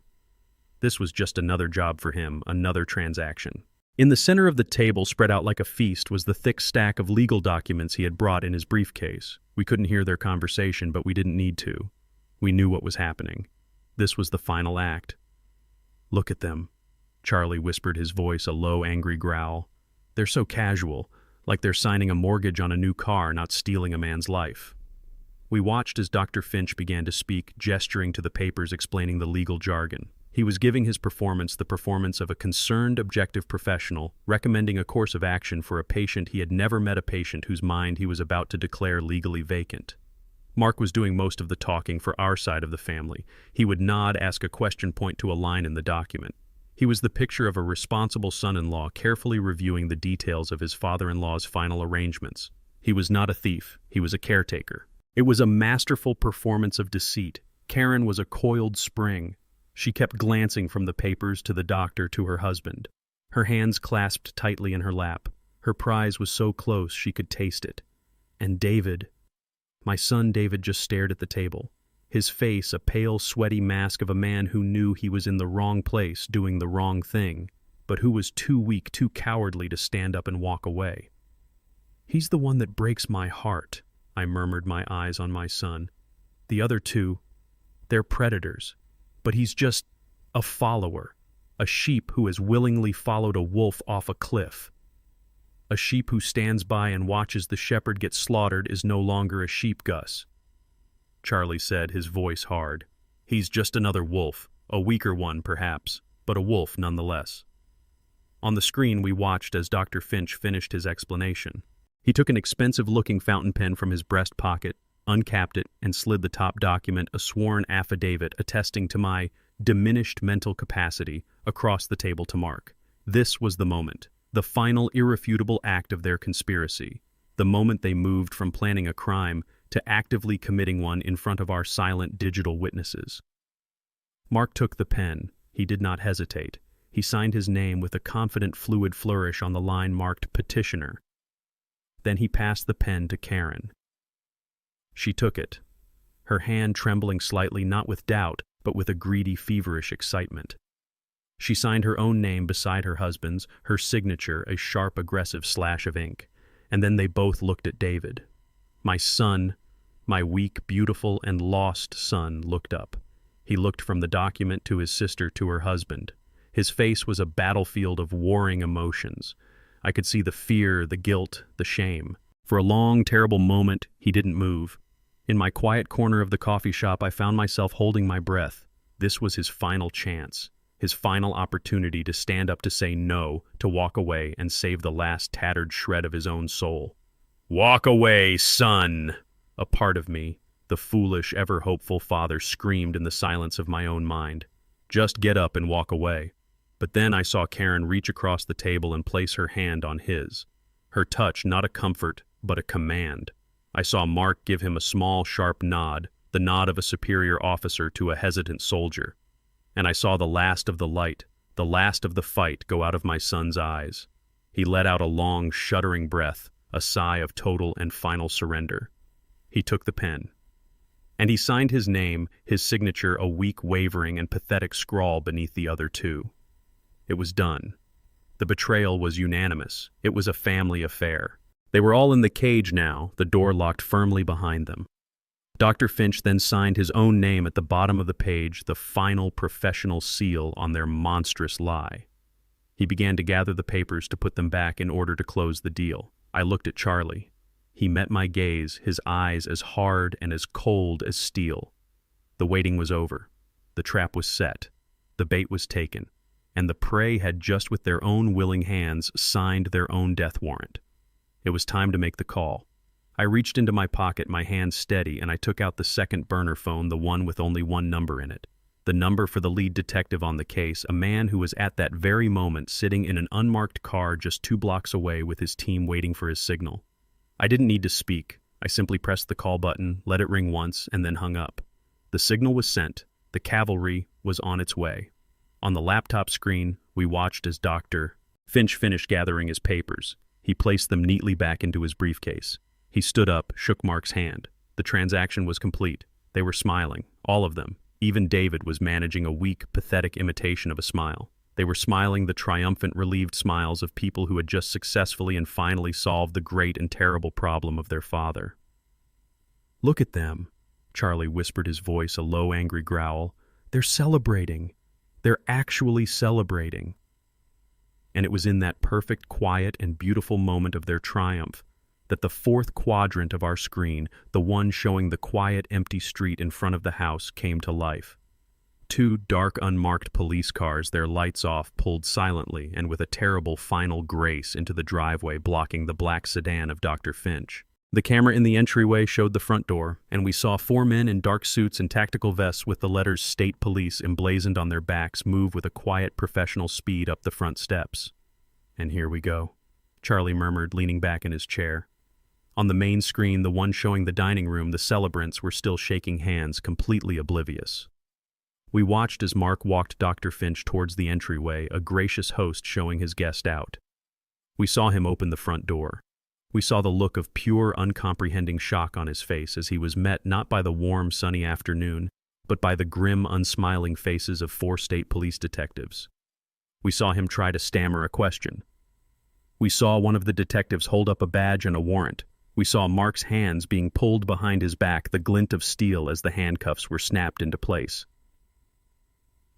Speaker 1: This was just another job for him, another transaction. In the center of the table, spread out like a feast, was the thick stack of legal documents he had brought in his briefcase. We couldn't hear their conversation, but we didn't need to. We knew what was happening. This was the final act. "Look at them," Charlie whispered, his voice a low, angry growl. "They're so casual, like they're signing a mortgage on a new car, not stealing a man's life." We watched as Dr. Finch began to speak, gesturing to the papers explaining the legal jargon. He was giving his performance the performance of a concerned, objective professional, recommending a course of action for a patient he had never met, a patient whose mind he was about to declare legally vacant. Mark was doing most of the talking for our side of the family. He would nod, ask a question, point to a line in the document. He was the picture of a responsible son-in-law carefully reviewing the details of his father-in-law's final arrangements. He was not a thief, he was a caretaker. It was a masterful performance of deceit. Karen was a coiled spring. She kept glancing from the papers to the doctor to her husband. Her hands clasped tightly in her lap. Her prize was so close she could taste it. And David, my son David, just stared at the table. His face a pale, sweaty mask of a man who knew he was in the wrong place, doing the wrong thing, but who was too weak, too cowardly to stand up and walk away. "He's the one that breaks my heart," I murmured, my eyes on my son. "The other two, they're predators. But he's just a follower, a sheep who has willingly followed a wolf off a cliff. A sheep who stands by and watches the shepherd get slaughtered is no longer a sheep, Gus," Charlie said, his voice hard. "He's just another wolf, a weaker one perhaps, but a wolf nonetheless." On the screen we watched as Dr. Finch finished his explanation. He took an expensive-looking fountain pen from his breast pocket, uncapped it, and slid the top document, a sworn affidavit attesting to my diminished mental capacity, across the table to Mark. This was the moment, the final irrefutable act of their conspiracy, the moment they moved from planning a crime to actively committing one in front of our silent digital witnesses. Mark took the pen. He did not hesitate. He signed his name with a confident, fluid flourish on the line marked petitioner. Then he passed the pen to Karen. She took it, her hand trembling slightly, not with doubt, but with a greedy, feverish excitement. She signed her own name beside her husband's, her signature a sharp, aggressive slash of ink, and then they both looked at David. My son, my weak, beautiful, and lost son, looked up. He looked from the document to his sister to her husband. His face was a battlefield of warring emotions. I could see the fear, the guilt, the shame. For a long, terrible moment, he didn't move. In my quiet corner of the coffee shop, I found myself holding my breath. This was his final chance, his final opportunity to stand up, to say no, to walk away and save the last tattered shred of his own soul. "Walk away, son!" A part of me, the foolish, ever-hopeful father, screamed in the silence of my own mind. Just get up and walk away. But then I saw Karen reach across the table and place her hand on his. Her touch, not a comfort, but a command. I saw Mark give him a small, sharp nod, the nod of a superior officer to a hesitant soldier. And I saw the last of the light, the last of the fight go out of my son's eyes. He let out a long, shuddering breath, a sigh of total and final surrender. He took the pen. And he signed his name, his signature a weak, wavering, and pathetic scrawl beneath the other two. It was done. The betrayal was unanimous. It was a family affair. They were all in the cage now, the door locked firmly behind them. Dr. Finch then signed his own name at the bottom of the page, the final professional seal on their monstrous lie. He began to gather the papers to put them back in order to close the deal. I looked at Charlie. He met my gaze, his eyes as hard and as cold as steel. The waiting was over. The trap was set. The bait was taken. And the prey had just with their own willing hands signed their own death warrant. It was time to make the call. I reached into my pocket, my hand steady, and I took out the second burner phone, the one with only one number in it. the number for the lead detective on the case, a man who was at that very moment sitting in an unmarked car just 2 blocks away with his team waiting for his signal. I didn't need to speak. I simply pressed the call button, let it ring once, and then hung up. The signal was sent. The cavalry was on its way. On the laptop screen, we watched as Dr. Finch finished gathering his papers. He placed them neatly back into his briefcase. He stood up, shook Mark's hand. The transaction was complete. They were smiling, all of them. Even David was managing a weak, pathetic imitation of a smile. They were smiling the triumphant, relieved smiles of people who had just successfully and finally solved the great and terrible problem of their father. "Look at them," Charlie whispered, his voice a low, angry growl. "They're celebrating. They're actually celebrating." And it was in that perfect, quiet, and beautiful moment of their triumph that the 4th quadrant of our screen, the one showing the quiet, empty street in front of the house, came to life. 2 dark, unmarked police cars, their lights off, pulled silently and with a terrible final grace into the driveway, blocking the black sedan of Dr. Finch. The camera in the entryway showed the front door, and we saw 4 men in dark suits and tactical vests with the letters State Police emblazoned on their backs move with a quiet, professional speed up the front steps. "And here we go," Charlie murmured, leaning back in his chair. On the main screen, the one showing the dining room, the celebrants were still shaking hands, completely oblivious. We watched as Mark walked Dr. Finch towards the entryway, a gracious host showing his guest out. We saw him open the front door. We saw the look of pure, uncomprehending shock on his face as he was met not by the warm, sunny afternoon, but by the grim, unsmiling faces of 4 state police detectives. We saw him try to stammer a question. We saw one of the detectives hold up a badge and a warrant. We saw Mark's hands being pulled behind his back, the glint of steel as the handcuffs were snapped into place.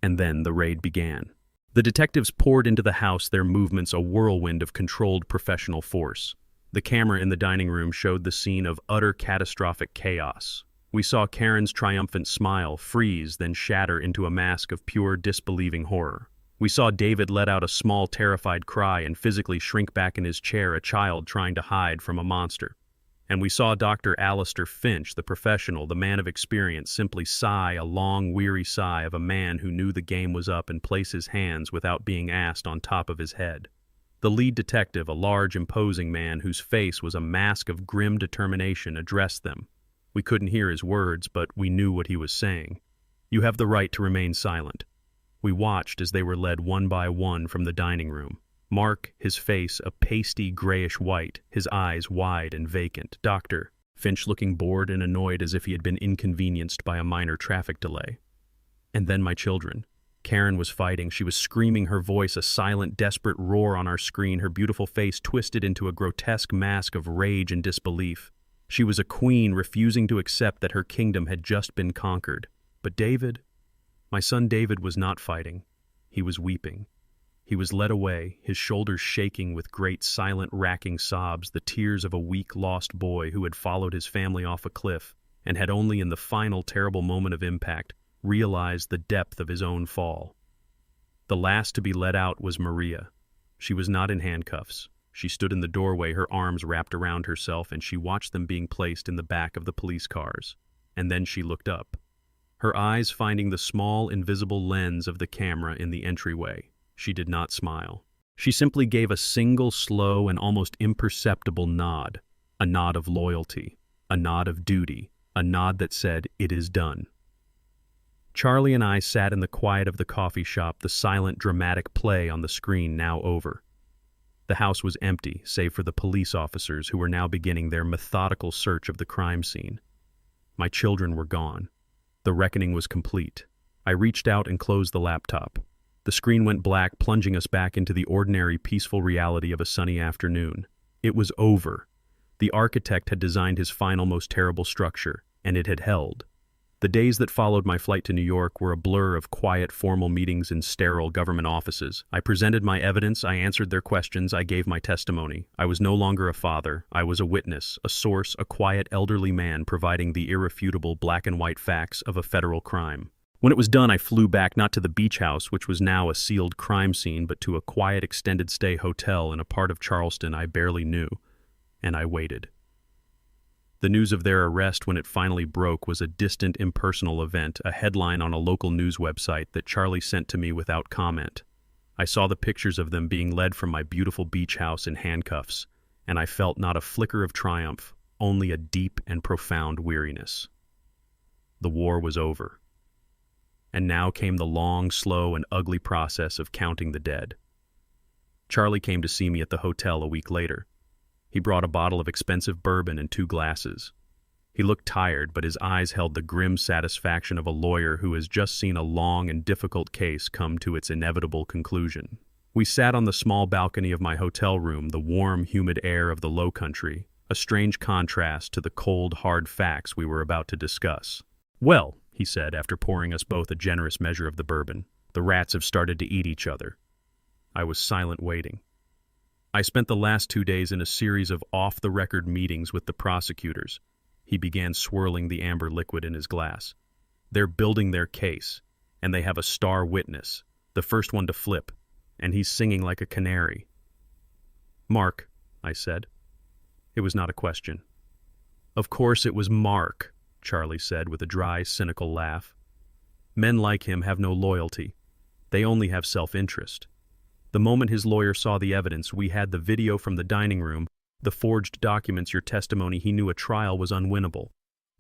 Speaker 1: And then the raid began. The detectives poured into the house, their movements a whirlwind of controlled professional force. The camera in the dining room showed the scene of utter catastrophic chaos. We saw Karen's triumphant smile freeze, then shatter into a mask of pure, disbelieving horror. We saw David let out a small, terrified cry and physically shrink back in his chair, a child trying to hide from a monster. And we saw Dr. Alistair Finch, the professional, the man of experience, simply sigh a long, weary sigh of a man who knew the game was up and place his hands without being asked on top of his head. The lead detective, a large, imposing man whose face was a mask of grim determination, addressed them. We couldn't hear his words, but we knew what he was saying. "You have the right to remain silent." We watched as they were led one by one from the dining room. Mark, his face a pasty grayish white, his eyes wide and vacant. Dr. Finch looking bored and annoyed as if he had been inconvenienced by a minor traffic delay. And then my children. Karen was fighting. She was screaming, her voice a silent, desperate roar on our screen, her beautiful face twisted into a grotesque mask of rage and disbelief. She was a queen, refusing to accept that her kingdom had just been conquered. But David, my son David, was not fighting. He was weeping. He was led away, his shoulders shaking with great, silent, racking sobs, the tears of a weak, lost boy who had followed his family off a cliff and had only in the final, terrible moment of impact realized the depth of his own fall. The last to be let out was Maria. She was not in handcuffs. She stood in the doorway, her arms wrapped around herself, and she watched them being placed in the back of the police cars. And then she looked up, her eyes finding the small, invisible lens of the camera in the entryway. She did not smile. She simply gave a single, slow, and almost imperceptible nod, a nod of loyalty, a nod of duty, a nod that said, "It is done." Charlie and I sat in the quiet of the coffee shop, the silent, dramatic play on the screen now over. The house was empty, save for the police officers who were now beginning their methodical search of the crime scene. My children were gone. The reckoning was complete. I reached out and closed the laptop. The screen went black, plunging us back into the ordinary, peaceful reality of a sunny afternoon. It was over. The architect had designed his final, most terrible structure, and it had held. The days that followed my flight to New York were a blur of quiet, formal meetings in sterile government offices. I presented my evidence, I answered their questions, I gave my testimony. I was no longer a father. I was a witness, a source, a quiet, elderly man providing the irrefutable black and white facts of a federal crime. When it was done, I flew back not to the beach house, which was now a sealed crime scene, but to a quiet extended-stay hotel in a part of Charleston I barely knew, and I waited. The news of their arrest when it finally broke was a distant, impersonal event, a headline on a local news website that Charlie sent to me without comment. I saw the pictures of them being led from my beautiful beach house in handcuffs, and I felt not a flicker of triumph, only a deep and profound weariness. The war was over. And now came the long, slow, and ugly process of counting the dead. Charlie came to see me at the hotel a week later. He brought a bottle of expensive bourbon and 2 glasses. He looked tired, but his eyes held the grim satisfaction of a lawyer who has just seen a long and difficult case come to its inevitable conclusion. We sat on the small balcony of my hotel room, the warm, humid air of the low country, a strange contrast to the cold, hard facts we were about to discuss. "Well," he said, after pouring us both a generous measure of the bourbon, "the rats have started to eat each other." I was silent, waiting. I spent the last 2 days in a series of off-the-record meetings with the prosecutors. He began swirling the amber liquid in his glass. They're building their case, and they have a star witness, the first one to flip, and he's singing like a canary. "Mark," I said. It was not a question. "Of course it was Mark," Charlie said with a dry, cynical laugh. "Men like him have no loyalty. They only have self-interest. The moment his lawyer saw the evidence, we had the video from the dining room, the forged documents, your testimony, he knew a trial was unwinnable.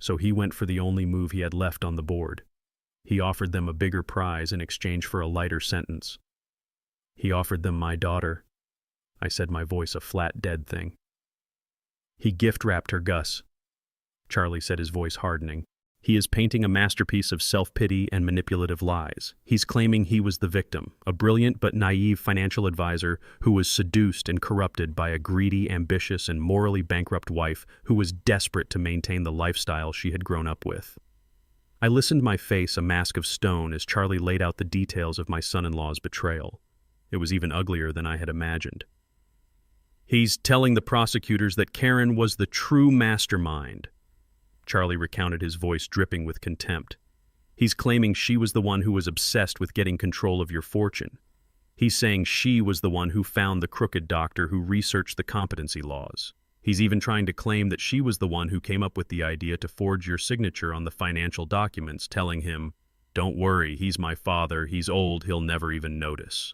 Speaker 1: So he went for the only move he had left on the board. He offered them a bigger prize in exchange for a lighter sentence. He offered them my daughter." I said, my voice a flat, dead thing. "He gift-wrapped her, Gus," Charlie said, his voice hardening. "He is painting a masterpiece of self-pity and manipulative lies. He's claiming he was the victim, a brilliant but naive financial advisor who was seduced and corrupted by a greedy, ambitious, and morally bankrupt wife who was desperate to maintain the lifestyle she had grown up with." I listened, my face a mask of stone, as Charlie laid out the details of my son-in-law's betrayal. It was even uglier than I had imagined. "He's telling the prosecutors that Karen was the true mastermind," Charlie recounted, his voice dripping with contempt. "He's claiming she was the one who was obsessed with getting control of your fortune. He's saying she was the one who found the crooked doctor who researched the competency laws. He's even trying to claim that she was the one who came up with the idea to forge your signature on the financial documents, telling him, 'Don't worry, he's my father, he's old, he'll never even notice.'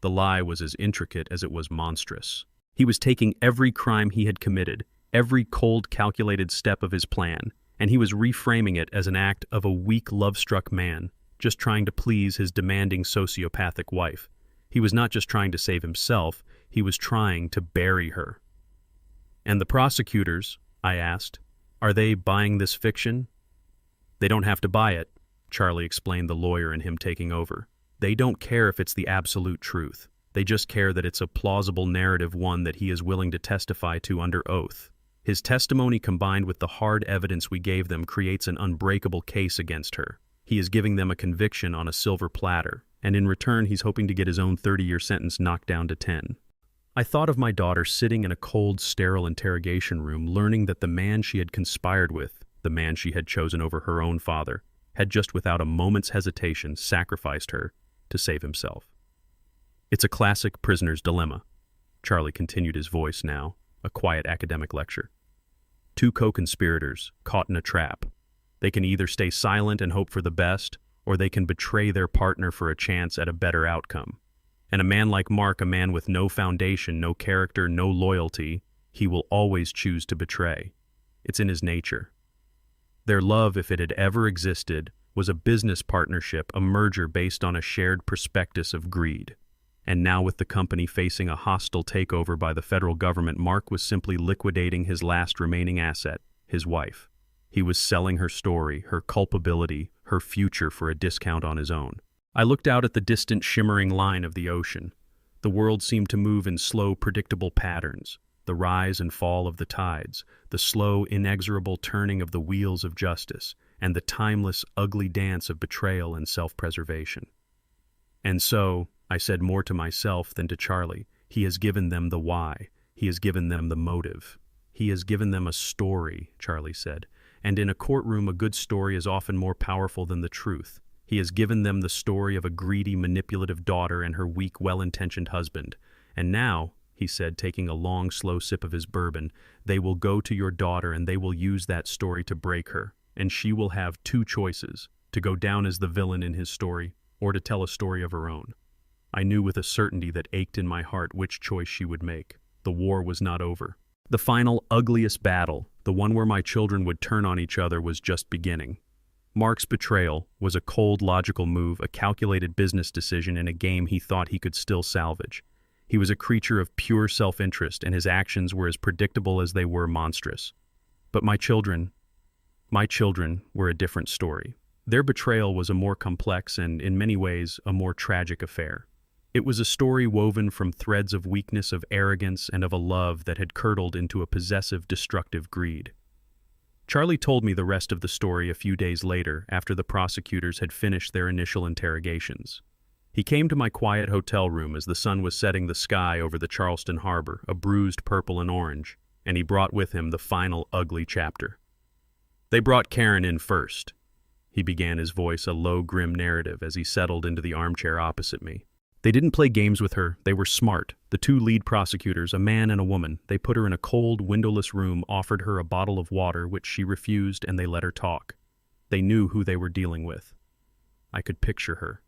Speaker 1: The lie was as intricate as it was monstrous. He was taking every crime he had committed, every cold, calculated step of his plan, and he was reframing it as an act of a weak, love-struck man, just trying to please his demanding sociopathic wife. He was not just trying to save himself, he was trying to bury her." "And the prosecutors," I asked, "are they buying this fiction?" "They don't have to buy it," Charlie explained, the lawyer in him taking over. "They don't care if it's the absolute truth. They just care that it's a plausible narrative, one that he is willing to testify to under oath. His testimony combined with the hard evidence we gave them creates an unbreakable case against her. He is giving them a conviction on a silver platter, and in return he's hoping to get his own 30-year sentence knocked down to 10. I thought of my daughter sitting in a cold, sterile interrogation room, learning that the man she had conspired with, the man she had chosen over her own father, had just without a moment's hesitation sacrificed her to save himself. "It's a classic prisoner's dilemma," Charlie continued, his voice now a quiet academic lecture. "Two co-conspirators caught in a trap. They can either stay silent and hope for the best, or they can betray their partner for a chance at a better outcome. And a man like Mark, a man with no foundation, no character, no loyalty, he will always choose to betray. It's in his nature. Their love, if it had ever existed, was a business partnership, a merger based on a shared prospectus of greed. And now, with the company facing a hostile takeover by the federal government, Mark was simply liquidating his last remaining asset, his wife. He was selling her story, her culpability, her future for a discount on his own. I looked out at the distant, shimmering line of the ocean. The world seemed to move in slow, predictable patterns. The rise and fall of the tides, the slow, inexorable turning of the wheels of justice, and the timeless, ugly dance of betrayal and self-preservation. And so, I said more to myself than to Charlie, he has given them the why. He has given them the motive. He has given them a story, Charlie said. And in a courtroom, a good story is often more powerful than the truth. He has given them the story of a greedy, manipulative daughter and her weak, well-intentioned husband. And now, he said, taking a long, slow sip of his bourbon. They will go to your daughter and they will use that story to break her, and she will have two choices, to go down as the villain in his story or to tell a story of her own. I knew with a certainty that ached in my heart which choice she would make. The war was not over. The final, ugliest battle, the one where my children would turn on each other, was just beginning. Mark's betrayal was a cold, logical move, a calculated business decision in a game he thought he could still salvage. He was a creature of pure self-interest, and his actions were as predictable as they were monstrous. But my children were a different story. Their betrayal was a more complex and, in many ways, a more tragic affair. It was a story woven from threads of weakness, of arrogance, and of a love that had curdled into a possessive, destructive greed. Charlie told me the rest of the story a few days later, after the prosecutors had finished their initial interrogations. He came to my quiet hotel room as the sun was setting the sky over the Charleston harbor, a bruised purple and orange, and he brought with him the final ugly chapter. They brought Karen in first. He began, his voice a low, grim narrative as he settled into the armchair opposite me. They didn't play games with her. They were smart. The two lead prosecutors, a man and a woman, they put her in a cold, windowless room, offered her a bottle of water, which she refused, and they let her talk. They knew who they were dealing with. I could picture her.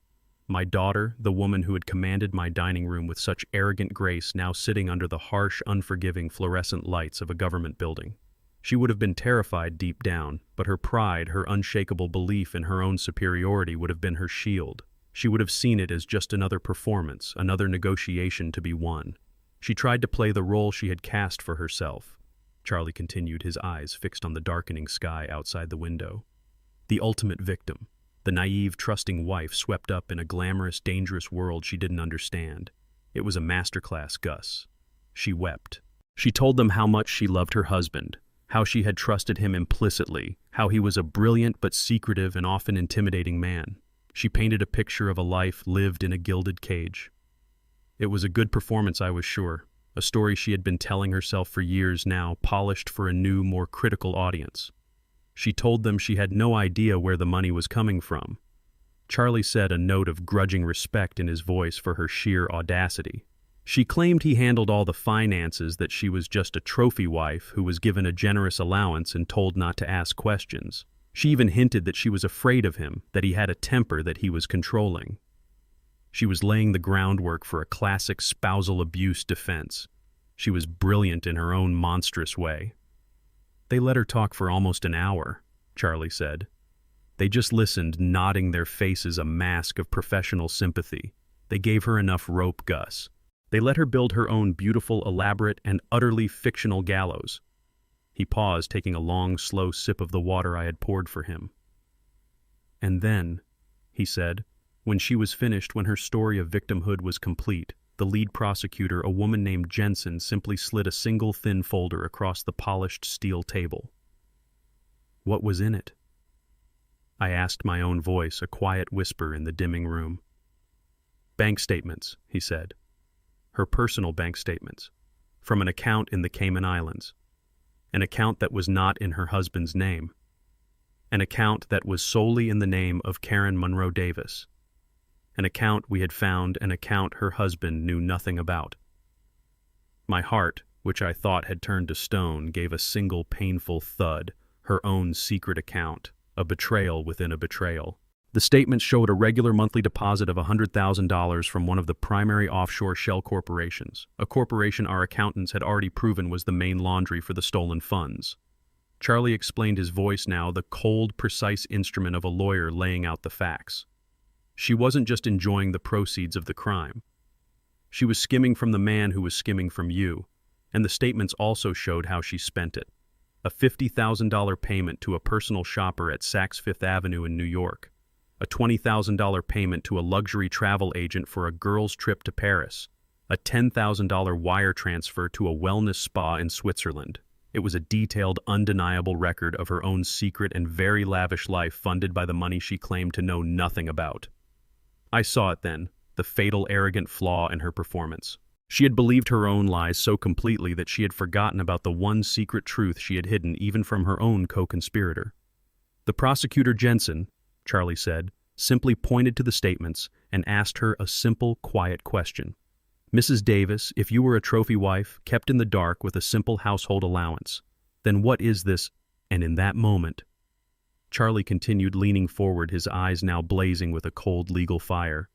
Speaker 1: My daughter, the woman who had commanded my dining room with such arrogant grace, now sitting under the harsh, unforgiving fluorescent lights of a government building. She would have been terrified deep down, but her pride, her unshakable belief in her own superiority would have been her shield. She would have seen it as just another performance, another negotiation to be won. She tried to play the role she had cast for herself. Charlie continued, his eyes fixed on the darkening sky outside the window. The ultimate victim, the naive, trusting wife swept up in a glamorous, dangerous world she didn't understand. It was a masterclass, Gus. She wept. She told them how much she loved her husband, how she had trusted him implicitly, how he was a brilliant but secretive and often intimidating man. She painted a picture of a life lived in a gilded cage. It was a good performance, I was sure, a story she had been telling herself for years now, polished for a new, more critical audience. She told them she had no idea where the money was coming from. Charlie said, a note of grudging respect in his voice for her sheer audacity. She claimed he handled all the finances, that she was just a trophy wife who was given a generous allowance and told not to ask questions. She even hinted that she was afraid of him, that he had a temper that he was controlling. She was laying the groundwork for a classic spousal abuse defense. She was brilliant in her own monstrous way. They let her talk for almost an hour, Charlie said. They just listened, nodding, their faces a mask of professional sympathy. They gave her enough rope, Gus. They let her build her own beautiful, elaborate, and utterly fictional gallows. He paused, taking a long, slow sip of the water I had poured for him. And then, he said, when she was finished, when her story of victimhood was complete, the lead prosecutor, a woman named Jensen, simply slid a single thin folder across the polished steel table. What was in it? I asked my own voice, a quiet whisper in the dimming room. Bank statements, he said. Her personal bank statements, from an account in the Cayman Islands. An account that was not in her husband's name. An account that was solely in the name of Karen Monroe Davis. An account we had found, an account her husband knew nothing about. My heart, which I thought had turned to stone, gave a single painful thud. Her own secret account, a betrayal within a betrayal. The statements showed a regular monthly deposit of $100,000 from one of the primary offshore shell corporations, a corporation our accountants had already proven was the main laundry for the stolen funds. Charlie explained, his voice now the cold, precise instrument of a lawyer laying out the facts. She wasn't just enjoying the proceeds of the crime. She was skimming from the man who was skimming from you, and the statements also showed how she spent it. A $50,000 payment to a personal shopper at Saks Fifth Avenue in New York. A $20,000 payment to a luxury travel agent for a girl's trip to Paris, a $10,000 wire transfer to a wellness spa in Switzerland. It was a detailed, undeniable record of her own secret and very lavish life funded by the money she claimed to know nothing about. I saw it then, the fatal, arrogant flaw in her performance. She had believed her own lies so completely that she had forgotten about the one secret truth she had hidden even from her own co-conspirator. The prosecutor, Jensen, Charlie said, simply pointed to the statements and asked her a simple, quiet question. Mrs. Davis, if you were a trophy wife, kept in the dark with a simple household allowance, then what is this? And in that moment, Charlie continued leaning forward, his eyes now blazing with a cold legal fire.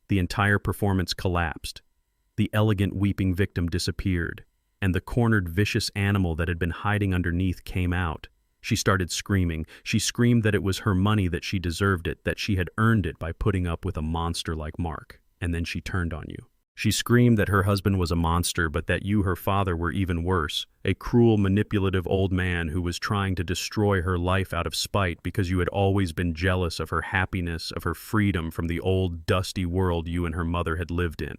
Speaker 1: The entire performance collapsed. The elegant weeping victim disappeared, and the cornered vicious animal that had been hiding underneath came out. She started screaming. She screamed that it was her money, that she deserved it, that she had earned it by putting up with a monster like Mark. And then she turned on you. She screamed that her husband was a monster, but that you, her father, were even worse, a cruel, manipulative old man who was trying to destroy her life out of spite because you had always been jealous of her happiness, of her freedom from the old, dusty world you and her mother had lived in.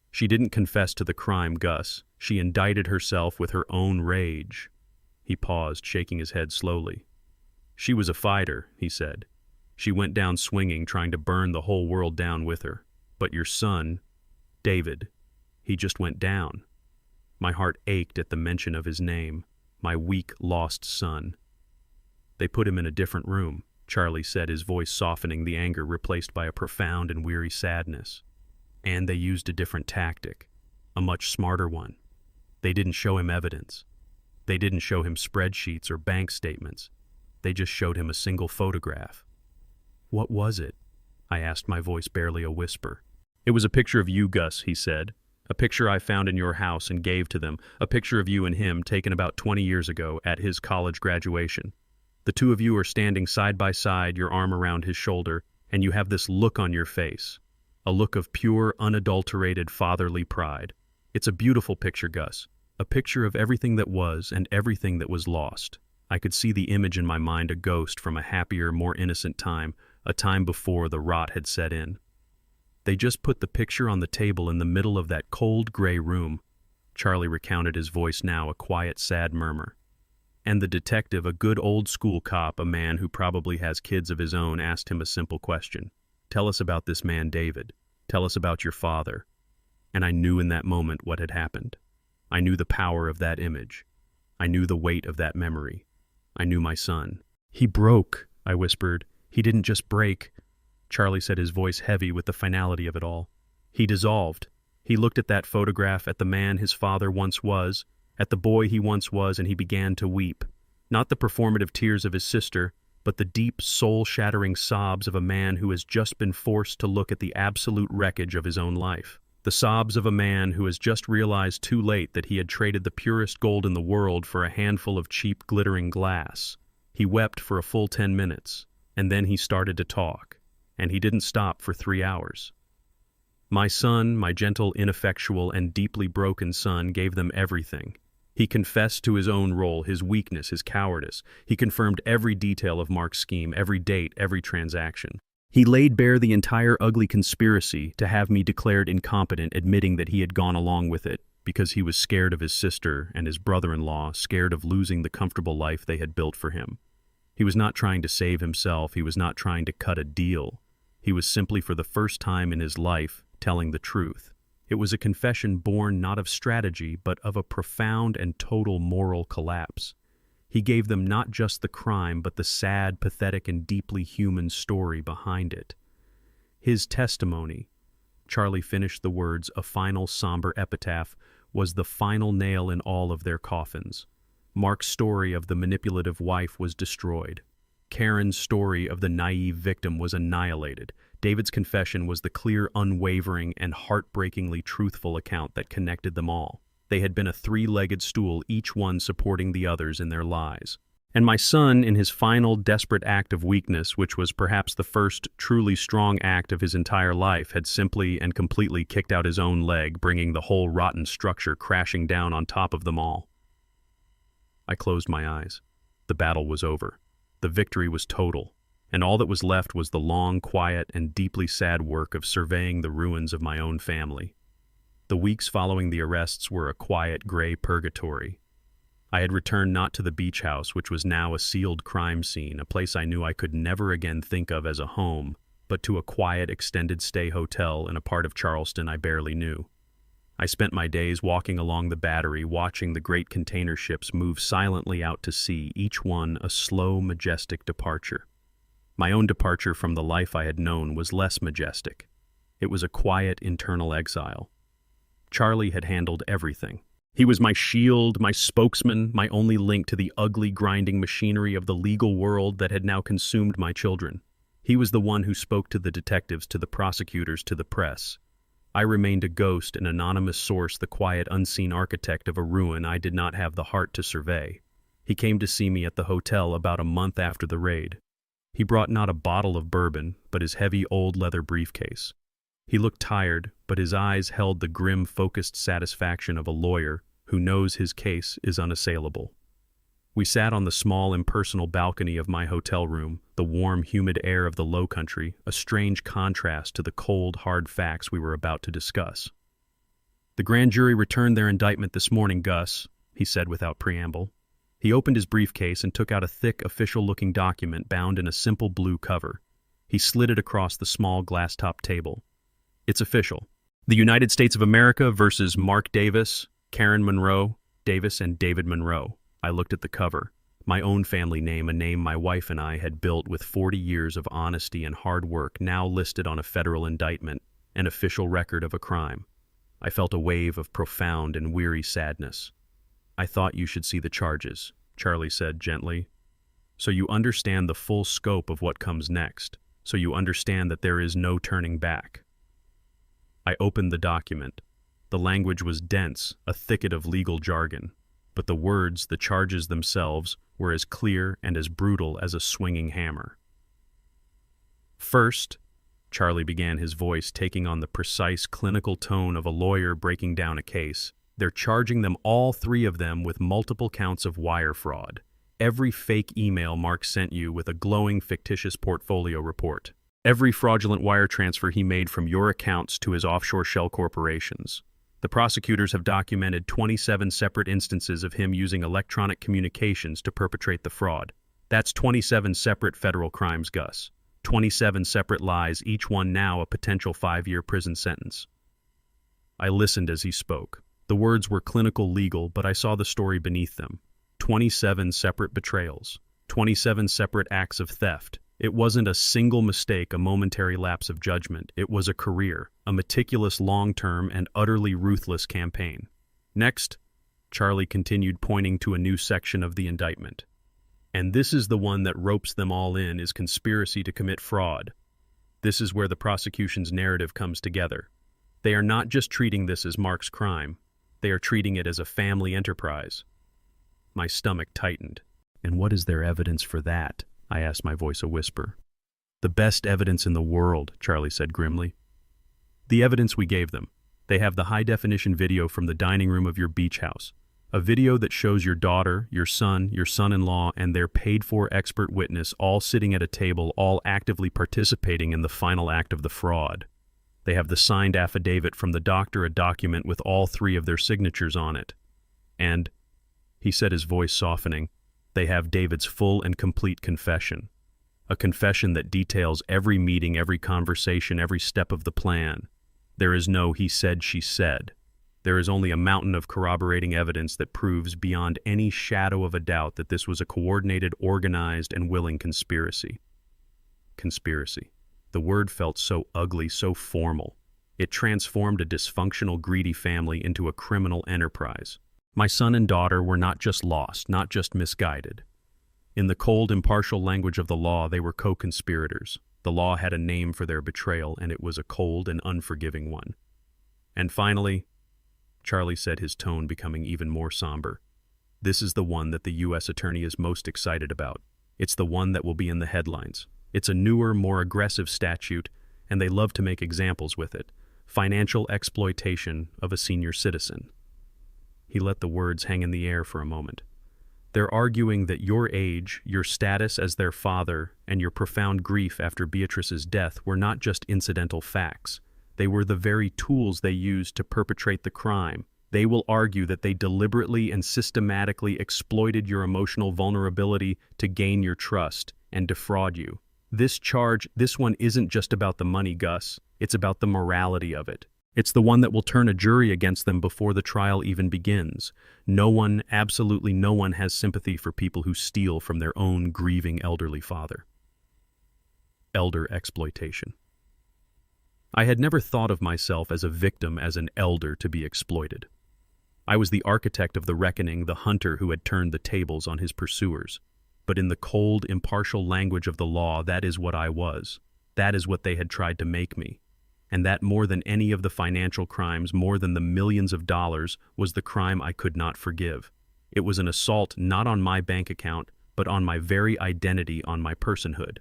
Speaker 1: She didn't confess to the crime, Gus. She indicted herself with her own rage. He paused, shaking his head slowly. She was a fighter, he said. She went down swinging, trying to burn the whole world down with her. But your son, David, he just went down. My heart ached at the mention of his name, my weak, lost son. They put him in a different room, Charlie said, his voice softening, the anger replaced by a profound and weary sadness. And they used a different tactic, a much smarter one. They didn't show him evidence. They didn't show him spreadsheets or bank statements. They just showed him a single photograph. What was it? I asked, my voice barely a whisper. It was a picture of you, Gus, he said. A picture I found in your house and gave to them. A picture of you and him taken about 20 years ago at his college graduation. The two of you are standing side by side, your arm around his shoulder, and you have this look on your face. A look of pure, unadulterated fatherly pride. It's a beautiful picture, Gus. A picture of everything that was and everything that was lost. I could see the image in my mind, a ghost from a happier, more innocent time, a time before the rot had set in. They just put the picture on the table in the middle of that cold, gray room. Charlie recounted, his voice now a quiet, sad murmur. And the detective, a good old-school cop, a man who probably has kids of his own, asked him a simple question. Tell us about this man, David. Tell us about your father. And I knew in that moment what had happened. I knew the power of that image. I knew the weight of that memory. I knew my son. He broke, I whispered. He didn't just break. Charlie said, his voice heavy with the finality of it all. He dissolved. He looked at that photograph, at the man his father once was, at the boy he once was, and he began to weep. Not the performative tears of his sister, but the deep, soul-shattering sobs of a man who has just been forced to look at the absolute wreckage of his own life. The sobs of a man who has just realized too late that he had traded the purest gold in the world for a handful of cheap, glittering glass. He wept for a full 10 minutes, and then he started to talk. And he didn't stop for 3 hours. My son, my gentle, ineffectual, and deeply broken son, gave them everything. He confessed to his own role, his weakness, his cowardice. He confirmed every detail of Mark's scheme, every date, every transaction. He laid bare the entire ugly conspiracy to have me declared incompetent, admitting that he had gone along with it because he was scared of his sister and his brother-in-law, scared of losing the comfortable life they had built for him. He was not trying to save himself. He was not trying to cut a deal. He was simply, for the first time in his life, telling the truth. It was a confession born not of strategy, but of a profound and total moral collapse. He gave them not just the crime, but the sad, pathetic, and deeply human story behind it. His testimony, Charlie finished the words, a final somber epitaph, was the final nail in all of their coffins. Mark's story of the manipulative wife was destroyed. Karen's story of the naive victim was annihilated. David's confession was the clear, unwavering, and heartbreakingly truthful account that connected them all. They had been a three-legged stool, each one supporting the others in their lies. And my son, in his final, desperate act of weakness, which was perhaps the first truly strong act of his entire life, had simply and completely kicked out his own leg, bringing the whole rotten structure crashing down on top of them all. I closed my eyes. The battle was over. The victory was total, and all that was left was the long, quiet, and deeply sad work of surveying the ruins of my own family. The weeks following the arrests were a quiet, gray purgatory. I had returned not to the beach house, which was now a sealed crime scene, a place I knew I could never again think of as a home, but to a quiet, extended-stay hotel in a part of Charleston I barely knew. I spent my days walking along the Battery, watching the great container ships move silently out to sea, each one a slow, majestic departure. My own departure from the life I had known was less majestic. It was a quiet, internal exile. Charlie had handled everything. He was my shield, my spokesman, my only link to the ugly grinding machinery of the legal world that had now consumed my children. He was the one who spoke to the detectives, to the prosecutors, to the press. I remained a ghost, an anonymous source, the quiet, unseen architect of a ruin I did not have the heart to survey. He came to see me at the hotel about a month after the raid. He brought not a bottle of bourbon, but his heavy old leather briefcase. He looked tired, but his eyes held the grim, focused satisfaction of a lawyer who knows his case is unassailable. We sat on the small, impersonal balcony of my hotel room, the warm, humid air of the low country, a strange contrast to the cold, hard facts we were about to discuss. "The grand jury returned their indictment this morning, Gus," he said without preamble. He opened his briefcase and took out a thick, official-looking document bound in a simple blue cover. He slid it across the small glass-topped table. "It's official. The United States of America versus Mark Davis, Karen Monroe, Davis, and David Monroe." I looked at the cover. My own family name, a name my wife and I had built with 40 years of honesty and hard work, now listed on a federal indictment, an official record of a crime. I felt a wave of profound and weary sadness. "I thought you should see the charges," Charlie said gently. "So you understand the full scope of what comes next. So you understand that there is no turning back." I opened the document. The language was dense, a thicket of legal jargon. But the words, the charges themselves, were as clear and as brutal as a swinging hammer. "First," Charlie began, his voice taking on the precise, clinical tone of a lawyer breaking down a case, "they're charging them, all three of them, with multiple counts of wire fraud. Every fake email Mark sent you with a glowing, fictitious portfolio report. Every fraudulent wire transfer he made from your accounts to his offshore shell corporations. The prosecutors have documented 27 separate instances of him using electronic communications to perpetrate the fraud. That's 27 separate federal crimes, Gus. 27 separate lies, each one now a potential 5-year prison sentence." I listened as he spoke. The words were clinical legal, but I saw the story beneath them. 27 separate betrayals. 27 separate acts of theft. It wasn't a single mistake, a momentary lapse of judgment. It was a career, a meticulous, long-term, and utterly ruthless campaign. "Next," Charlie continued, pointing to a new section of the indictment. "And this is the one that ropes them all in, is conspiracy to commit fraud. This is where the prosecution's narrative comes together. They are not just treating this as Mark's crime. They are treating it as a family enterprise." My stomach tightened. "And what is their evidence for that?" I asked, my voice a whisper. "The best evidence in the world," Charlie said grimly. "The evidence we gave them. They have the high-definition video from the dining room of your beach house. A video that shows your daughter, your son, your son-in-law, and their paid-for expert witness all sitting at a table, all actively participating in the final act of the fraud. They have the signed affidavit from the doctor, a document with all three of their signatures on it. And," he said, his voice softening, "they have David's full and complete confession. A confession that details every meeting, every conversation, every step of the plan. There is no he said, she said. There is only a mountain of corroborating evidence that proves beyond any shadow of a doubt that this was a coordinated, organized, and willing conspiracy." Conspiracy. The word felt so ugly, so formal. It transformed a dysfunctional, greedy family into a criminal enterprise. My son and daughter were not just lost, not just misguided. In the cold, impartial language of the law, they were co-conspirators. The law had a name for their betrayal, and it was a cold and unforgiving one. "And finally," Charlie said, his tone becoming even more somber, "this is the one that the U.S. Attorney is most excited about. It's the one that will be in the headlines. It's a newer, more aggressive statute, and they love to make examples with it. Financial exploitation of a senior citizen." He let the words hang in the air for a moment. "They're arguing that your age, your status as their father, and your profound grief after Beatrice's death were not just incidental facts. They were the very tools they used to perpetrate the crime. They will argue that they deliberately and systematically exploited your emotional vulnerability to gain your trust and defraud you. This charge, this one isn't just about the money, Gus. It's about the morality of it. It's the one that will turn a jury against them before the trial even begins. No one, absolutely no one, has sympathy for people who steal from their own grieving elderly father." Elder exploitation. I had never thought of myself as a victim, as an elder to be exploited. I was the architect of the reckoning, the hunter who had turned the tables on his pursuers. But in the cold, impartial language of the law, that is what I was. That is what they had tried to make me. And that, more than any of the financial crimes, more than the millions of dollars, was the crime I could not forgive. It was an assault not on my bank account, but on my very identity, on my personhood.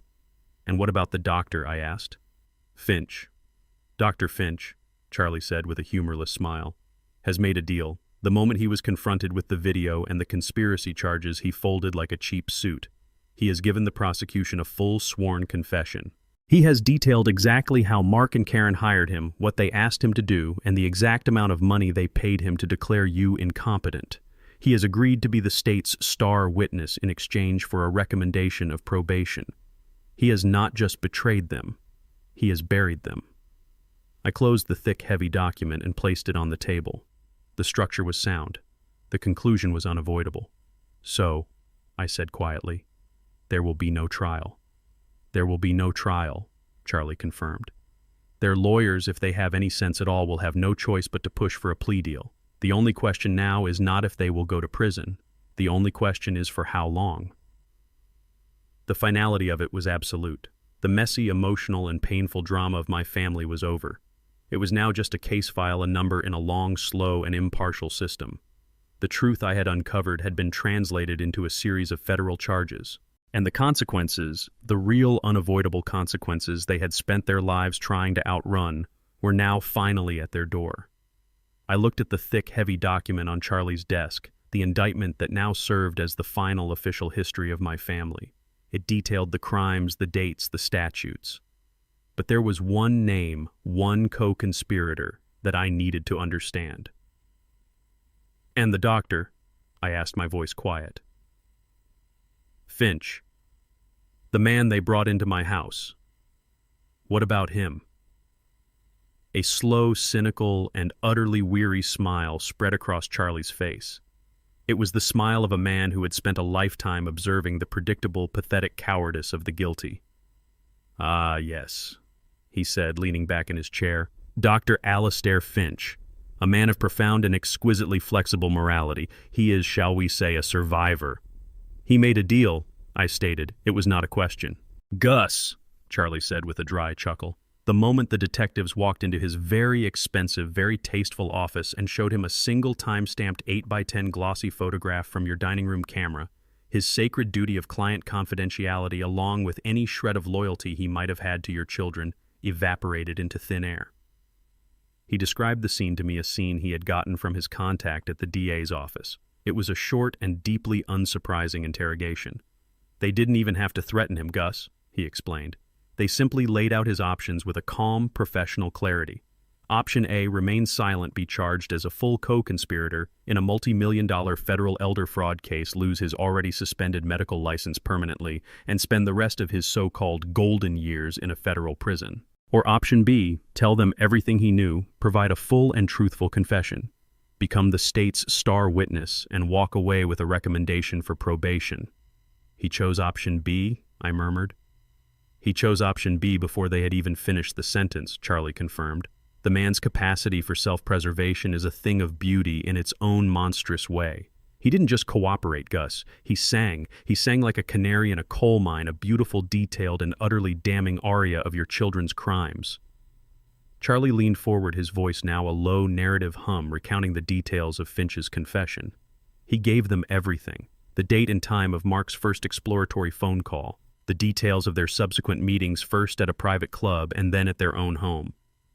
Speaker 1: And what about the doctor? I asked. Finch. Dr. Finch, Charlie said with a humorless smile, has made a deal. The moment he was confronted with the video and the conspiracy charges, he folded like a cheap suit. He has given the prosecution a full sworn confession. He has detailed exactly how Mark and Karen hired him, what they asked him to do, and the exact amount of money they paid him to declare you incompetent. He has agreed to be the state's star witness in exchange for a recommendation of probation. He has not just betrayed them, he has buried them. I closed the thick, heavy document and placed it on the table. The structure was sound. The conclusion was unavoidable. So, I said quietly, there will be no trial. There will be no trial, Charlie confirmed. Their lawyers, if they have any sense at all, will have no choice but to push for a plea deal. The only question now is not if they will go to prison. The only question is for how long. The finality of it was absolute. The messy, emotional, and painful drama of my family was over. It was now just a case file, a number in a long, slow, and impartial system. The truth I had uncovered had been translated into a series of federal charges. And the consequences, the real unavoidable consequences they had spent their lives trying to outrun, were now finally at their door. I looked at the thick, heavy document on Charlie's desk, the indictment that now served as the final official history of my family. It detailed the crimes, the dates, the statutes. But there was one name, one co-conspirator that I needed to understand. And the doctor? I asked, my voice quiet. Finch. The man they brought into my house. What about him? A slow, cynical, and utterly weary smile spread across Charlie's face. It was the smile of a man who had spent a lifetime observing the predictable, pathetic cowardice of the guilty. Ah, yes, he said, leaning back in his chair. Dr. Alastair Finch, a man of profound and exquisitely flexible morality. He is, shall we say, a survivor. He made a deal, I stated. It was not a question. Gus, Charlie said with a dry chuckle. The moment the detectives walked into his very expensive, very tasteful office and showed him a single time-stamped 8x10 glossy photograph from your dining room camera, his sacred duty of client confidentiality, along with any shred of loyalty he might have had to your children, evaporated into thin air. He described the scene to me, a scene he had gotten from his contact at the DA's office. It was a short and deeply unsurprising interrogation. They didn't even have to threaten him, Gus, he explained. They simply laid out his options with a calm, professional clarity. Option A, remain silent, be charged as a full co-conspirator in a multi-million-dollar federal elder fraud case, lose his already suspended medical license permanently, and spend the rest of his so-called golden years in a federal prison. Or option B, tell them everything he knew, provide a full and truthful confession, become the state's star witness, and walk away with a recommendation for probation. He chose option B, I murmured. He chose option B before they had even finished the sentence, Charlie confirmed. The man's capacity for self-preservation is a thing of beauty in its own monstrous way. He didn't just cooperate, Gus. He sang. He sang like a canary in a coal mine, a beautiful, detailed, and utterly damning aria of your children's crimes. Charlie leaned forward, his voice now a low narrative hum recounting the details of Finch's confession. He gave them everything. The date and time of Mark's first exploratory phone call, the details of their subsequent meetings, first at a private club and then at their own home.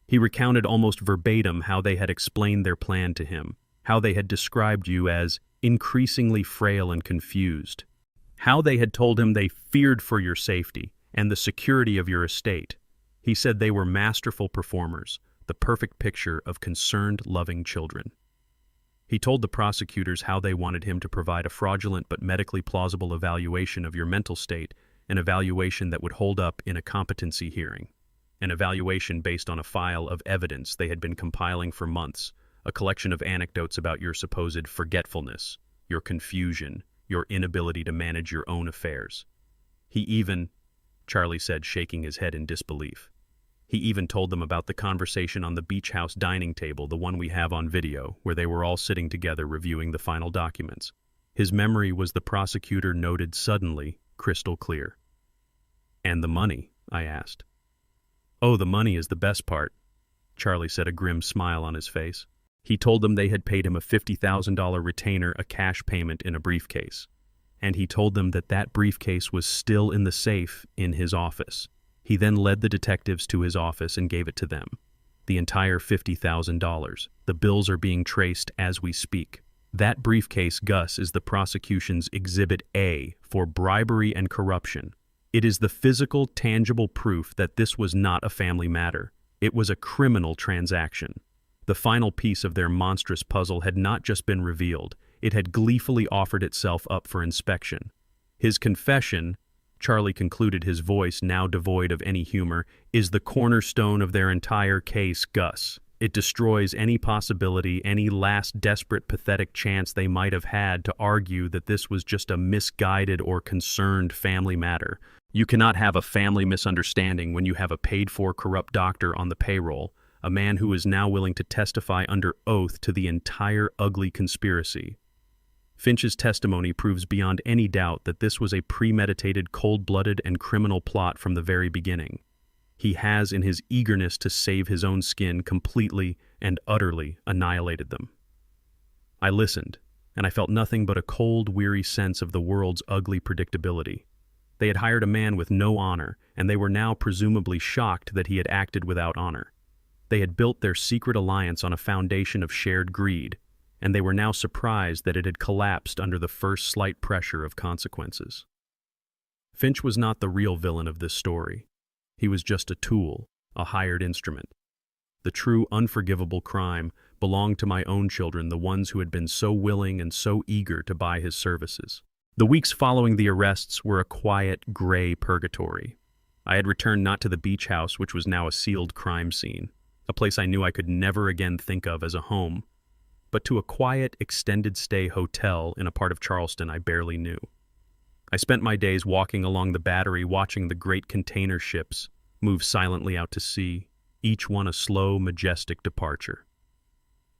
Speaker 1: He recounted almost verbatim how they had explained their plan to him, how they had described you as increasingly frail and confused, how they had told him they feared for your safety and the security of your estate. He said they were masterful performers, the perfect picture of concerned, loving children. He told the prosecutors how they wanted him to provide a fraudulent but medically plausible evaluation of your mental state, an evaluation that would hold up in a competency hearing, an evaluation based on a file of evidence they had been compiling for months, a collection of anecdotes about your supposed forgetfulness, your confusion, your inability to manage your own affairs. He even, Charlie said, shaking his head in disbelief, He even told them about the conversation on the beach house dining table, the one we have on video, where they were all sitting together reviewing the final documents. His memory was, the prosecutor noted suddenly, crystal clear. "And the money?" I asked. "Oh, the money is the best part," Charlie said, a grim smile on his face. He told them they had paid him a $50,000 retainer, a cash payment in a briefcase. And he told them that that briefcase was still in the safe in his office. He then led the detectives to his office and gave it to them. The entire $50,000. The bills are being traced as we speak. That briefcase, Gus, is the prosecution's Exhibit A for bribery and corruption. It is the physical, tangible proof that this was not a family matter. It was a criminal transaction. The final piece of their monstrous puzzle had not just been revealed, it had gleefully offered itself up for inspection. His confession, Charlie concluded, his voice now devoid of any humor, is the cornerstone of their entire case, Gus. It destroys any possibility, any last desperate, pathetic chance they might have had to argue that this was just a misguided or concerned family matter. You cannot have a family misunderstanding when you have a paid-for corrupt doctor on the payroll, a man who is now willing to testify under oath to the entire ugly conspiracy. Finch's testimony proves beyond any doubt that this was a premeditated, cold-blooded, and criminal plot from the very beginning. He has, in his eagerness to save his own skin, completely and utterly annihilated them. I listened, and I felt nothing but a cold, weary sense of the world's ugly predictability. They had hired a man with no honor, and they were now presumably shocked that he had acted without honor. They had built their secret alliance on a foundation of shared greed, and they were now surprised that it had collapsed under the first slight pressure of consequences. Finch was not the real villain of this story. He was just a tool, a hired instrument. The true, unforgivable crime belonged to my own children, the ones who had been so willing and so eager to buy his services. The weeks following the arrests were a quiet, gray purgatory. I had returned not to the beach house, which was now a sealed crime scene, a place I knew I could never again think of as a home, but to a quiet, extended-stay hotel in a part of Charleston I barely knew. I spent my days walking along the Battery, watching the great container ships move silently out to sea, each one a slow, majestic departure.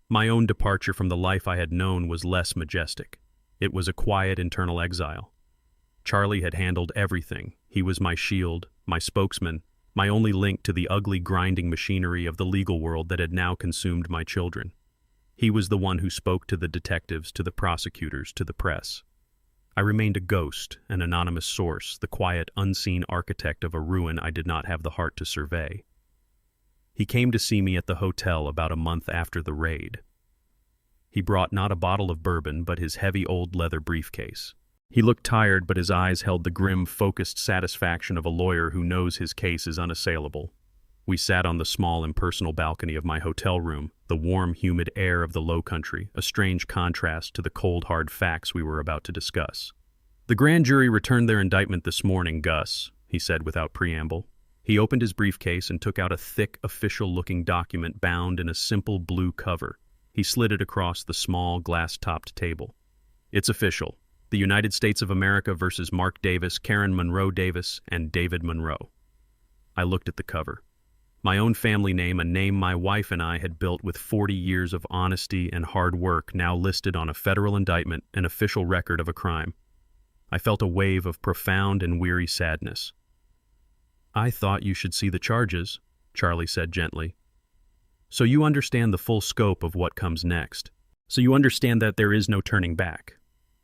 Speaker 1: My own departure from the life I had known was less majestic. It was a quiet internal exile. Charlie had handled everything. He was my shield, my spokesman, my only link to the ugly, grinding machinery of the legal world that had now consumed my children. He was the one who spoke to the detectives, to the prosecutors, to the press. I remained a ghost, an anonymous source, the quiet, unseen architect of a ruin I did not have the heart to survey. He came to see me at the hotel about a month after the raid. He brought not a bottle of bourbon, but his heavy old leather briefcase. He looked tired, but his eyes held the grim, focused satisfaction of a lawyer who knows his case is unassailable. We sat on the small, impersonal balcony of my hotel room, the warm, humid air of the low country, a strange contrast to the cold, hard facts we were about to discuss. "The grand jury returned their indictment this morning, Gus," he said without preamble. He opened his briefcase and took out a thick, official-looking document bound in a simple blue cover. He slid it across the small, glass-topped table. "It's official. The United States of America versus Mark Davis, Karen Monroe Davis, and David Monroe." I looked at the cover. My own family name, a name my wife and I had built with 40 years of honesty and hard work, now listed on a federal indictment, an official record of a crime. I felt a wave of profound and weary sadness. "I thought you should see the charges," Charlie said gently. "So you understand the full scope of what comes next. So you understand that there is no turning back."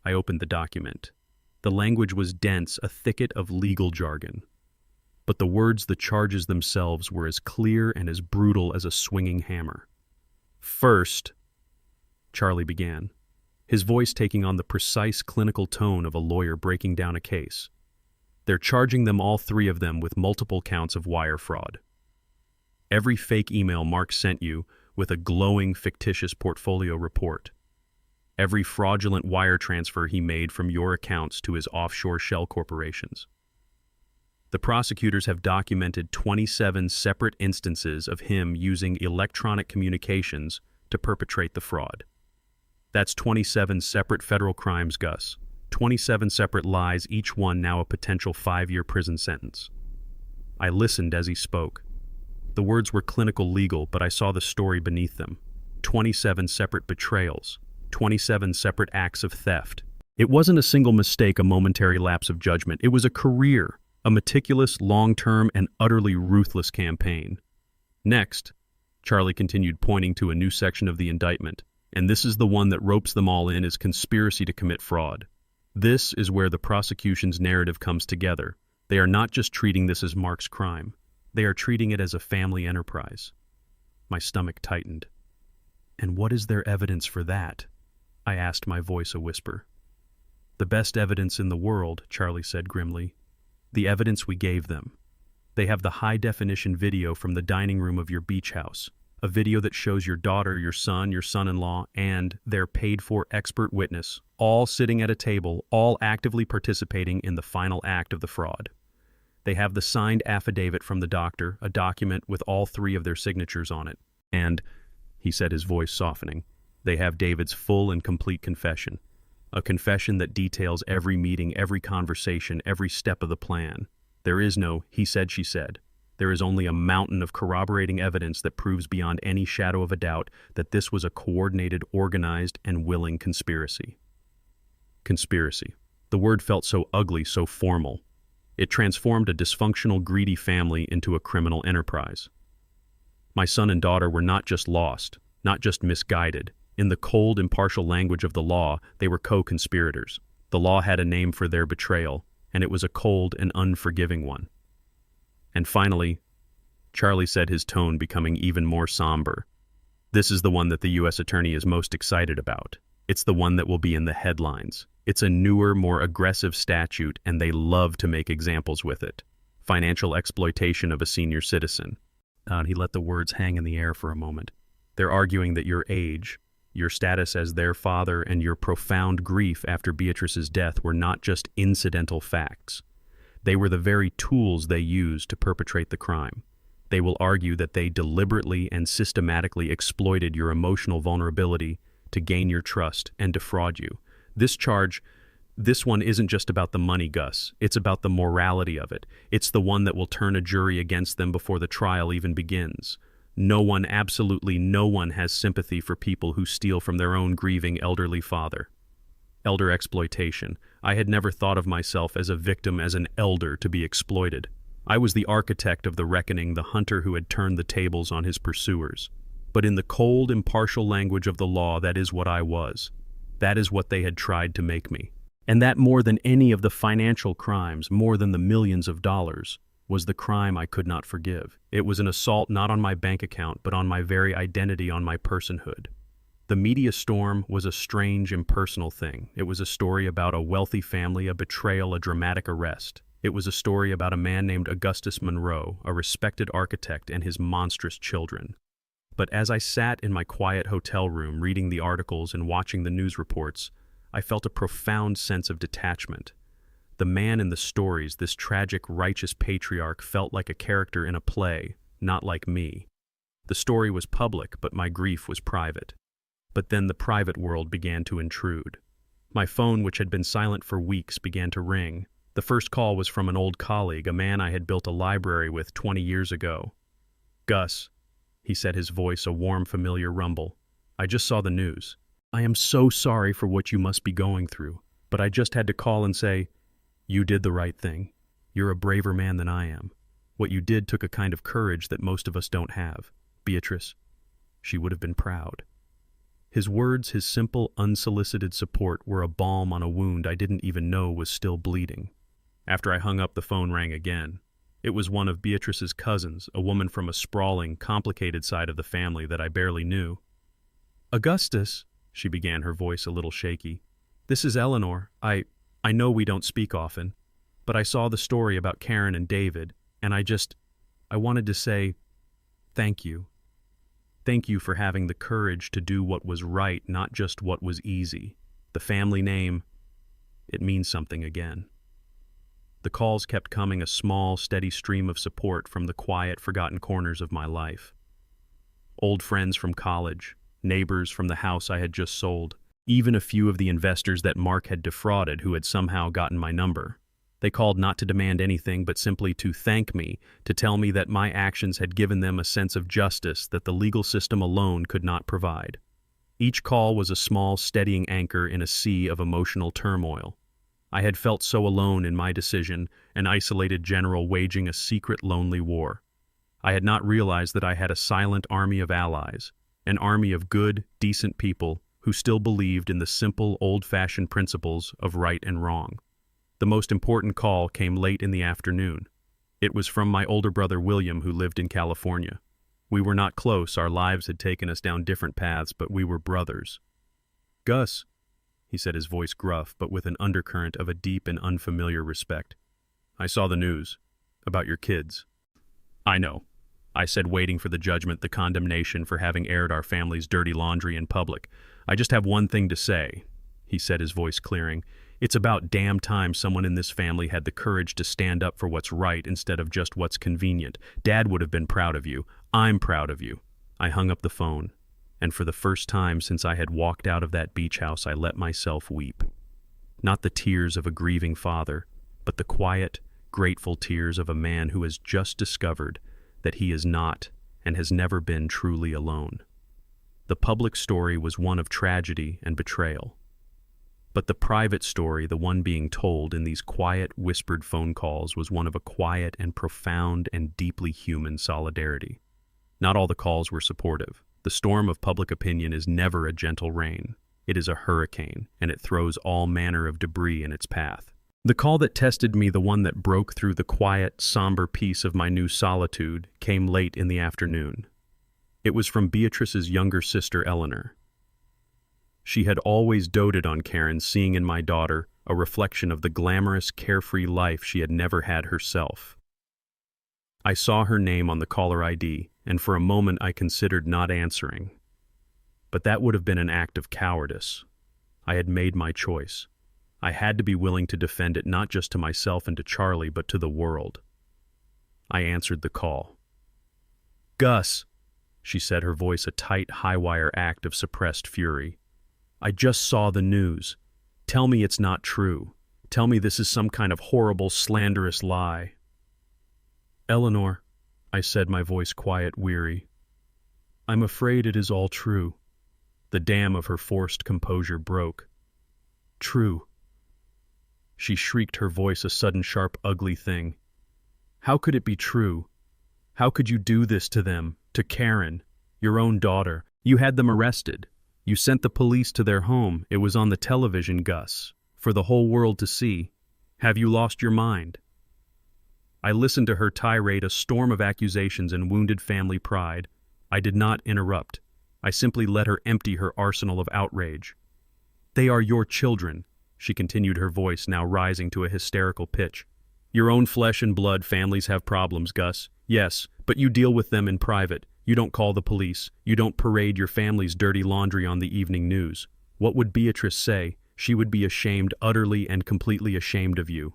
Speaker 1: I opened the document. The language was dense, a thicket of legal jargon. But the words, the charges themselves, were as clear and as brutal as a swinging hammer. "First," Charlie began, his voice taking on the precise clinical tone of a lawyer breaking down a case. "They're charging them, all three of them, with multiple counts of wire fraud. Every fake email Mark sent you with a glowing, fictitious portfolio report. Every fraudulent wire transfer he made from your accounts to his offshore shell corporations. The prosecutors have documented 27 separate instances of him using electronic communications to perpetrate the fraud. That's 27 separate federal crimes, Gus. 27 separate lies, each one now a potential 5-year prison sentence." I listened as he spoke. The words were clinical legal, but I saw the story beneath them. 27 separate betrayals, 27 separate acts of theft. It wasn't a single mistake, a momentary lapse of judgment. It was a career, a meticulous, long-term, and utterly ruthless campaign. Next, Charlie continued, pointing to a new section of the indictment, and this is the one that ropes them all in, as conspiracy to commit fraud. This is where the prosecution's narrative comes together. They are not just treating this as Mark's crime. They are treating it as a family enterprise. My stomach tightened. And what is their evidence for that? I asked, my voice a whisper. The best evidence in the world, Charlie said grimly. The evidence we gave them. They have the high-definition video from the dining room of your beach house, a video that shows your daughter, your son-in-law, and their paid-for expert witness, all sitting at a table, all actively participating in the final act of the fraud. They have the signed affidavit from the doctor, a document with all three of their signatures on it. And, he said, his voice softening, they have David's full and complete confession. A confession that details every meeting, every conversation, every step of the plan. There is no he said, she said. There is only a mountain of corroborating evidence that proves beyond any shadow of a doubt that this was a coordinated, organized, and willing conspiracy. Conspiracy. The word felt so ugly, so formal. It transformed a dysfunctional, greedy family into a criminal enterprise. My son and daughter were not just lost, not just misguided. In the cold, impartial language of the law, they were co-conspirators. The law had a name for their betrayal, and it was a cold and unforgiving one. And finally, Charlie said, his tone becoming even more somber, this is the one that the U.S. Attorney is most excited about. It's the one that will be in the headlines. It's a newer, more aggressive statute, and they love to make examples with it. Financial exploitation of a senior citizen. He let the words hang in the air for a moment. They're arguing that your age, your status as their father, and your profound grief after Beatrice's death were not just incidental facts. They were the very tools they used to perpetrate the crime. They will argue that they deliberately and systematically exploited your emotional vulnerability to gain your trust and defraud you. This charge, this one isn't just about the money, Gus. It's about the morality of it. It's the one that will turn a jury against them before the trial even begins. No one, absolutely no one, has sympathy for people who steal from their own grieving elderly father. Elder exploitation. I had never thought of myself as a victim, as an elder to be exploited. I was the architect of the reckoning, the hunter who had turned the tables on his pursuers. But in the cold, impartial language of the law, that is what I was. That is what they had tried to make me. And that, more than any of the financial crimes, more than the millions of dollars, was the crime I could not forgive. It was an assault not on my bank account, but on my very identity, on my personhood. The media storm was a strange, impersonal thing. It was a story about a wealthy family, a betrayal, a dramatic arrest. It was a story about a man named Augustus Monroe, a respected architect, and his monstrous children. But as I sat in my quiet hotel room reading the articles and watching the news reports, I felt a profound sense of detachment. The man in the stories, this tragic, righteous patriarch, felt like a character in a play, not like me. The story was public, but my grief was private. But then the private world began to intrude. My phone, which had been silent for weeks, began to ring. The first call was from an old colleague, a man I had built a library with 20 years ago. "Gus," he said, his voice a warm, familiar rumble. "I just saw the news. I am so sorry for what you must be going through, but I just had to call and say, you did the right thing. You're a braver man than I am. What you did took a kind of courage that most of us don't have. Beatrice, she would have been proud." His words, his simple, unsolicited support, were a balm on a wound I didn't even know was still bleeding. After I hung up, the phone rang again. It was one of Beatrice's cousins, a woman from a sprawling, complicated side of the family that I barely knew. "Augustus," she began, her voice a little shaky. "This is Eleanor. I know we don't speak often, but I saw the story about Karen and David, and I wanted to say thank you. Thank you for having the courage to do what was right, not just what was easy. The family name, it means something again." The calls kept coming, a small, steady stream of support from the quiet, forgotten corners of my life. Old friends from college, neighbors from the house I had just sold, even a few of the investors that Mark had defrauded who had somehow gotten my number. They called not to demand anything, but simply to thank me, to tell me that my actions had given them a sense of justice that the legal system alone could not provide. Each call was a small, steadying anchor in a sea of emotional turmoil. I had felt so alone in my decision, an isolated general waging a secret, lonely war. I had not realized that I had a silent army of allies, an army of good, decent people who still believed in the simple, old-fashioned principles of right and wrong. The most important call came late in the afternoon. It was from my older brother William, who lived in California. We were not close, our lives had taken us down different paths, but we were brothers. "Gus," he said, his voice gruff, but with an undercurrent of a deep and unfamiliar respect. "I saw the news. About your kids." "I know," I said, waiting for the judgment, the condemnation for having aired our family's dirty laundry in public. "I just have one thing to say," he said, his voice clearing. "It's about damn time someone in this family had the courage to stand up for what's right instead of just what's convenient. Dad would have been proud of you. I'm proud of you." I hung up the phone, and for the first time since I had walked out of that beach house, I let myself weep. Not the tears of a grieving father, but the quiet, grateful tears of a man who has just discovered that he is not and has never been truly alone. The public story was one of tragedy and betrayal. But the private story, the one being told in these quiet, whispered phone calls, was one of a quiet and profound and deeply human solidarity. Not all the calls were supportive. The storm of public opinion is never a gentle rain. It is a hurricane, and it throws all manner of debris in its path. The call that tested me, the one that broke through the quiet, somber peace of my new solitude, came late in the afternoon. It was from Beatrice's younger sister, Eleanor. She had always doted on Karen, seeing in my daughter a reflection of the glamorous, carefree life she had never had herself. I saw her name on the caller ID, and for a moment I considered not answering. But that would have been an act of cowardice. I had made my choice. I had to be willing to defend it not just to myself and to Charlie, but to the world. I answered the call. "Gus," she said, her voice a tight, high-wire act of suppressed fury. "I just saw the news. Tell me it's not true. Tell me this is some kind of horrible, slanderous lie." "Eleanor," I said, my voice quiet, weary, "I'm afraid it is all true." The dam of her forced composure broke. "True." She shrieked, her voice a sudden, sharp, ugly thing. "How could it be true? How could you do this to them, to Karen, your own daughter? You had them arrested. You sent the police to their home. It was on the television, Gus, for the whole world to see. Have you lost your mind?" I listened to her tirade, a storm of accusations and wounded family pride. I did not interrupt. I simply let her empty her arsenal of outrage. "They are your children," she continued, her voice now rising to a hysterical pitch. "Your own flesh and blood families have problems, Gus. Yes, but you deal with them in private. You don't call the police. You don't parade your family's dirty laundry on the evening news. What would Beatrice say? She would be ashamed, utterly and completely ashamed of you."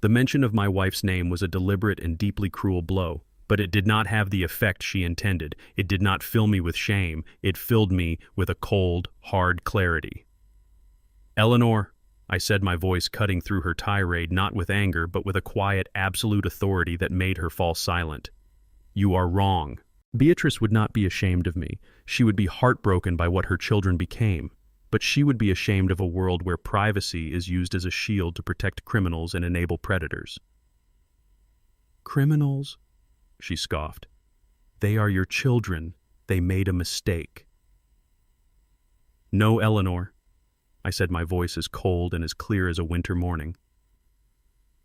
Speaker 1: The mention of my wife's name was a deliberate and deeply cruel blow, but it did not have the effect she intended. It did not fill me with shame. It filled me with a cold, hard clarity. "Eleanor," I said, my voice cutting through her tirade, not with anger, but with a quiet, absolute authority that made her fall silent. "You are wrong. Beatrice would not be ashamed of me. She would be heartbroken by what her children became. But she would be ashamed of a world where privacy is used as a shield to protect criminals and enable predators." "Criminals?" she scoffed. "They are your children. They made a mistake." "No, Eleanor," I said, my voice as cold and as clear as a winter morning.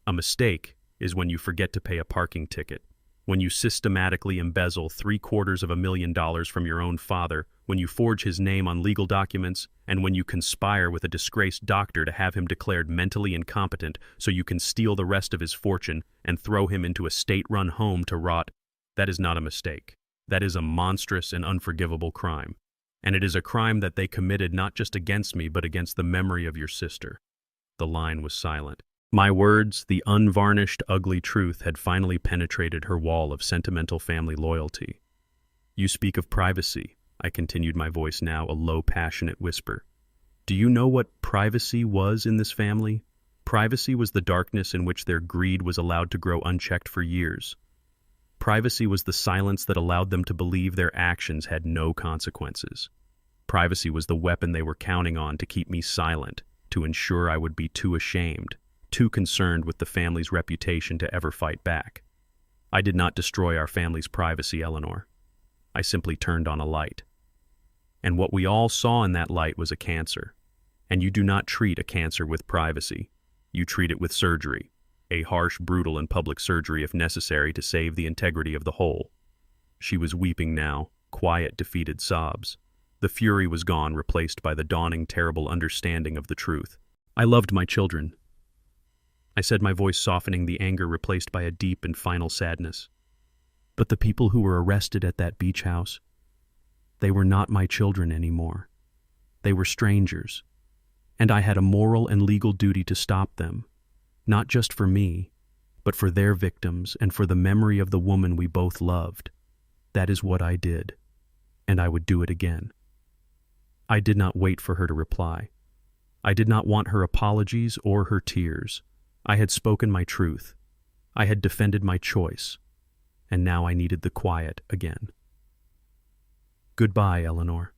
Speaker 1: "A mistake is when you forget to pay a parking ticket, when you systematically embezzle $750,000 from your own father, when you forge his name on legal documents, and when you conspire with a disgraced doctor to have him declared mentally incompetent so you can steal the rest of his fortune and throw him into a state-run home to rot. That is not a mistake. That is a monstrous and unforgivable crime. And it is a crime that they committed not just against me, but against the memory of your sister." The line was silent. My words, the unvarnished, ugly truth, had finally penetrated her wall of sentimental family loyalty. "You speak of privacy," I continued, my voice now a low, passionate whisper. "Do you know what privacy was in this family? Privacy was the darkness in which their greed was allowed to grow unchecked for years. Privacy was the silence that allowed them to believe their actions had no consequences. Privacy was the weapon they were counting on to keep me silent, to ensure I would be too ashamed, too concerned with the family's reputation to ever fight back. I did not destroy our family's privacy, Eleanor. I simply turned on a light. And what we all saw in that light was a cancer. And you do not treat a cancer with privacy. You treat it with surgery, a harsh, brutal, and public surgery if necessary to save the integrity of the whole. She was weeping now, quiet, defeated sobs. The fury was gone, replaced by the dawning, terrible understanding of the truth. I loved my children. I said, my voice softening, the anger replaced by a deep and final sadness. But the people who were arrested at that beach house, they were not my children anymore. They were strangers, and I had a moral and legal duty to stop them, not just for me, but for their victims and for the memory of the woman we both loved. That is what I did, and I would do it again. I did not wait for her to reply. I did not want her apologies or her tears. I had spoken my truth. I had defended my choice, and now I needed the quiet again. Goodbye, Eleanor,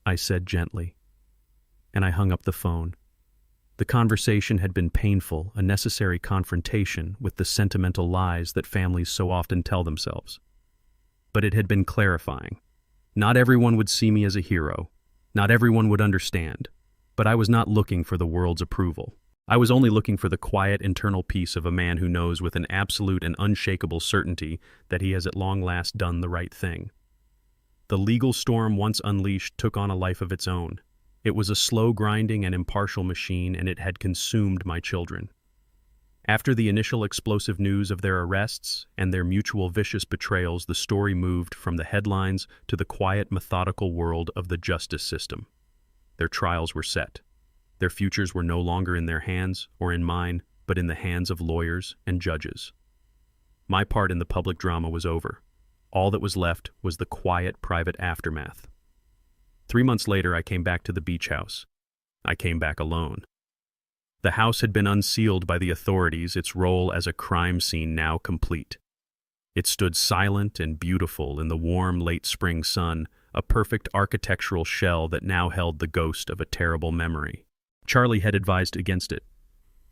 Speaker 1: I said gently, and I hung up the phone. The conversation had been painful, a necessary confrontation with the sentimental lies that families so often tell themselves. But it had been clarifying. Not everyone would see me as a hero. Not everyone would understand. But I was not looking for the world's approval. I was only looking for the quiet internal peace of a man who knows with an absolute and unshakable certainty that he has at long last done the right thing. The legal storm once unleashed took on a life of its own. It was a slow grinding and impartial machine, and it had consumed my children. After the initial explosive news of their arrests and their mutual vicious betrayals, the story moved from the headlines to the quiet, methodical world of the justice system. Their trials were set. Their futures were no longer in their hands or in mine, but in the hands of lawyers and judges. My part in the public drama was over. All that was left was the quiet, private aftermath. 3 months later, I came back to the beach house. I came back alone. The house had been unsealed by the authorities, its role as a crime scene now complete. It stood silent and beautiful in the warm late spring sun, a perfect architectural shell that now held the ghost of a terrible memory. Charlie had advised against it.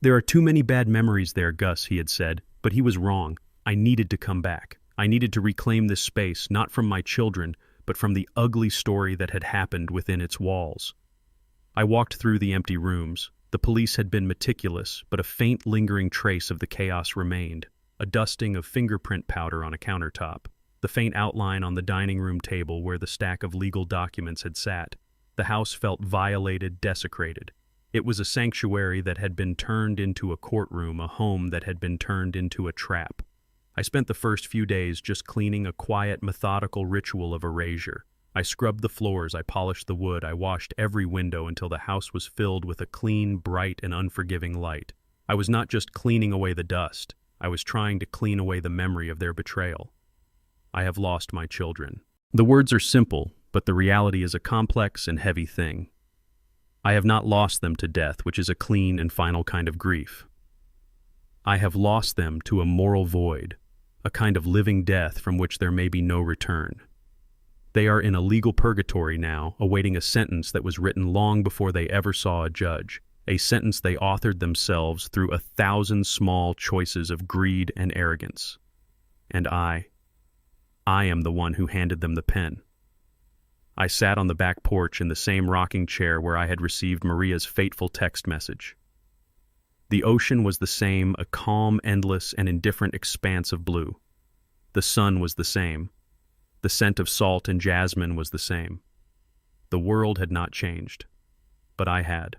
Speaker 1: There are too many bad memories there, Gus, he had said, but he was wrong. I needed to come back. I needed to reclaim this space, not from my children, but from the ugly story that had happened within its walls. I walked through the empty rooms. The police had been meticulous, but a faint lingering trace of the chaos remained, a dusting of fingerprint powder on a countertop, the faint outline on the dining room table where the stack of legal documents had sat. The house felt violated, desecrated. It was a sanctuary that had been turned into a courtroom, a home that had been turned into a trap. I spent the first few days just cleaning, a quiet, methodical ritual of erasure. I scrubbed the floors, I polished the wood, I washed every window until the house was filled with a clean, bright, and unforgiving light. I was not just cleaning away the dust, I was trying to clean away the memory of their betrayal. I have lost my children. The words are simple, but the reality is a complex and heavy thing. I have not lost them to death, which is a clean and final kind of grief. I have lost them to a moral void, a kind of living death from which there may be no return. They are in a legal purgatory now, awaiting a sentence that was written long before they ever saw a judge, a sentence they authored themselves through 1,000 small choices of greed and arrogance. And I am the one who handed them the pen. I sat on the back porch in the same rocking chair where I had received Maria's fateful text message. The ocean was the same, a calm, endless, and indifferent expanse of blue. The sun was the same. The scent of salt and jasmine was the same. The world had not changed, but I had.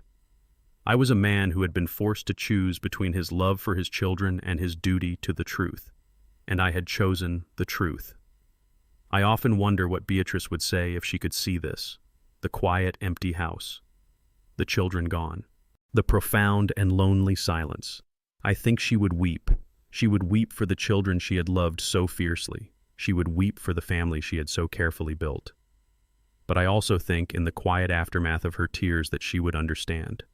Speaker 1: I was a man who had been forced to choose between his love for his children and his duty to the truth, and I had chosen the truth. I often wonder what Beatrice would say if she could see this, the quiet, empty house, the children gone, the profound and lonely silence. I think she would weep. She would weep for the children she had loved so fiercely. She would weep for the family she had so carefully built. But I also think in the quiet aftermath of her tears that she would understand.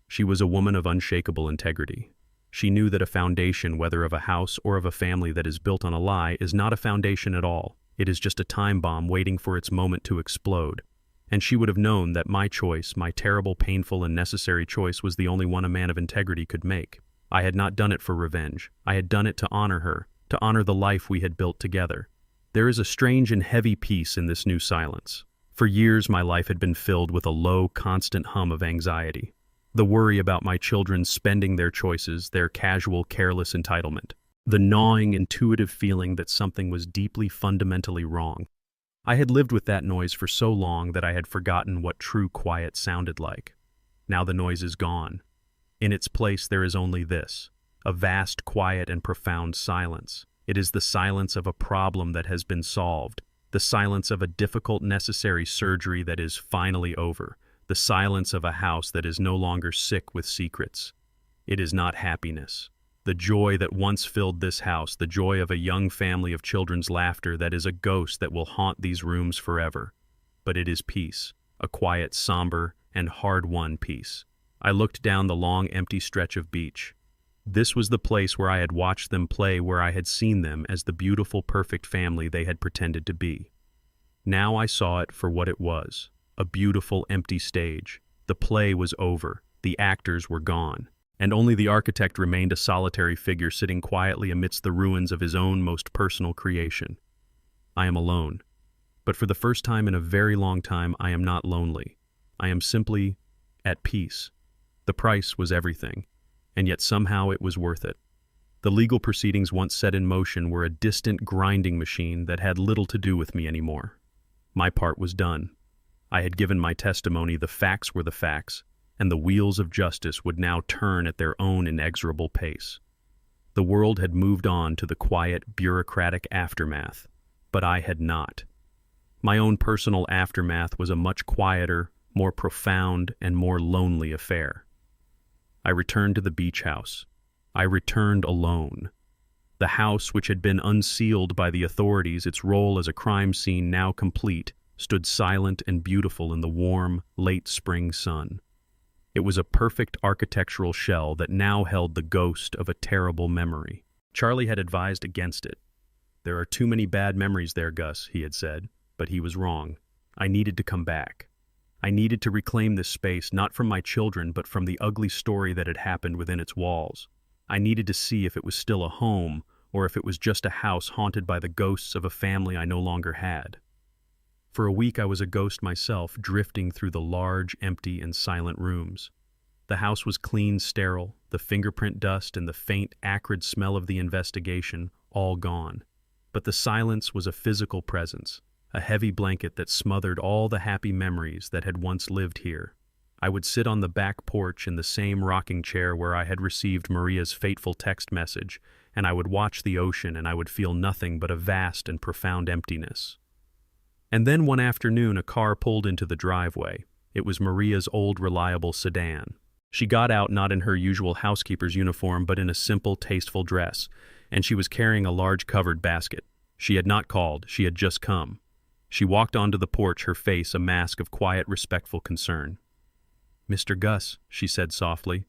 Speaker 1: She was a woman of unshakable integrity. She knew that a foundation, whether of a house or of a family that is built on a lie, is not a foundation at all. It is just a time bomb waiting for its moment to explode. And she would have known that my choice, my terrible, painful, and necessary choice, was the only one a man of integrity could make. I had not done it for revenge. I had done it to honor her, to honor the life we had built together. There is a strange and heavy peace in this new silence. For years, my life had been filled with a low, constant hum of anxiety. The worry about my children spending their choices, their casual, careless entitlement. The gnawing, intuitive feeling that something was deeply, fundamentally wrong. I had lived with that noise for so long that I had forgotten what true quiet sounded like. Now the noise is gone. In its place there is only this, a vast, quiet, and profound silence. It is the silence of a problem that has been solved, the silence of a difficult, necessary surgery that is finally over, the silence of a house that is no longer sick with secrets. It is not happiness. The joy that once filled this house, the joy of a young family of children's laughter that is a ghost that will haunt these rooms forever. But it is peace, a quiet, somber, and hard-won peace. I looked down the long, empty stretch of beach. This was the place where I had watched them play, where I had seen them as the beautiful, perfect family they had pretended to be. Now I saw it for what it was, a beautiful, empty stage. The play was over, the actors were gone, and only the architect remained a solitary figure sitting quietly amidst the ruins of his own most personal creation. I am alone, but for the first time in a very long time I am not lonely. I am simply at peace. The price was everything, and yet somehow it was worth it. The legal proceedings once set in motion were a distant grinding machine that had little to do with me anymore. My part was done. I had given my testimony, the facts were the facts, and the wheels of justice would now turn at their own inexorable pace. The world had moved on to the quiet, bureaucratic aftermath, but I had not. My own personal aftermath was a much quieter, more profound, and more lonely affair. I returned to the beach house. I returned alone. The house, which had been unsealed by the authorities, its role as a crime scene now complete, stood silent and beautiful in the warm, late spring sun. It was a perfect architectural shell that now held the ghost of a terrible memory. Charlie had advised against it. "There are too many bad memories there, Gus," he had said, but he was wrong. I needed to come back. I needed to reclaim this space, not from my children, but from the ugly story that had happened within its walls. I needed to see if it was still a home, or if it was just a house haunted by the ghosts of a family I no longer had. For a week I was a ghost myself, drifting through the large, empty, and silent rooms. The house was clean, sterile, the fingerprint dust and the faint, acrid smell of the investigation all gone. But the silence was a physical presence, a heavy blanket that smothered all the happy memories that had once lived here. I would sit on the back porch in the same rocking chair where I had received Maria's fateful text message, and I would watch the ocean, and I would feel nothing but a vast and profound emptiness. And then one afternoon a car pulled into the driveway. It was Maria's old reliable sedan. She got out not in her usual housekeeper's uniform, but in a simple, tasteful dress, and she was carrying a large covered basket. She had not called, she had just come. She walked onto the porch, her face a mask of quiet, respectful concern. "Mr. Gus," she said softly,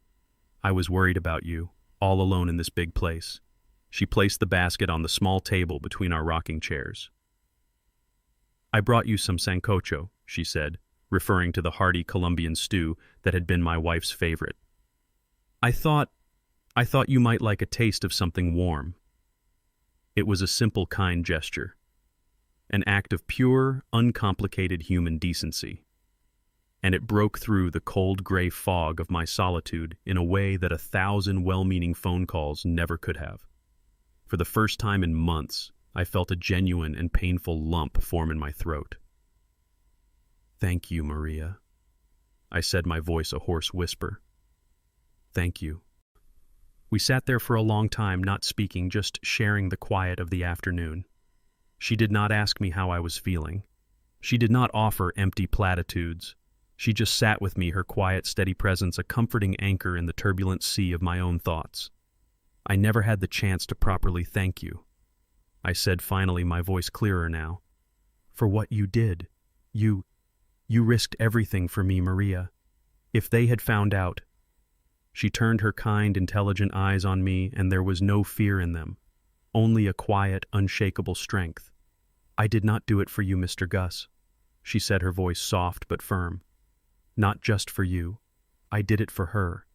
Speaker 1: "I was worried about you, all alone in this big place." She placed the basket on the small table between our rocking chairs. "I brought you some sancocho," she said, referring to the hearty Colombian stew that had been my wife's favorite. I thought you might like a taste of something warm." It was a simple, kind gesture, an act of pure, uncomplicated human decency. And it broke through the cold gray fog of my solitude in a way that 1,000 well-meaning phone calls never could have. For the first time in months, I felt a genuine and painful lump form in my throat. "Thank you, Maria," I said, my voice a hoarse whisper. "Thank you." We sat there for a long time, not speaking, just sharing the quiet of the afternoon. She did not ask me how I was feeling. She did not offer empty platitudes. She just sat with me, her quiet, steady presence a comforting anchor in the turbulent sea of my own thoughts. "I never had the chance to properly thank you," I said finally, my voice clearer now, "for what you did. You risked everything for me, Maria. If they had found out, She turned her kind, intelligent eyes on me, and there was no fear in them, only a quiet, unshakable strength. "I did not do it for you, Mr. Gus," she said, her voice soft but firm. "Not just for you. I did it for her."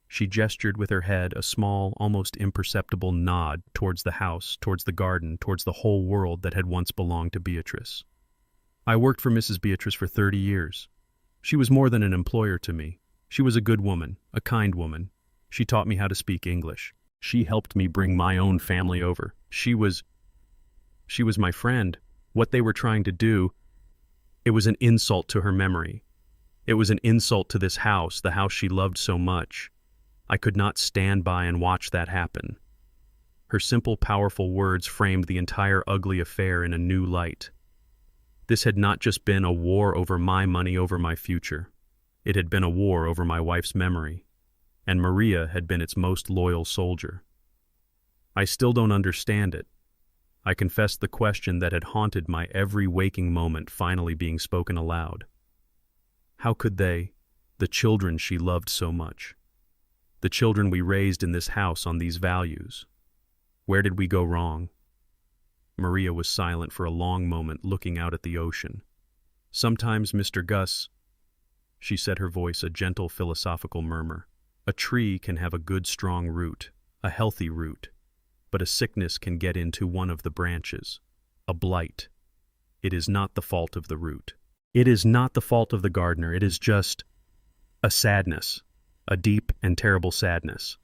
Speaker 1: She gestured with her head, a small, almost imperceptible nod towards the house, towards the garden, towards the whole world that had once belonged to Beatrice. "I worked for Mrs. Beatrice for 30 years. She was more than an employer to me. She was a good woman, a kind woman. She taught me how to speak English. She helped me bring my own family over. She was my friend. What they were trying to do, it was an insult to her memory. It was an insult to this house, the house she loved so much. I could not stand by and watch that happen." Her simple, powerful words framed the entire ugly affair in a new light. This had not just been a war over my money, over my future. It had been a war over my wife's memory, and Maria had been its most loyal soldier. I still don't understand it. I confess the question that had haunted my every waking moment finally being spoken aloud. How could they, the children she loved so much, the children we raised in this house on these values, where did we go wrong? Maria was silent for a long moment, looking out at the ocean. "Sometimes, Mr. Gus," she said, her voice a gentle philosophical murmur, "a tree can have a good strong root, a healthy root, but a sickness can get into one of the branches, a blight. It is not the fault of the root. It is not the fault of the gardener. It is just a sadness, a deep and terrible sadness."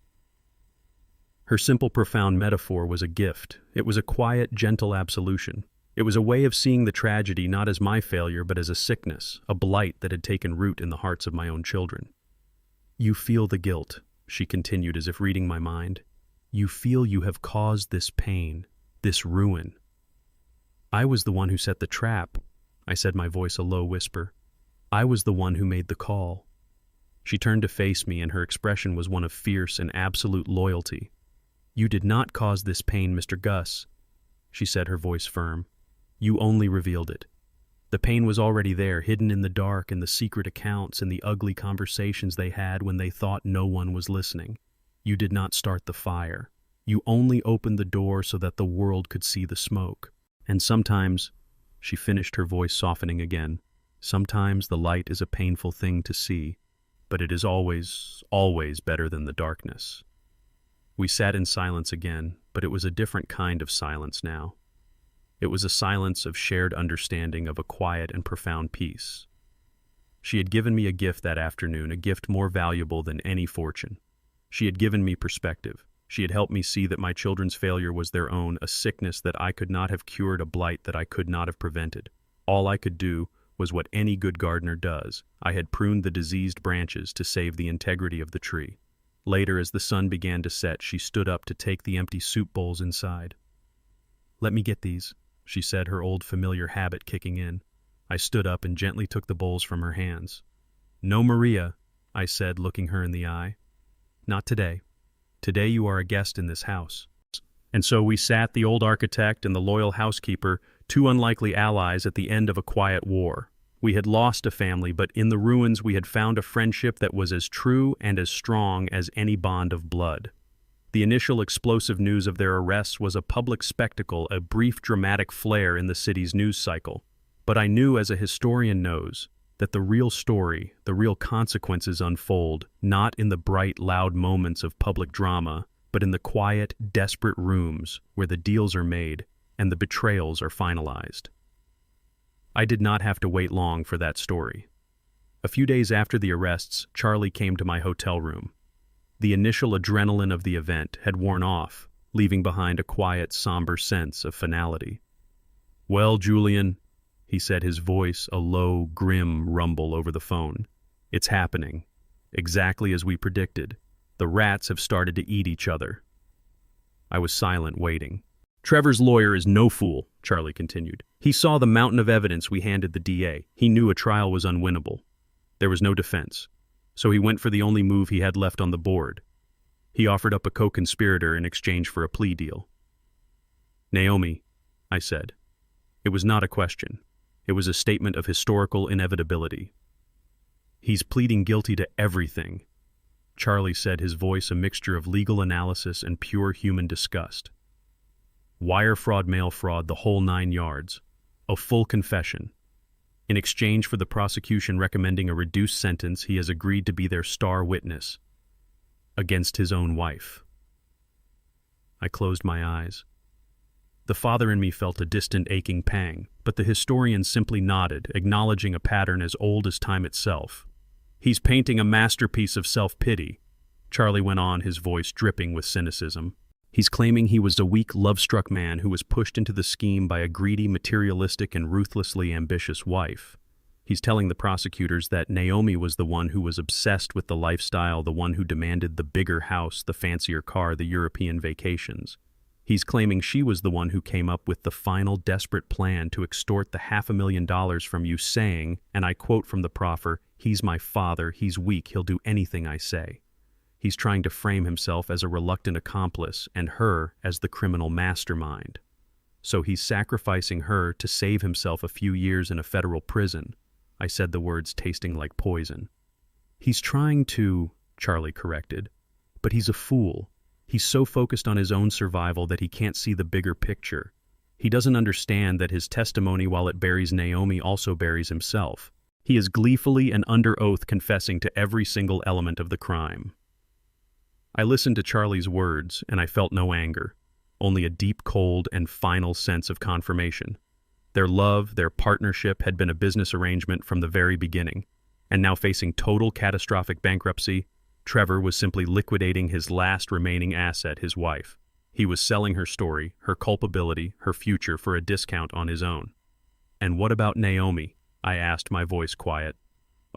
Speaker 1: Her simple, profound metaphor was a gift. It was a quiet, gentle absolution. It was a way of seeing the tragedy not as my failure, but as a sickness, a blight that had taken root in the hearts of my own children. "You feel the guilt," she continued, as if reading my mind. "You feel you have caused this pain, this ruin." "I was the one who set the trap," I said, my voice a low whisper. "I was the one who made the call." She turned to face me, and her expression was one of fierce and absolute loyalty. "You did not cause this pain, Mr. Gus," she said, her voice firm. "You only revealed it. The pain was already there, hidden in the dark, in the secret accounts, in the ugly conversations they had when they thought no one was listening. You did not start the fire. You only opened the door so that the world could see the smoke. And sometimes," she finished, her voice softening again, "sometimes the light is a painful thing to see, but it is always, always better than the darkness." We sat in silence again, but it was a different kind of silence now. It was a silence of shared understanding, of a quiet and profound peace. She had given me a gift that afternoon, a gift more valuable than any fortune. She had given me perspective. She had helped me see that my children's failure was their own, a sickness that I could not have cured, a blight that I could not have prevented. All I could do was what any good gardener does. I had pruned the diseased branches to save the integrity of the tree. Later, as the sun began to set, she stood up to take the empty soup bowls inside. "Let me get these," she said, her old familiar habit kicking in. I stood up and gently took the bowls from her hands. "No, Maria," I said, looking her in the eye. "Not today. Today you are a guest in this house." And so we sat, the old architect and the loyal housekeeper, two unlikely allies at the end of a quiet war. We had lost a family, but in the ruins we had found a friendship that was as true and as strong as any bond of blood. The initial explosive news of their arrests was a public spectacle, a brief dramatic flare in the city's news cycle. But I knew, as a historian knows, that the real story, the real consequences unfold, not in the bright, loud moments of public drama, but in the quiet, desperate rooms where the deals are made and the betrayals are finalized. I did not have to wait long for that story. A few days after the arrests, Charlie came to my hotel room. The initial adrenaline of the event had worn off, leaving behind a quiet, somber sense of finality. "Well, Julian," he said, his voice a low, grim rumble over the phone. "It's happening. Exactly as we predicted. The rats have started to eat each other." I was silent, waiting. "Trevor's lawyer is no fool," Charlie continued. "He saw the mountain of evidence we handed the DA. He knew a trial was unwinnable. There was no defense. So he went for the only move he had left on the board. He offered up a co-conspirator in exchange for a plea deal." "Naomi," I said. It was not a question. It was a statement of historical inevitability. "He's pleading guilty to everything." Charlie said, his voice a mixture of legal analysis and pure human disgust. Wire fraud, mail fraud, the whole 9 yards. A full confession. In exchange for the prosecution recommending a reduced sentence, he has agreed to be their star witness. Against his own wife. I closed my eyes. The father in me felt a distant aching pang, but the historian simply nodded, acknowledging a pattern as old as time itself. He's painting a masterpiece of self-pity, Charlie went on, his voice dripping with cynicism. He's claiming he was a weak, love-struck man who was pushed into the scheme by a greedy, materialistic, and ruthlessly ambitious wife. He's telling the prosecutors that Naomi was the one who was obsessed with the lifestyle, the one who demanded the bigger house, the fancier car, the European vacations. He's claiming she was the one who came up with the final desperate plan to extort the $500,000 from you, saying, and I quote from the proffer, "He's my father, he's weak, he'll do anything I say." He's trying to frame himself as a reluctant accomplice and her as the criminal mastermind. So he's sacrificing her to save himself a few years in a federal prison. I said the words tasting like poison. He's trying to, Charlie corrected, but he's a fool. He's so focused on his own survival that he can't see the bigger picture. He doesn't understand that his testimony, while it buries Naomi, also buries himself. He is gleefully and under oath confessing to every single element of the crime. I listened to Charlie's words, and I felt no anger, only a deep, cold, and final sense of confirmation. Their love, their partnership had been a business arrangement from the very beginning, and now facing total catastrophic bankruptcy, Trevor was simply liquidating his last remaining asset, his wife. He was selling her story, her culpability, her future for a discount on his own. And what about Naomi? I asked, my voice quiet.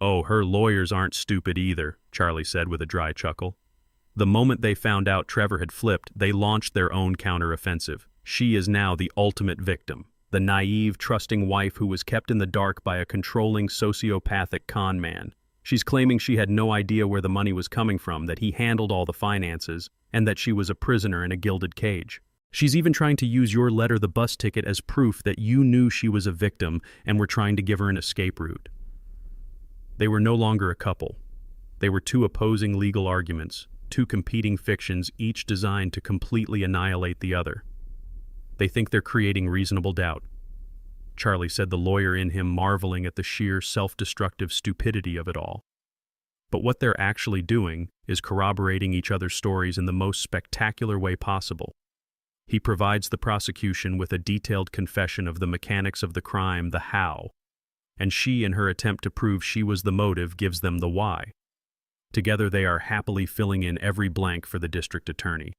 Speaker 1: Oh, her lawyers aren't stupid either, Charlie said with a dry chuckle. The moment they found out Trevor had flipped, they launched their own counteroffensive. She is now the ultimate victim, the naive, trusting wife who was kept in the dark by a controlling, sociopathic con man. She's claiming she had no idea where the money was coming from, that he handled all the finances, and that she was a prisoner in a gilded cage. She's even trying to use your letter, the bus ticket, as proof that you knew she was a victim and were trying to give her an escape route. They were no longer a couple. They were two opposing legal arguments, two competing fictions, each designed to completely annihilate the other. They think they're creating reasonable doubt. Charlie said, the lawyer in him marveling at the sheer self-destructive stupidity of it all. But what they're actually doing is corroborating each other's stories in the most spectacular way possible. He provides the prosecution with a detailed confession of the mechanics of the crime, the how, and she, in her attempt to prove she was the motive, gives them the why. Together they are happily filling in every blank for the district attorney.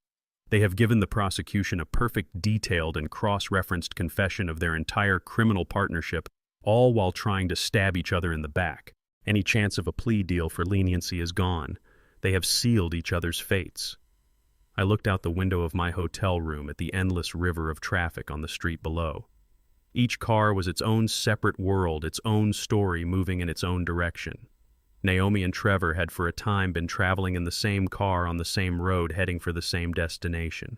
Speaker 1: They have given the prosecution a perfect, detailed, and cross-referenced confession of their entire criminal partnership, all while trying to stab each other in the back. Any chance of a plea deal for leniency is gone. They have sealed each other's fates. I looked out the window of my hotel room at the endless river of traffic on the street below. Each car was its own separate world, its own story moving in its own direction. Naomi and Trevor had for a time been traveling in the same car on the same road, heading for the same destination.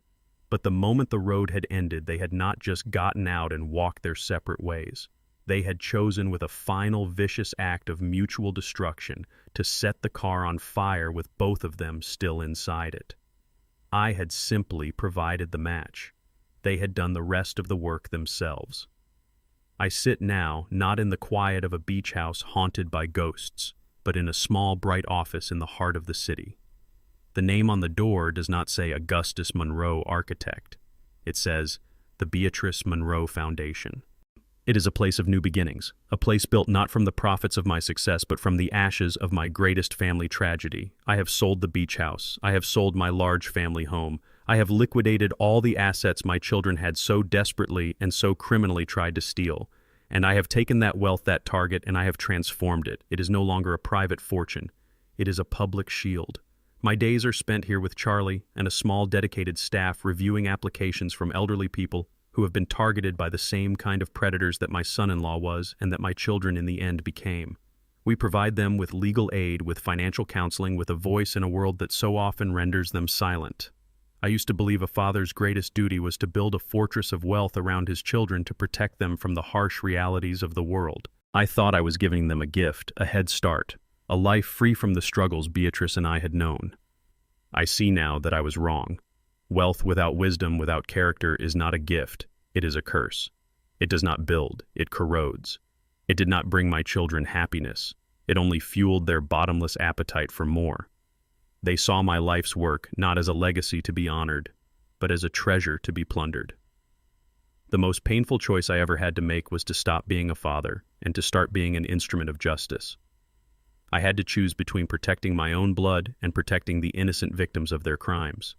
Speaker 1: But the moment the road had ended, they had not just gotten out and walked their separate ways. They had chosen, with a final vicious act of mutual destruction, to set the car on fire with both of them still inside it. I had simply provided the match. They had done the rest of the work themselves. I sit now, not in the quiet of a beach house haunted by ghosts, but in a small, bright office in the heart of the city. The name on the door does not say Augustus Monroe Architect. It says the Beatrice Monroe Foundation. It is a place of new beginnings, a place built not from the profits of my success, but from the ashes of my greatest family tragedy. I have sold the beach house. I have sold my large family home. I have liquidated all the assets my children had so desperately and so criminally tried to steal. And I have taken that wealth, that target, and I have transformed it. It is no longer a private fortune. It is a public shield. My days are spent here with Charlie and a small dedicated staff reviewing applications from elderly people who have been targeted by the same kind of predators that my son-in-law was and that my children in the end became. We provide them with legal aid, with financial counseling, with a voice in a world that so often renders them silent. I used to believe a father's greatest duty was to build a fortress of wealth around his children to protect them from the harsh realities of the world. I thought I was giving them a gift, a head start. a life free from the struggles Beatrice and I had known. I see now that I was wrong. Wealth without wisdom, without character, is not a gift, it is a curse. It does not build, it corrodes. It did not bring my children happiness, it only fueled their bottomless appetite for more. They saw my life's work not as a legacy to be honored, but as a treasure to be plundered. The most painful choice I ever had to make was to stop being a father and to start being an instrument of justice. I had to choose between protecting my own blood and protecting the innocent victims of their crimes.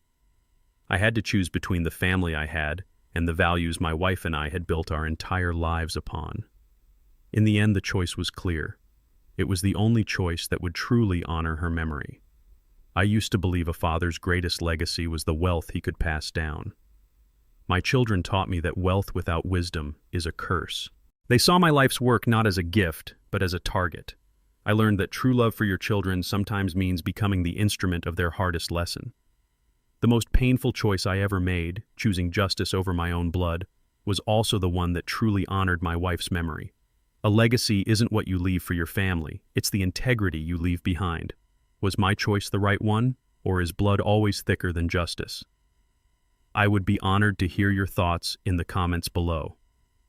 Speaker 1: I had to choose between the family I had and the values my wife and I had built our entire lives upon. In the end, the choice was clear. It was the only choice that would truly honor her memory. I used to believe a father's greatest legacy was the wealth he could pass down. My children taught me that wealth without wisdom is a curse. They saw my life's work not as a gift, but as a target. I learned that true love for your children sometimes means becoming the instrument of their hardest lesson. The most painful choice I ever made, choosing justice over my own blood, was also the one that truly honored my wife's memory. A legacy isn't what you leave for your family, it's the integrity you leave behind. Was my choice the right one, or is blood always thicker than justice? I would be honored to hear your thoughts in the comments below.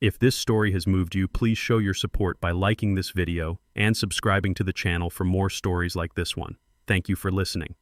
Speaker 1: If this story has moved you, please show your support by liking this video and subscribing to the channel for more stories like this one. Thank you for listening.